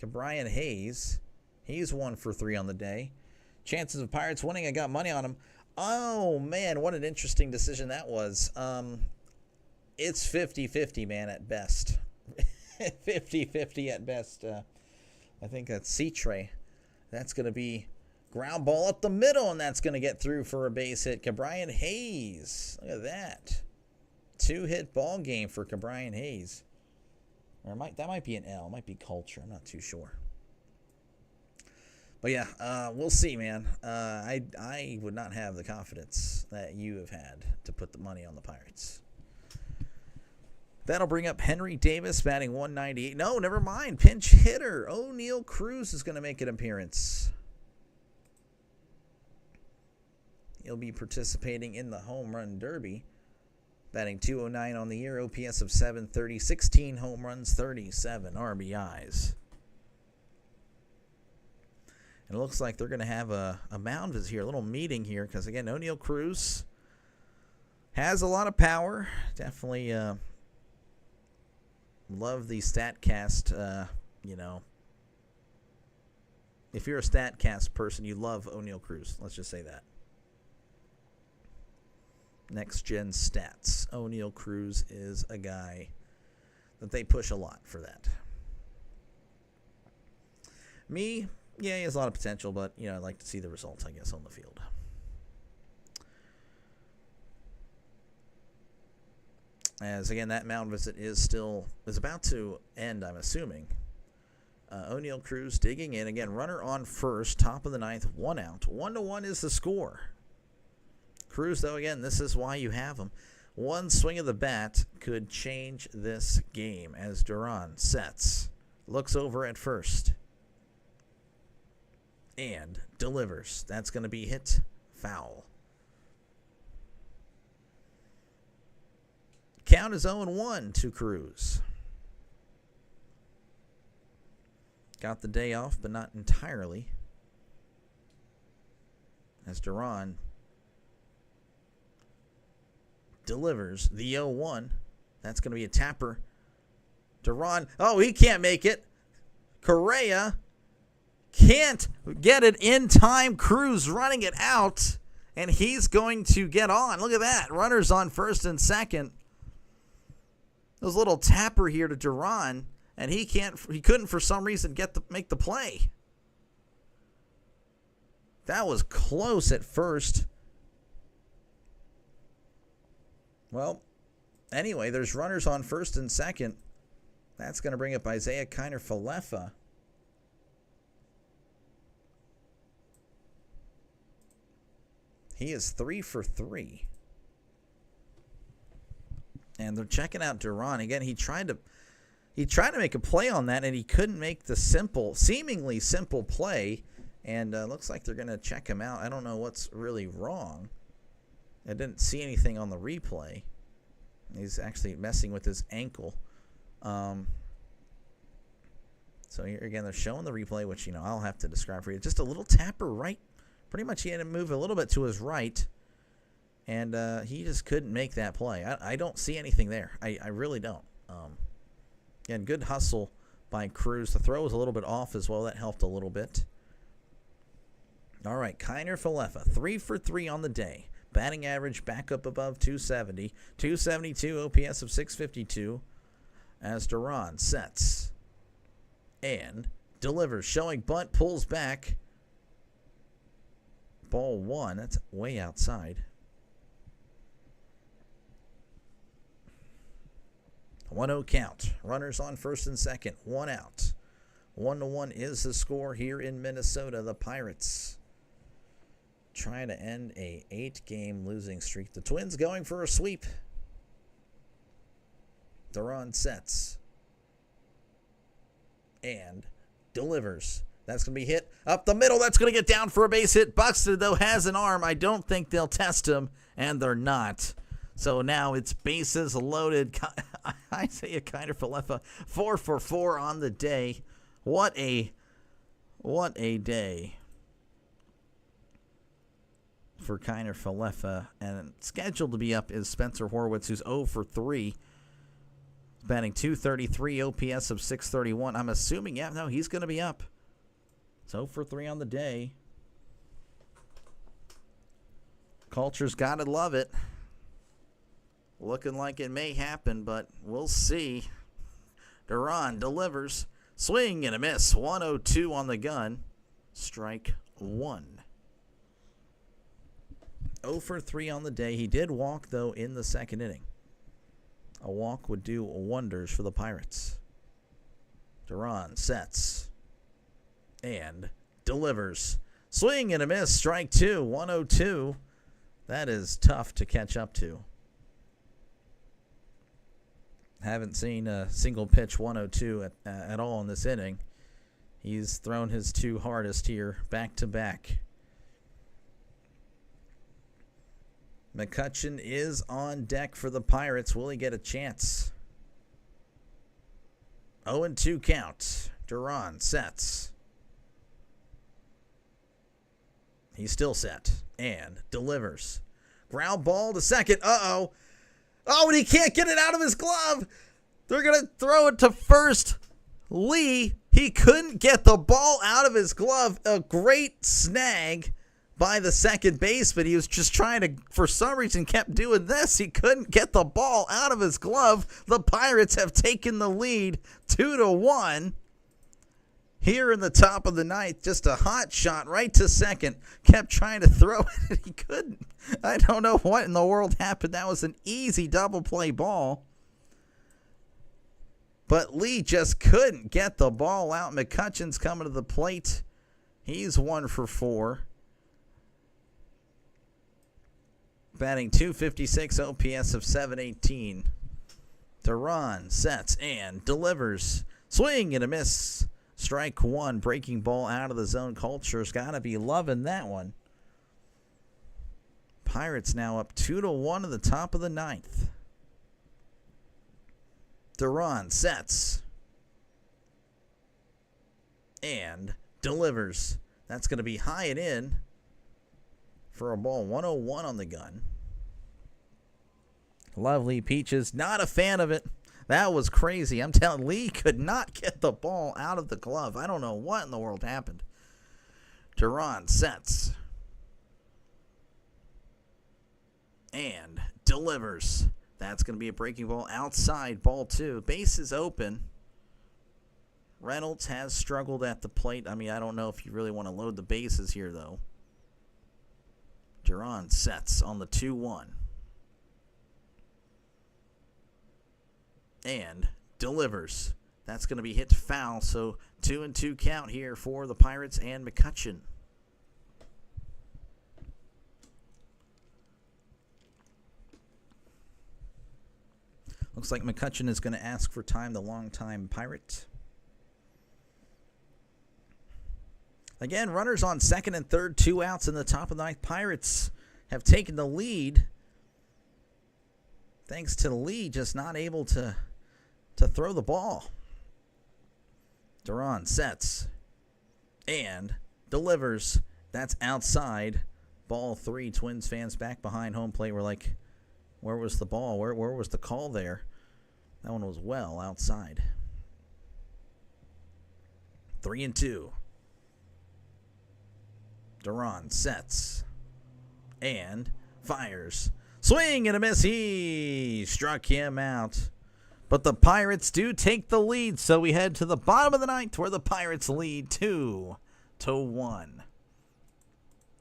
Ke'Bryan Hayes. He's 1 for 3 on the day. Chances of Pirates winning, I got money on him. Oh, man, what an interesting decision that was. It's 50-50, man, at best. 50-50 at best. I think that's C-Tray. That's going to be ground ball up the middle, and that's going to get through for a base hit. Cabrian Hayes. Look at that. 2-hit ball game for Cabrian Hayes. Or that might be an L. It might be Culture. I'm not too sure. But yeah, we'll see, man. I would not have the confidence that you have had to put the money on the Pirates. That'll bring up Henry Davis batting 198. No, never mind. Pinch hitter. O'Neal Cruz is going to make an appearance. He'll be participating in the home run derby. Batting 209 on the year. OPS of 730. 16 home runs, 37 RBIs. And it looks like they're going to have a mound visit here. A little meeting here. Because, again, O'Neal Cruz has a lot of power. Definitely... love the StatCast, if you're a StatCast person, you love O'Neal Cruz. Let's just say that. Next Gen Stats. O'Neal Cruz is a guy that they push a lot for that. Me, yeah, he has a lot of potential, but, I'd like to see the results, I guess, on the field. As, again, that mound visit is about to end, I'm assuming. O'Neal Cruz digging in. Again, runner on first, top of the ninth, 1 out. 1-1 is the score. Cruz, though, again, this is why you have him. One swing of the bat could change this game as Duran sets. Looks over at first. And delivers. That's going to be hit foul. Count is 0-1 to Cruz. Got the day off, but not entirely. As Duran delivers the 0-1. That's going to be a tapper. Duran, he can't make it. Correa can't get it in time. Cruz running it out, and he's going to get on. Look at that. Runners on first and second. There's a little tapper here to Duran, and he couldn't for some reason make the play. That was close at first. Well, anyway, there's runners on first and second. That's going to bring up Isaiah Kiner-Falefa. He is 3 for 3. And they're checking out Duran. Again, he tried to make a play on that, and he couldn't make the seemingly simple play. And looks like they're going to check him out. I don't know what's really wrong. I didn't see anything on the replay. He's actually messing with his ankle. So here again, they're showing the replay, which I'll have to describe for you. Just a little tapper right. Pretty much he had to move a little bit to his right. And he just couldn't make that play. I don't see anything there. I really don't. Again, good hustle by Cruz. The throw was a little bit off as well. That helped a little bit. All right, Kiner-Falefa, 3 for 3 on the day. Batting average back up above 270. 272, OPS of 652. As Duran sets and delivers. Showing bunt, pulls back. Ball 1. That's way outside. 1-0 count. Runners on first and second. 1 out. 1-1 is the score here in Minnesota. The Pirates trying to end a 8-game losing streak. The Twins going for a sweep. Duran sets and delivers. That's going to be hit up the middle. That's going to get down for a base hit. Buxton, though, has an arm. I don't think they'll test him, and they're not. So now it's bases loaded. Isaiah Kiner-Falefa, 4 for 4 on the day. What a day for Kiner-Falefa. And scheduled to be up is Spencer Horwitz, who's 0 for 3. Batting 233, OPS of 631. I'm assuming, he's going to be up. It's 0 for 3 on the day. Culture's got to love it. Looking like it may happen, but we'll see. Duran delivers. Swing and a miss. 102 on the gun. Strike one. 0 for 3 on the day. He did walk, though, in the second inning. A walk would do wonders for the Pirates. Duran sets and delivers. Swing and a miss. Strike two. 102. That is tough to catch up to. Haven't seen a single pitch 102 at all in this inning. He's thrown his two hardest here back to back. McCutchen is on deck for the Pirates. Will he get a chance? 0-2 count. Duran sets. He's still set and delivers. Ground ball to second. Uh-oh. Oh, and he can't get it out of his glove. They're going to throw it to first. Lee, he couldn't get the ball out of his glove. A great snag by the second baseman. He was just trying to, for some reason, kept doing this. He couldn't get the ball out of his glove. The Pirates have taken the lead 2-1. Here in the top of the ninth, just a hot shot right to second. Kept trying to throw it, and he couldn't. I don't know what in the world happened. That was an easy double play ball. But Lee just couldn't get the ball out. McCutchen's coming to the plate. He's 1 for 4. Batting .256, OPS of .718. Duran sets and delivers. Swing and a miss. Strike one. Breaking ball out of the zone. Culture's got to be loving that one. Pirates now up 2-1 at the top of the ninth. Duran sets and delivers. That's going to be high and in for a ball. 101 on the gun. Lovely Peaches. Not a fan of it. That was crazy. I'm telling Lee could not get the ball out of the glove. I don't know what in the world happened. Duran sets and delivers. That's going to be a breaking ball outside. Ball two. Base is open. Reynolds has struggled at the plate. I mean, I don't know if you really want to load the bases here, though. Duran sets on the 2-1. And delivers. That's going to be hit foul, so 2-2 count here for the Pirates and McCutchen. Looks like McCutchen is going to ask for time, the longtime Pirate. Again, runners on second and third, 2 outs in the top of the ninth. Pirates have taken the lead. Thanks to Lee just not able to throw the ball. Duran sets and delivers. That's outside. Ball 3. Twins fans back behind home plate were like, where was the ball? Where was the call there? That one was well outside. 3-2. Duran sets and fires. Swing and a miss. He struck him out. But the Pirates do take the lead, so we head to the bottom of the ninth where the Pirates lead 2-1.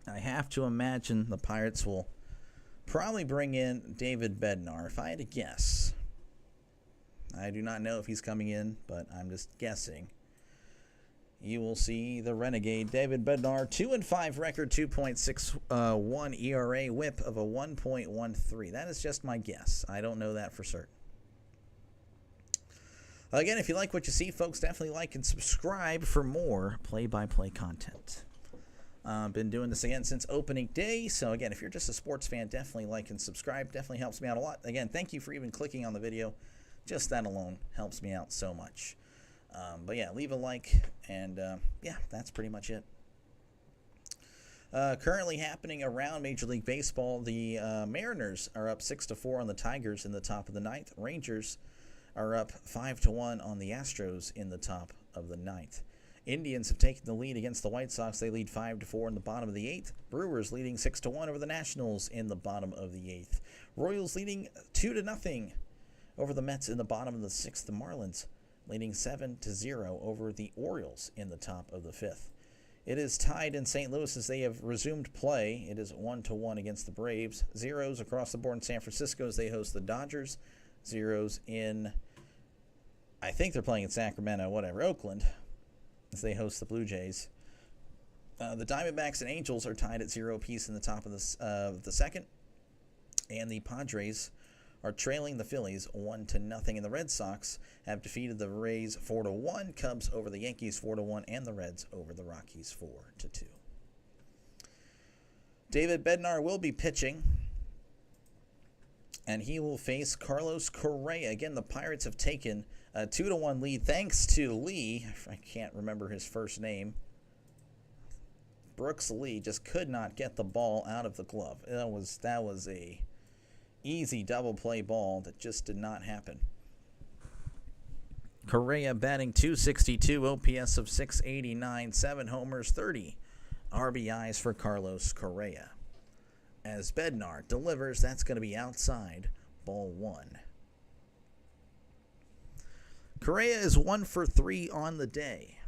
I have to imagine the Pirates will probably bring in David Bednar, if I had to guess. I do not know if he's coming in, but I'm just guessing. You will see the Renegade David Bednar, 2-5 record, 2.61 ERA, whip of a 1.13. That is just my guess. I don't know that for certain. Again, if you like what you see, folks, definitely like and subscribe for more play-by-play content. Been doing this again since opening day, so again, if you're just a sports fan, definitely like and subscribe. Definitely helps me out a lot. Again, thank you for even clicking on the video. Just that alone helps me out so much. But yeah, leave a like, and yeah, that's pretty much it. Currently happening around Major League Baseball, the Mariners are up 6-4 on the Tigers in the top of the ninth. Rangers are up 5-1 on the Astros in the top of the ninth. Indians have taken the lead against the White Sox. They lead 5-4 in the bottom of the 8th. Brewers leading 6-1 over the Nationals in the bottom of the 8th. Royals leading 2-0 over the Mets in the bottom of the 6th. The Marlins leading 7-0 over the Orioles in the top of the 5th. It is tied in St. Louis as they have resumed play. It is 1-1 against the Braves. Zeros across the board in San Francisco as they host the Dodgers. Zeros in, I think they're playing in Sacramento, Oakland, as they host the Blue Jays. The Diamondbacks and Angels are tied at 0 apiece in the top of the second. And the Padres are trailing the Phillies 1-0. And the Red Sox have defeated the Rays 4-1, Cubs over the Yankees 4-1, and the Reds over the Rockies 4-2. David Bednar will be pitching, and he will face Carlos Correa. Again, the Pirates have taken a 2-1 lead thanks to Lee. I can't remember his first name. Brooks Lee just could not get the ball out of the glove. That was a easy double play ball that just did not happen. Correa batting .262, OPS of .689, 7 homers, 30 RBIs for Carlos Correa. As Bednar delivers, that's going to be outside, ball 1. Correa is 1 for 3 on the day.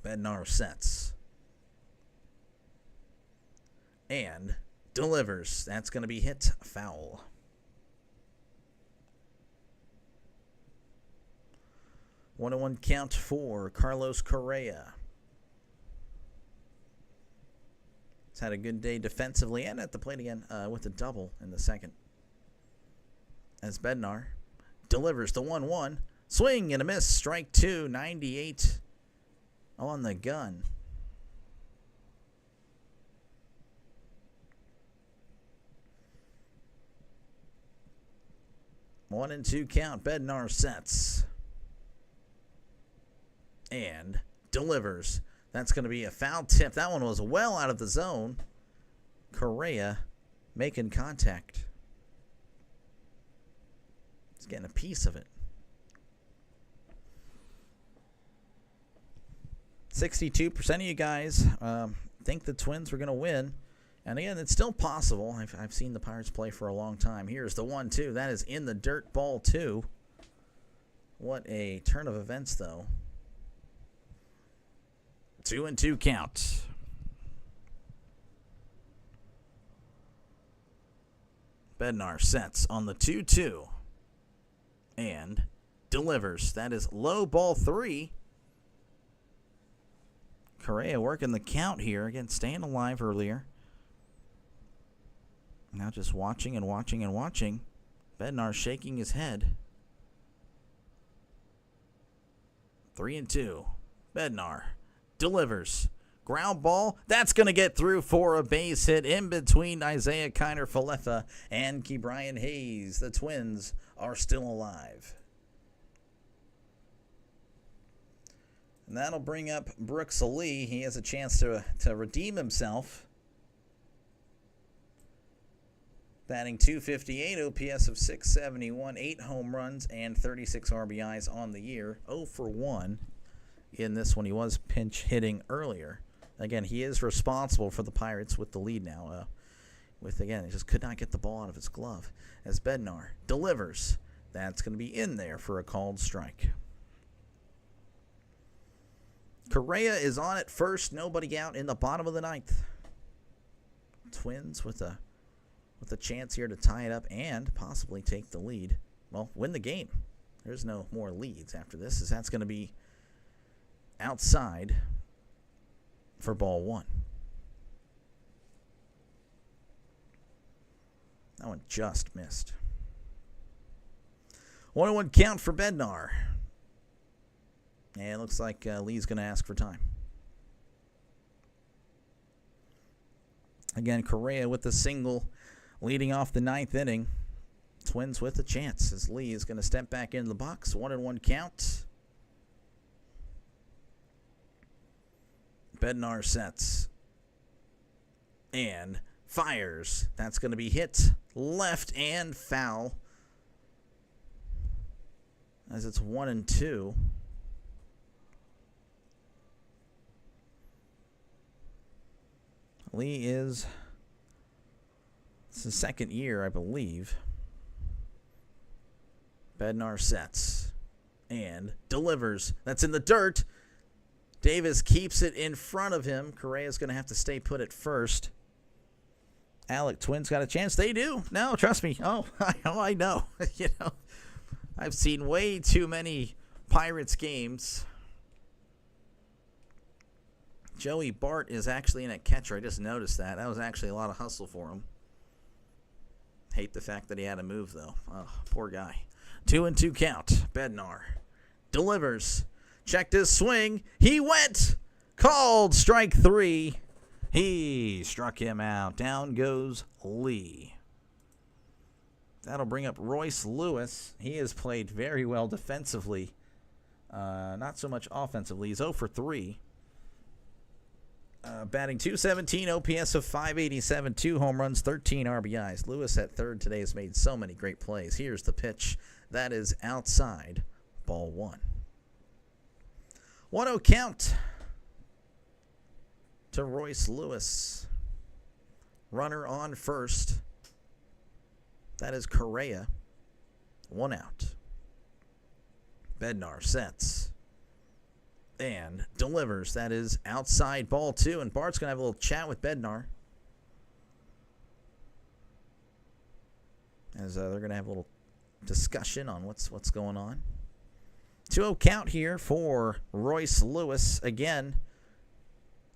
Bednar sets and delivers. That's going to be hit foul. 1-1 count for Carlos Correa. He's had a good day defensively and at the plate again with a double in the second. As Bednar delivers the 1-1. Swing and a miss. Strike 2. 98 on the gun. One and 2 count. Bednar sets and delivers. That's going to be a foul tip. That one was well out of the zone. Correa making contact. He's getting a piece of it. 62% of you guys think the Twins were going to win. And again, it's still possible. I've seen the Pirates play for a long time. Here's the 1-2. That is in the dirt, ball 2. What a turn of events, though. 2-2 count. Bednar sets on the 2-2 and delivers. That is low, ball 3. Correa working the count here. Again, staying alive earlier. Now just watching and watching and watching. Bednar shaking his head. 3-2. Bednar delivers. Ground ball. That's going to get through for a base hit in between Isaiah Kiner-Falefa and Ke'Bryan Hayes. The Twins are still alive. And that'll bring up Brooks Lee. He has a chance to redeem himself. Batting .258, OPS of .671, 8 home runs, and 36 RBIs on the year. 0 for 1 in this one. He was pinch hitting earlier. Again, he is responsible for the Pirates with the lead now. Again, he just could not get the ball out of his glove. As Bednar delivers, that's going to be in there for a called strike. Correa is on at first. Nobody out in the bottom of the 9th. Twins with a chance here to tie it up and possibly take the lead. Well, win the game. There's no more leads after this, as that's going to be outside for ball 1. That one just missed. 1-1 count for Bednar. And it looks like Lee's going to ask for time. Again, Correa with the single leading off the 9th inning. Twins with a chance as Lee is going to step back into the box. 1-1 count. Bednar sets and fires. That's going to be hit left and foul, as it's 1-2. Lee is, it's his second year, I believe. Bednar sets and delivers. That's in the dirt. Davis keeps it in front of him. Correa's going to have to stay put at first. Alec, Twins got a chance. They do. No, trust me. I know. You know, I've seen way too many Pirates games. Joey Bart is actually in at catcher. I just noticed that. That was actually a lot of hustle for him. Hate the fact that he had to move, though. Oh, poor guy. 2-2 count. Bednar delivers. Checked his swing. He went. Called strike 3. He struck him out. Down goes Lee. That'll bring up Royce Lewis. He has played very well defensively. Not so much offensively. He's 0 for 3. Batting .217, OPS of .587, 2 home runs, 13 RBIs. Lewis at third today has made so many great plays. Here's the pitch. That is outside. Ball 1. 1-0 count to Royce Lewis. Runner on first. That is Correa. 1 out. Bednar sets and delivers. That is outside. Ball 2. And Bart's going to have a little chat with Bednar, as they're going to have a little discussion on what's going on. 2-0 count here for Royce Lewis. Again,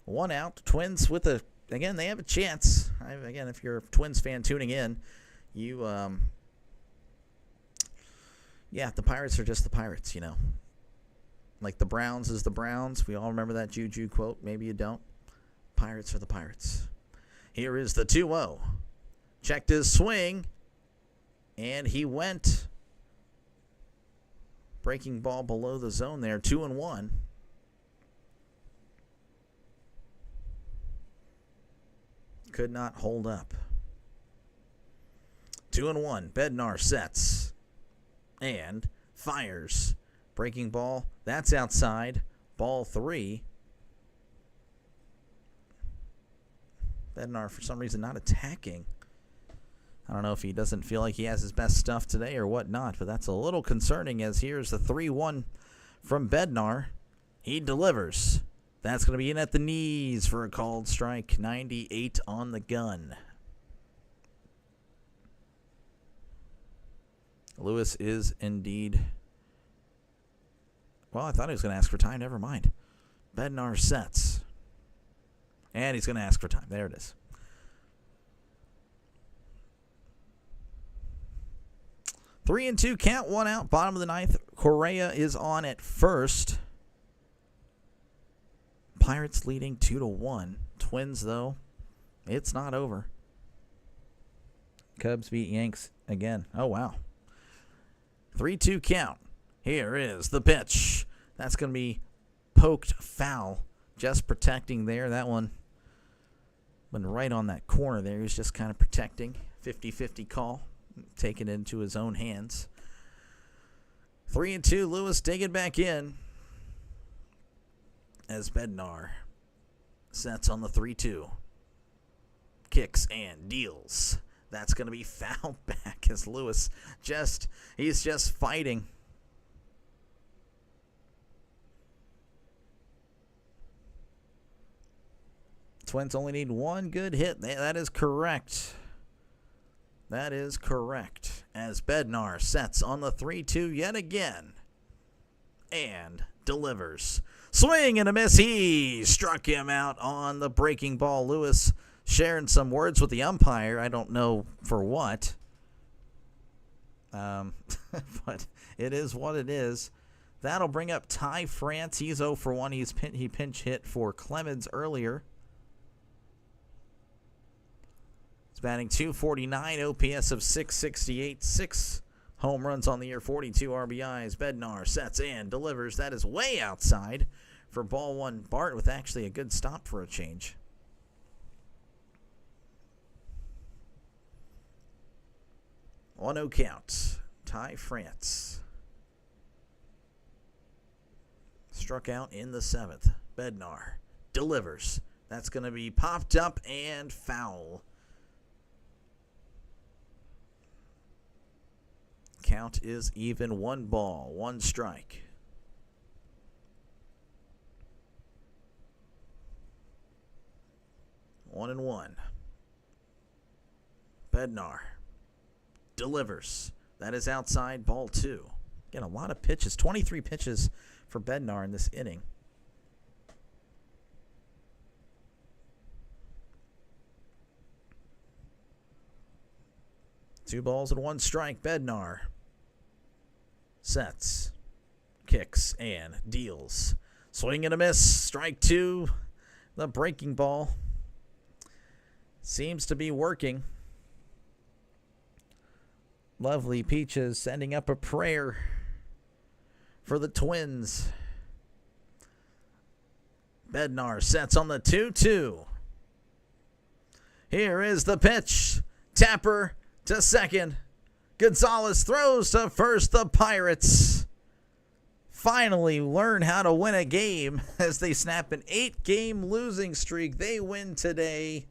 1 out. Twins with again, they have a chance. Again, if you're a Twins fan tuning in, you, yeah, the Pirates are just the Pirates, you know. Like the Browns is the Browns. We all remember that Juju quote. Maybe you don't. Pirates are the Pirates. Here is the 2-0. Checked his swing, and he went. Breaking ball below the zone there. 2-1. Could not hold up. 2-1. Bednar sets and fires. Breaking ball. That's outside. Ball 3. Bednar, for some reason, not attacking. I don't know if he doesn't feel like he has his best stuff today or whatnot, but that's a little concerning, as here's the 3-1 from Bednar. He delivers. That's going to be in at the knees for a called strike. 98 on the gun. Lewis is indeed... Well, I thought he was going to ask for time. Never mind. Bednar sets. And he's going to ask for time. There it is. Three and two count, 1 out. Bottom of the ninth. Correa is on at first. Pirates leading 2-1. Twins, though, it's not over. Cubs beat Yanks again. Oh, wow. 3-2 count. Here is the pitch. That's going to be poked foul. Just protecting there. That one went right on that corner there. He was just kind of protecting. 50-50 call. Taking it into his own hands. 3-2. Lewis digging back in, as Bednar sets on the 3-2. Kicks and deals. That's going to be fouled back, as Lewis he's just fighting. Twins only need one good hit. That is correct. That is correct. As Bednar sets on the 3-2 yet again. And delivers. Swing and a miss. He struck him out on the breaking ball. Lewis sharing some words with the umpire. I don't know for what. But it is what it is. That'll bring up Ty France. He's 0 for 1. He pinch hit for Clemens earlier. Batting .249, OPS of .668, 6 home runs on the year, 42 RBIs. Bednar sets and delivers. That is way outside for ball 1. Bart with actually a good stop for a change. On 0 count. Ty France struck out in the 7th. Bednar delivers. That's going to be popped up and foul. Count is even. 1 ball, 1 strike. One and one. Bednar delivers. That is outside, ball 2. Again, a lot of pitches. 23 pitches for Bednar in this inning. Two balls and 1 strike. Bednar sets, kicks, and deals. Swing and a miss. Strike 2. The breaking ball seems to be working. Lovely Peaches sending up a prayer for the Twins. Bednar sets on the 2-2. Here is the pitch. Tapper to second. Gonzalez throws to first. The Pirates finally learn how to win a game as they snap an 8-game losing streak. They win today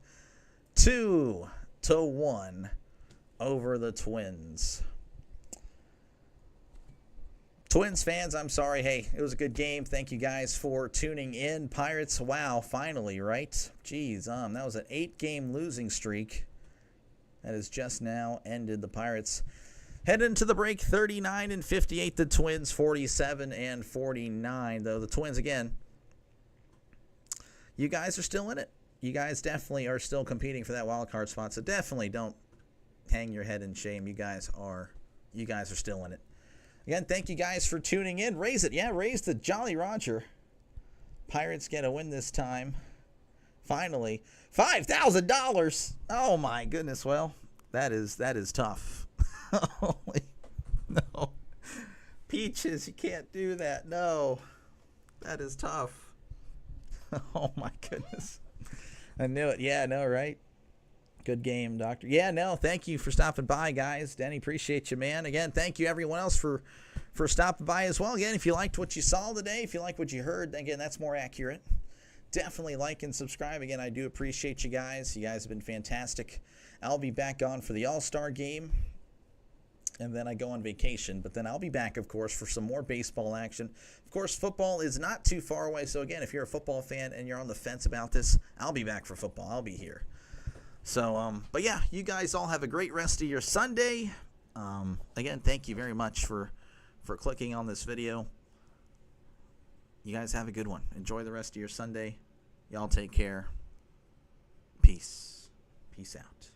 2-1 over the Twins. Twins fans, I'm sorry. Hey, it was a good game. Thank you guys for tuning in. Pirates, wow, finally, right? Jeez, that was an 8-game losing streak that has just now ended. The Pirates head into the break 39-58. The Twins 47-49. Though the Twins, again, you guys are still in it. You guys definitely are still competing for that wild card spot. So definitely don't hang your head in shame. You guys are still in it. Again, thank you guys for tuning in. Raise it. Yeah, raise the Jolly Roger. Pirates get a win this time. Finally. $5,000. Oh my goodness. Well, that is tough. Holy no. Peaches, you can't do that. No. That is tough. Oh my goodness. I knew it. Yeah, I know, right? Good game, Doctor. Yeah, no, thank you for stopping by, guys. Danny, appreciate you, man. Again, thank you, everyone else, for stopping by as well. Again, if you liked what you saw today, if you like what you heard, again, that's more accurate. Definitely like and subscribe. Again, I do appreciate you guys. You guys have been fantastic. I'll be back on for the All-Star game, and then I go on vacation. But then I'll be back, of course, for some more baseball action. Of course, football is not too far away. So, again, if you're a football fan and you're on the fence about this, I'll be back for football. I'll be here. So, but yeah, you guys all have a great rest of your Sunday. Again, thank you very much for clicking on this video. You guys have a good one. Enjoy the rest of your Sunday. Y'all take care. Peace. Peace out.